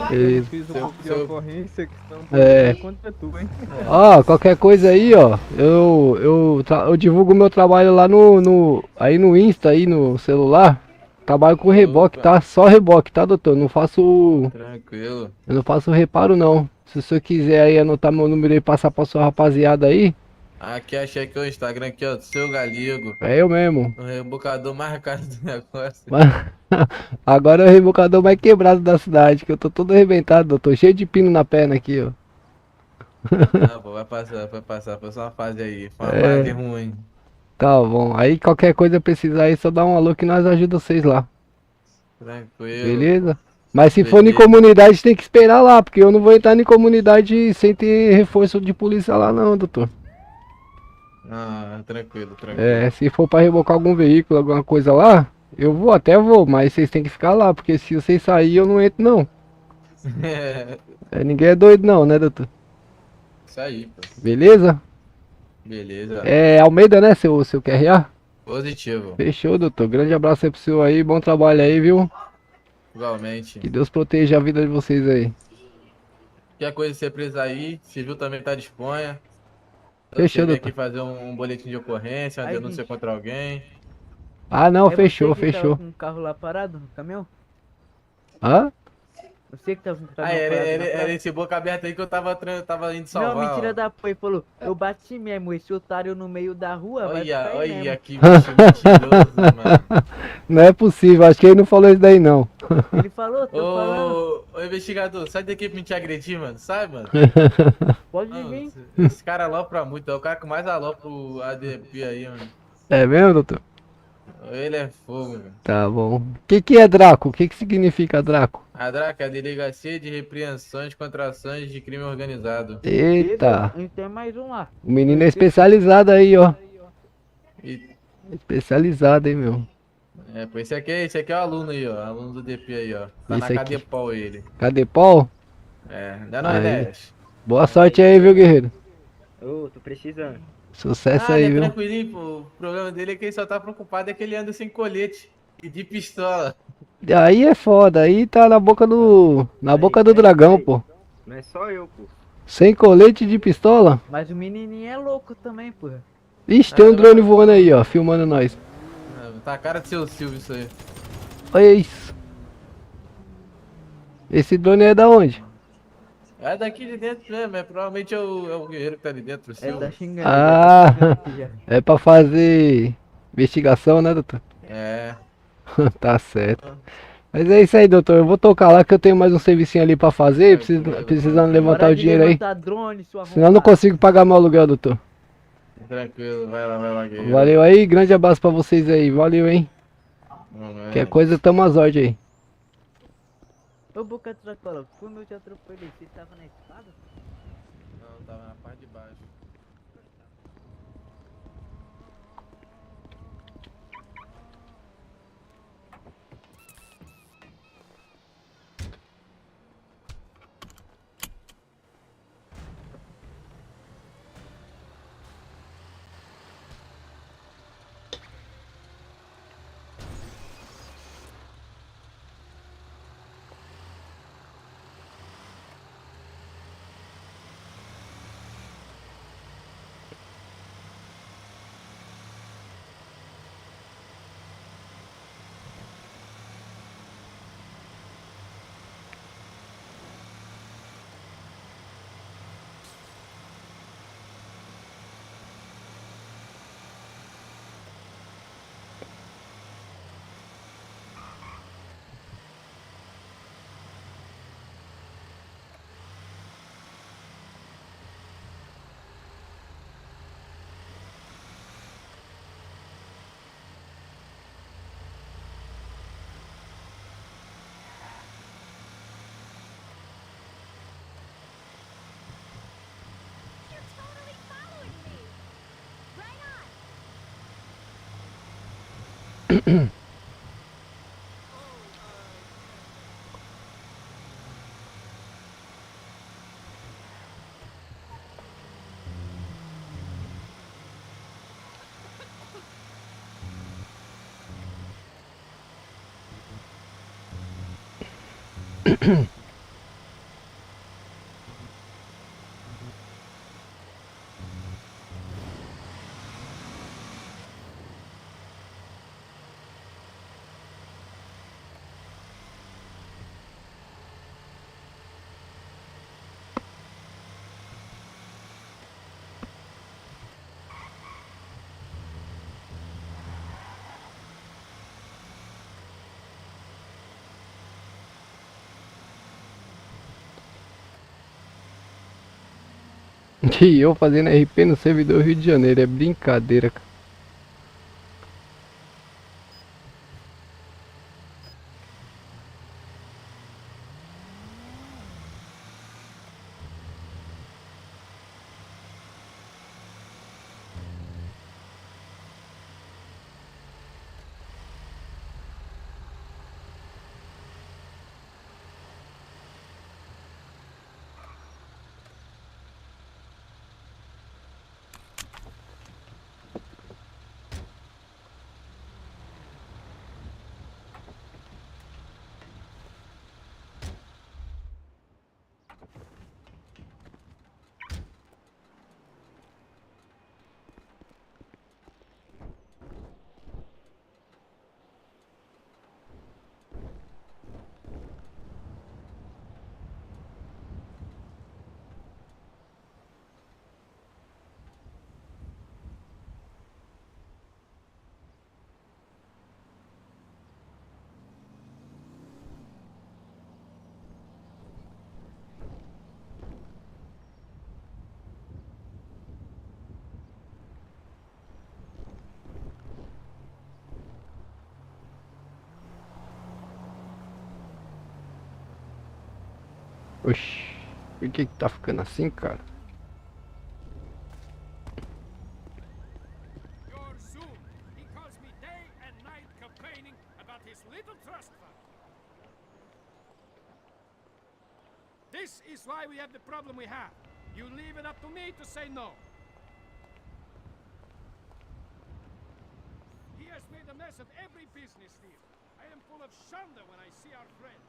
Beleza. fiz um pouco de ocorrência que estão É. contra tu, hein? Ó, qualquer coisa aí, ó. Eu divulgo meu trabalho lá aí no Insta, aí no celular. Trabalho com reboque, Opa. tá? Só reboque, tá, doutor? Não faço. Tranquilo. Eu não faço reparo não. Se o senhor quiser aí anotar meu número e passar pra sua rapaziada aí, Aqui achei que é o Instagram aqui, ó, do seu Galego. é eu mesmo. O rebocador mais caro do negócio. Agora é o rebocador mais quebrado da cidade, que eu tô todo arrebentado, doutor. Cheio de pino na perna aqui, ó. Não, pô, vai passar. Foi só uma fase aí. Foi uma É. fase ruim. Tá bom. Aí qualquer coisa precisar aí, só dá um alô que nós ajudamos vocês lá. Tranquilo. Beleza? Mas se for em Beleza. comunidade, tem que esperar lá, porque eu não vou entrar em comunidade sem ter reforço de polícia lá não, doutor. Ah, tranquilo. É, se for pra rebocar algum veículo, alguma coisa lá, eu vou, até vou, mas vocês têm que ficar lá, porque se vocês saírem eu não entro não. É, ninguém é doido não, né, doutor? Isso aí, pô. Beleza? Beleza. É Almeida, né, seu QRA? Positivo. Fechou, doutor. Grande abraço aí pro senhor aí, bom trabalho aí, viu? Igualmente. Que Deus proteja a vida de vocês aí. Qualquer coisa que você precisar aí, civil também tá disponha. Fechou, Você vem doutor. aqui fazer um boletim de ocorrência, uma Aí, denúncia bicho. contra alguém. Ah, não, É fechou, você que fechou. tava com o carro lá parado no caminhão? Hã? Você que tava com o Ah, caminhão era, parado era, na era praia? esse boca aberta aí que eu tava indo salvar. Não, mentira ó. da porra. Ele falou, eu bati mesmo, esse otário no meio da rua, vai Olha, ficar aí olha mesmo. que bicho mentiroso, mano. Não é possível, acho que ele não falou isso daí não. Ele falou, tô falando, Ô, investigador, sai daqui pra me te agredir, mano. Sai, mano. pode Não, vir. esse cara alopra muito, é o cara que mais alopra o ADP aí, mano. É mesmo, doutor? Ele é fogo, mano. Tá bom. O que é Draco? O que significa Draco? A DRAC é a Delegacia de Repreensões contra Ações de Crime Organizado. Eita, A gente tem mais um lá. o menino é especializado aí, ó. E, Especializado, hein, meu. pô, esse aqui é o aluno aí, ó. Aluno do DP aí, ó. Tá Esse na aqui. Cadepol ele. Cadê Paul? Dá Aí. Nordeste. Boa sorte aí, viu, guerreiro? Ô, tô precisando. Sucesso Ah, aí, ele é viu? tranquilinho, pô. O problema dele é que ele só tá preocupado é que ele anda sem colete e de pistola. Aí é foda, aí tá na boca do. Na boca do dragão, pô. Não é só eu, pô. Sem colete de pistola? Mas o menininho é louco também, pô. Ixi, tem um drone voando aí, ó, filmando nós. Tá a cara de seu Silvio isso aí. Olha isso. Esse drone é da onde? É daqui de dentro mesmo, provavelmente é o guerreiro que tá ali dentro, o É, Silvio. tá xingando. Ah, já tá xingando aqui já. é pra fazer investigação, né, doutor? É. Tá certo. Mas é isso aí, doutor. Eu vou tocar lá que eu tenho mais um servicinho ali pra fazer. Precisando levantar Para o de dinheiro aí. levantar drone, sua Senão eu não arrombada. consigo pagar meu aluguel, doutor. Tranquilo, vai lá, guerreiro. Valeu aí, grande abraço pra vocês aí. Valeu, hein? Vamos, Qualquer coisa, tamo às ordens aí. Ô, Boca de Sacola, quando eu te atropelei, você tava na escada? Não, tava na parte de baixo. E eu fazendo RP no servidor Rio de Janeiro, é brincadeira, cara. Oxi, por que tá ficando assim, cara? Your Zoom. He calls me day and night complaining about his little trust fund. This is why we have the problem we have. You leave it up to me to say no. He has made a mess of every business deal. I am full of shunda when I see our friends.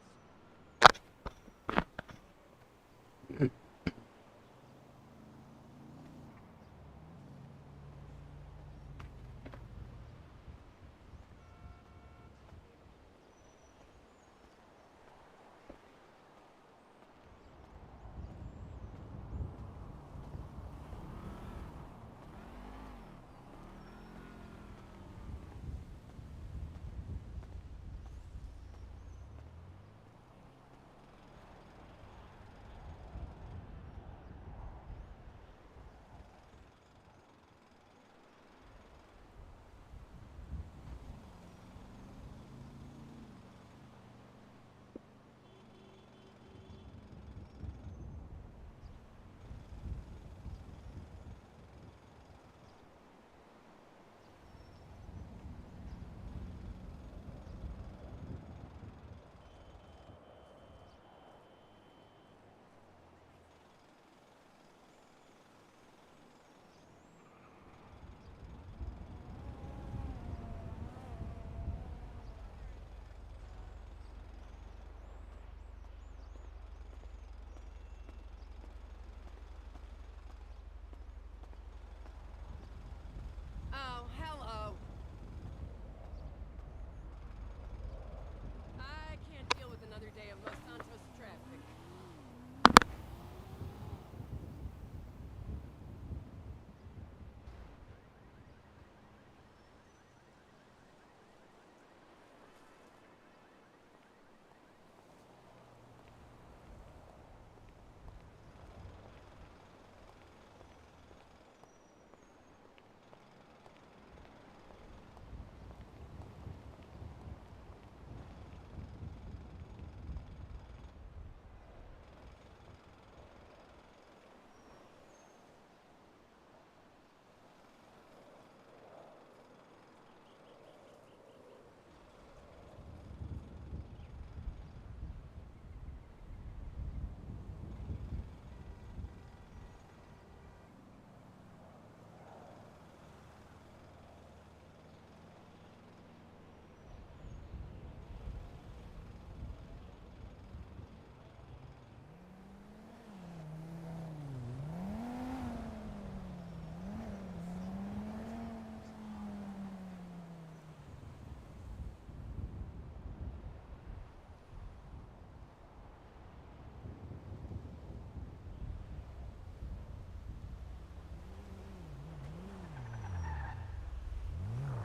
Oh, hello. I can't deal with another day of Los Santos traffic.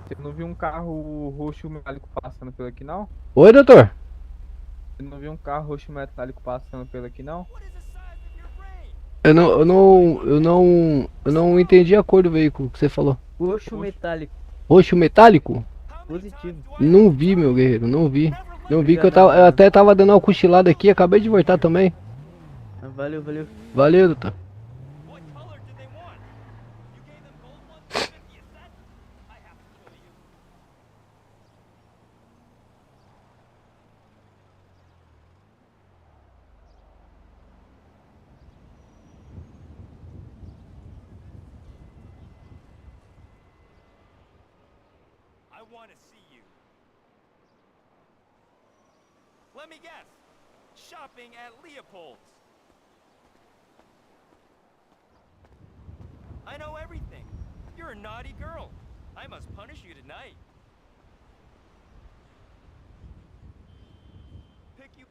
Você não viu um carro roxo metálico passando por aqui, não? Oi, doutor. Você não viu um carro roxo metálico passando por aqui, não? What is the size of your brain? Eu não entendi a cor do veículo que você falou. Roxo metálico, Roxo metálico? positivo. Não vi, meu guerreiro, não vi. Não vi que Obrigadão, eu até tava dando uma cochilada aqui, acabei de voltar também. Valeu, valeu. Valeu, doutor. What color did they want? You gave them gold ones for 50 a set? I have to kill you. I want to see you. Let me guess. Shopping at Leopold's. I know everything. You're a naughty girl. I must punish you tonight. Pick you.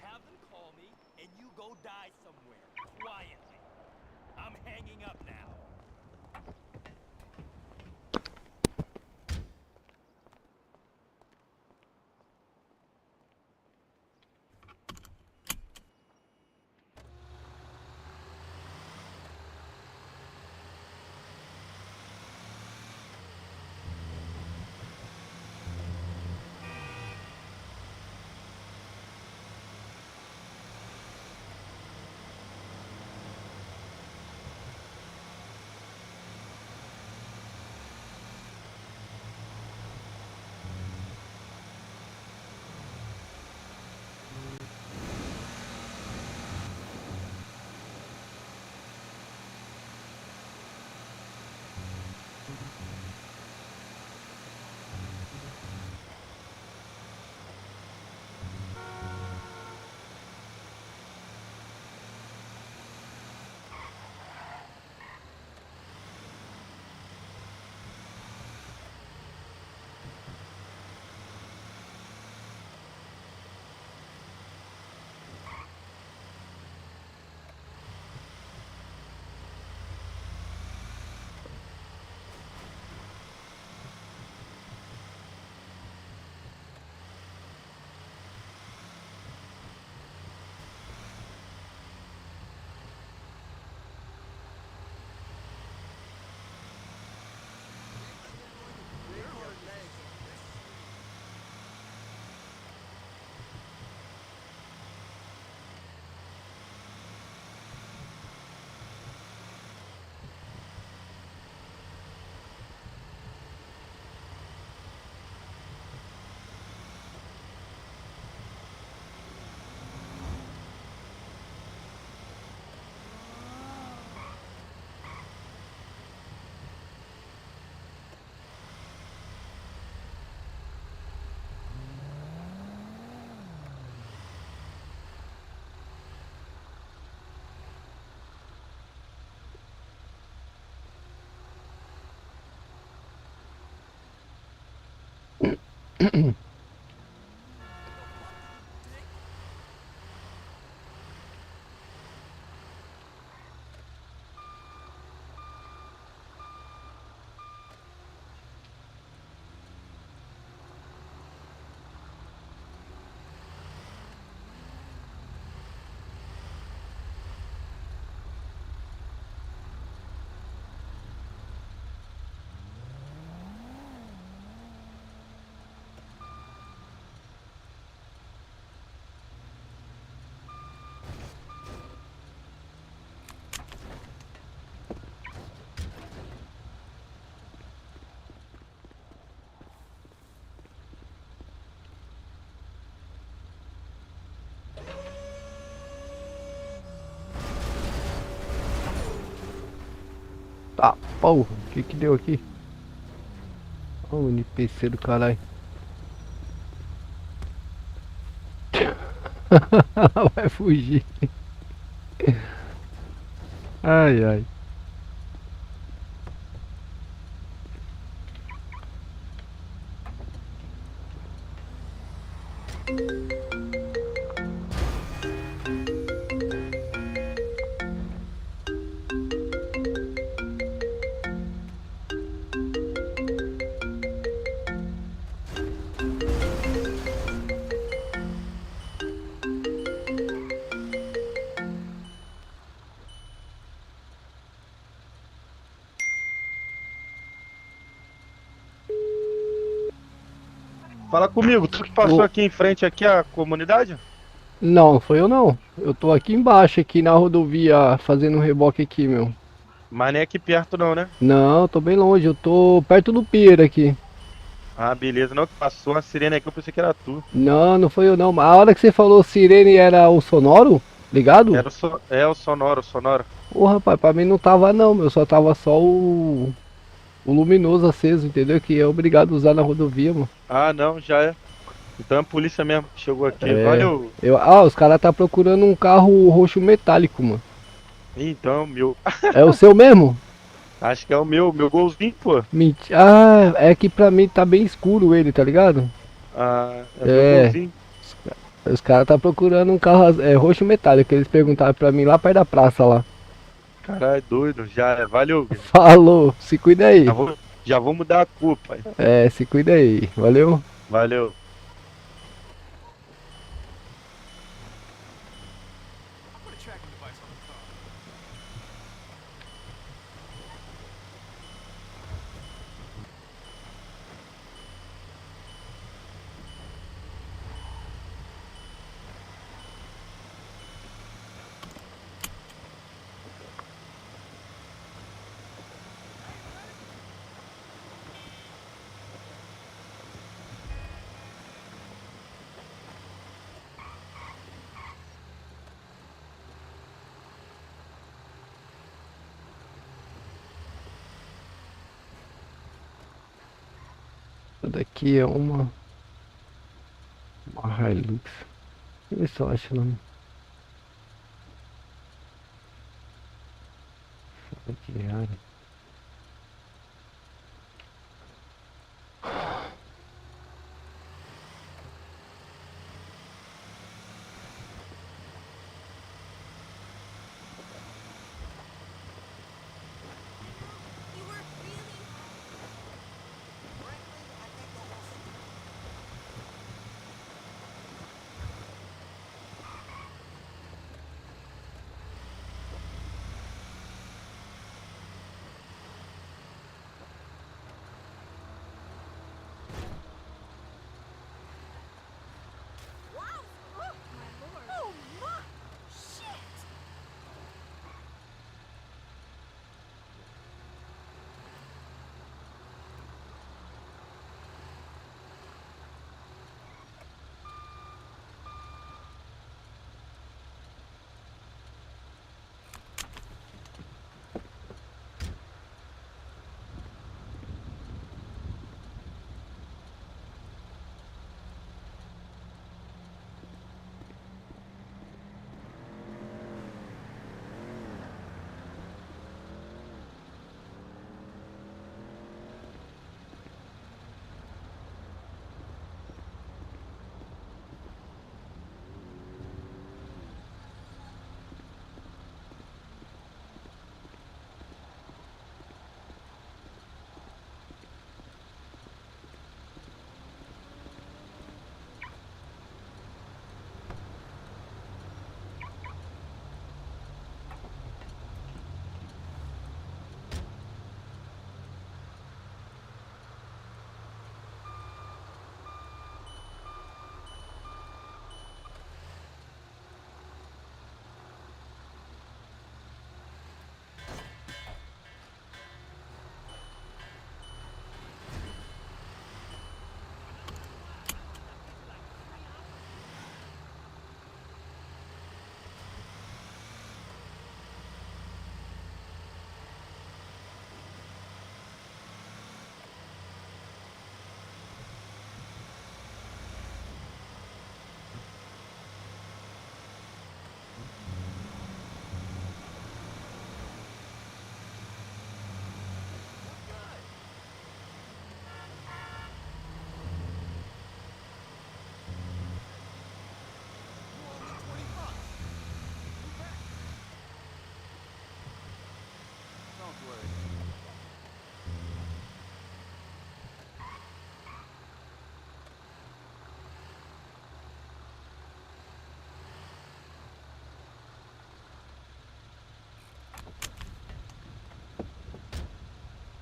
Have them call me, and you go die somewhere, quietly. I'm hanging up now. Oh, o que que deu aqui? Oh, o NPC do caralho. Vai fugir. Ai, ai. Fala comigo, tu que passou Ô. aqui em frente aqui a comunidade? Não, foi eu não. Eu tô aqui embaixo, aqui na rodovia, fazendo um reboque aqui, meu. Mas nem aqui perto não, né? Não, eu tô bem longe. Eu tô perto do pier aqui. Ah, beleza. Não, que passou uma sirene aqui, eu pensei que era tu. Não, não foi eu não. A hora que você falou sirene era o sonoro? Ligado? Era o sonoro, o sonoro. Ô, rapaz, pra mim não tava não, meu. Só tava só o luminoso aceso, entendeu? Que é obrigado a usar na rodovia, mano. Ah, não, já é. Então é a polícia mesmo que chegou aqui. É. Valeu. Os caras tá procurando um carro roxo metálico, mano. Então, meu. É o seu mesmo? Acho que é o meu golzinho, pô. Mentira. Ah, é que pra mim tá bem escuro ele, tá ligado? Ah, é É. meu golzinho. Os caras tá procurando um carro roxo metálico. Eles perguntaram pra mim lá perto da praça lá. Caralho, doido. Já é. Valeu. Falou, se cuida aí. Já vou mudar a culpa. É, se cuida aí. Valeu. Valeu. Put a tracking device on the car. Essa daqui é uma Hilux. Deixa eu ver se eu acho o nome. Ferroviária.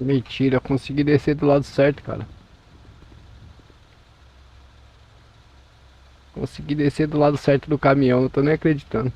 Mentira, consegui descer do lado certo, cara. Consegui descer do lado certo do caminhão, não tô nem acreditando.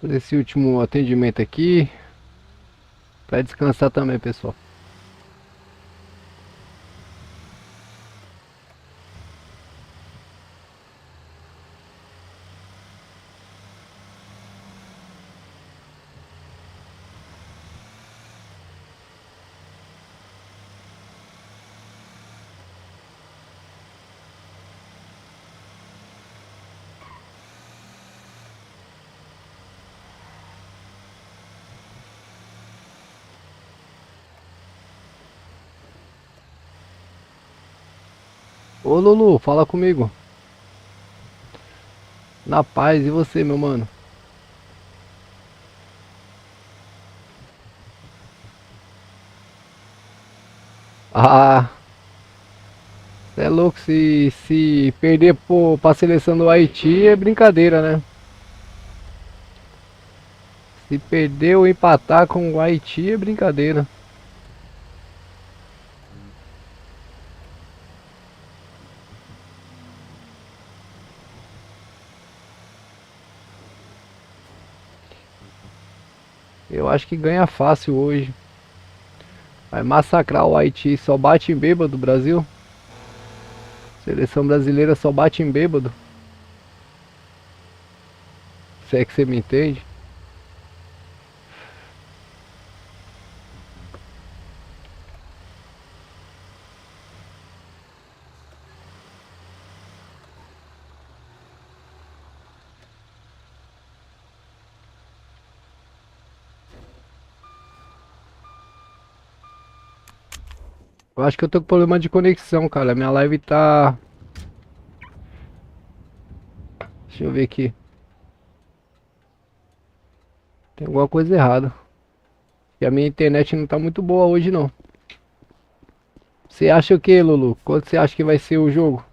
Fazer esse último atendimento aqui. Pra descansar também, pessoal. Ô Lulu, fala comigo. Na paz, e você, meu mano? Ah, cê é louco, se perder pra seleção do Haiti é brincadeira, né? Se perder ou empatar com o Haiti é brincadeira. Eu acho que ganha fácil hoje. Vai massacrar o Haiti, só bate em bêbado, Brasil. Seleção brasileira só bate em bêbado. Se é que você me entende. Eu acho que eu tô com problema de conexão, cara. Minha live tá. Deixa eu ver aqui. Tem alguma coisa errada. E a minha internet não tá muito boa hoje, não. Você acha o que, Lulu? Quanto você acha que vai ser o jogo?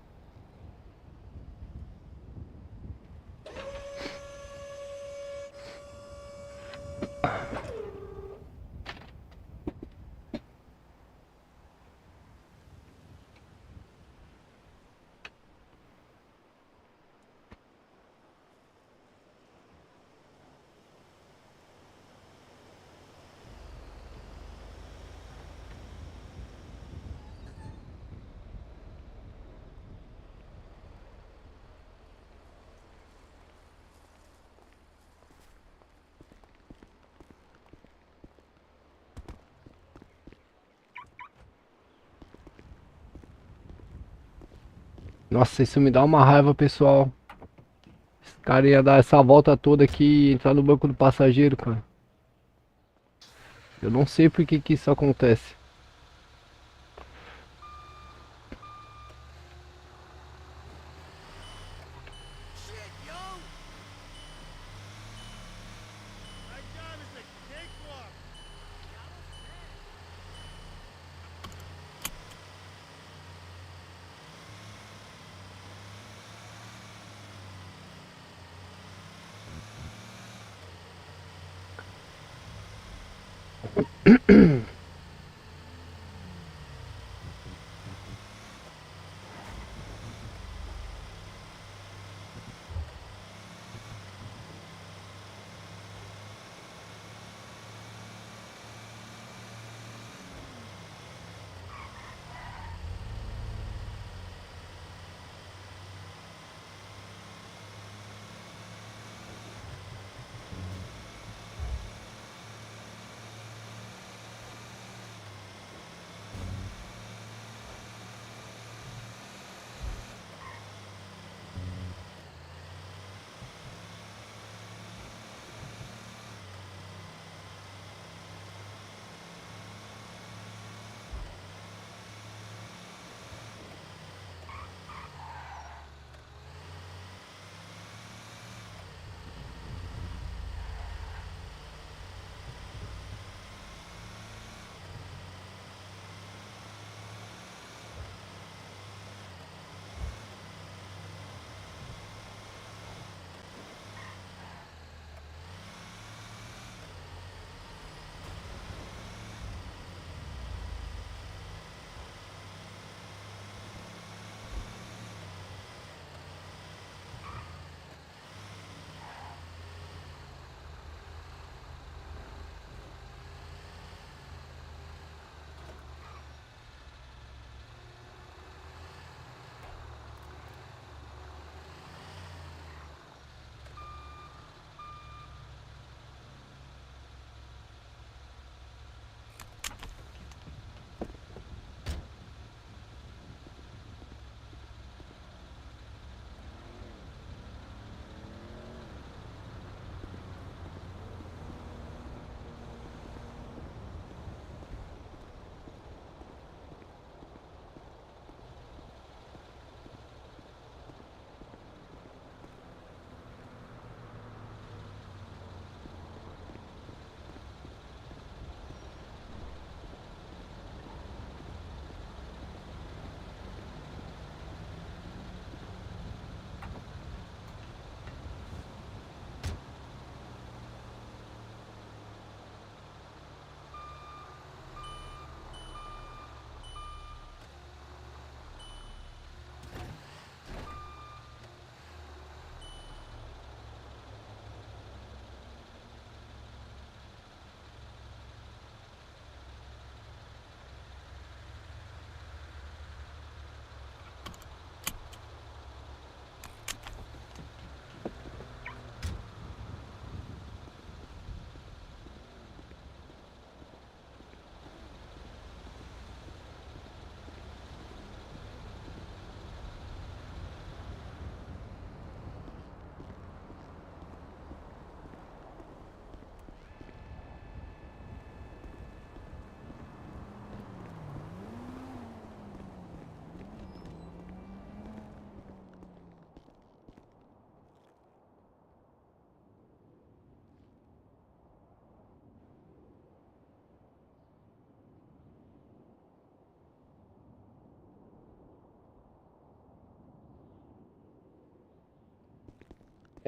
Nossa, isso me dá uma raiva, pessoal. Esse cara ia dar essa volta toda aqui e entrar no banco do passageiro, cara. Eu não sei por que que isso acontece. Shit, yo! My job is a cakewalk.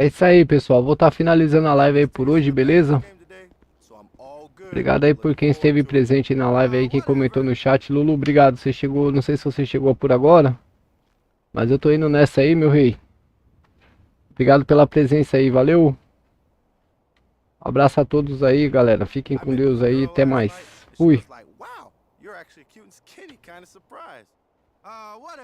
É isso aí, pessoal. Vou estar finalizando a live aí por hoje, beleza? Obrigado aí por quem esteve presente na live aí, quem comentou no chat. Lulu, obrigado. Você chegou, não sei se você chegou por agora, mas eu tô indo nessa aí, meu rei. Obrigado pela presença aí, valeu. Abraço a todos aí, galera. Fiquem com Deus aí, até mais. Fui. Whatever.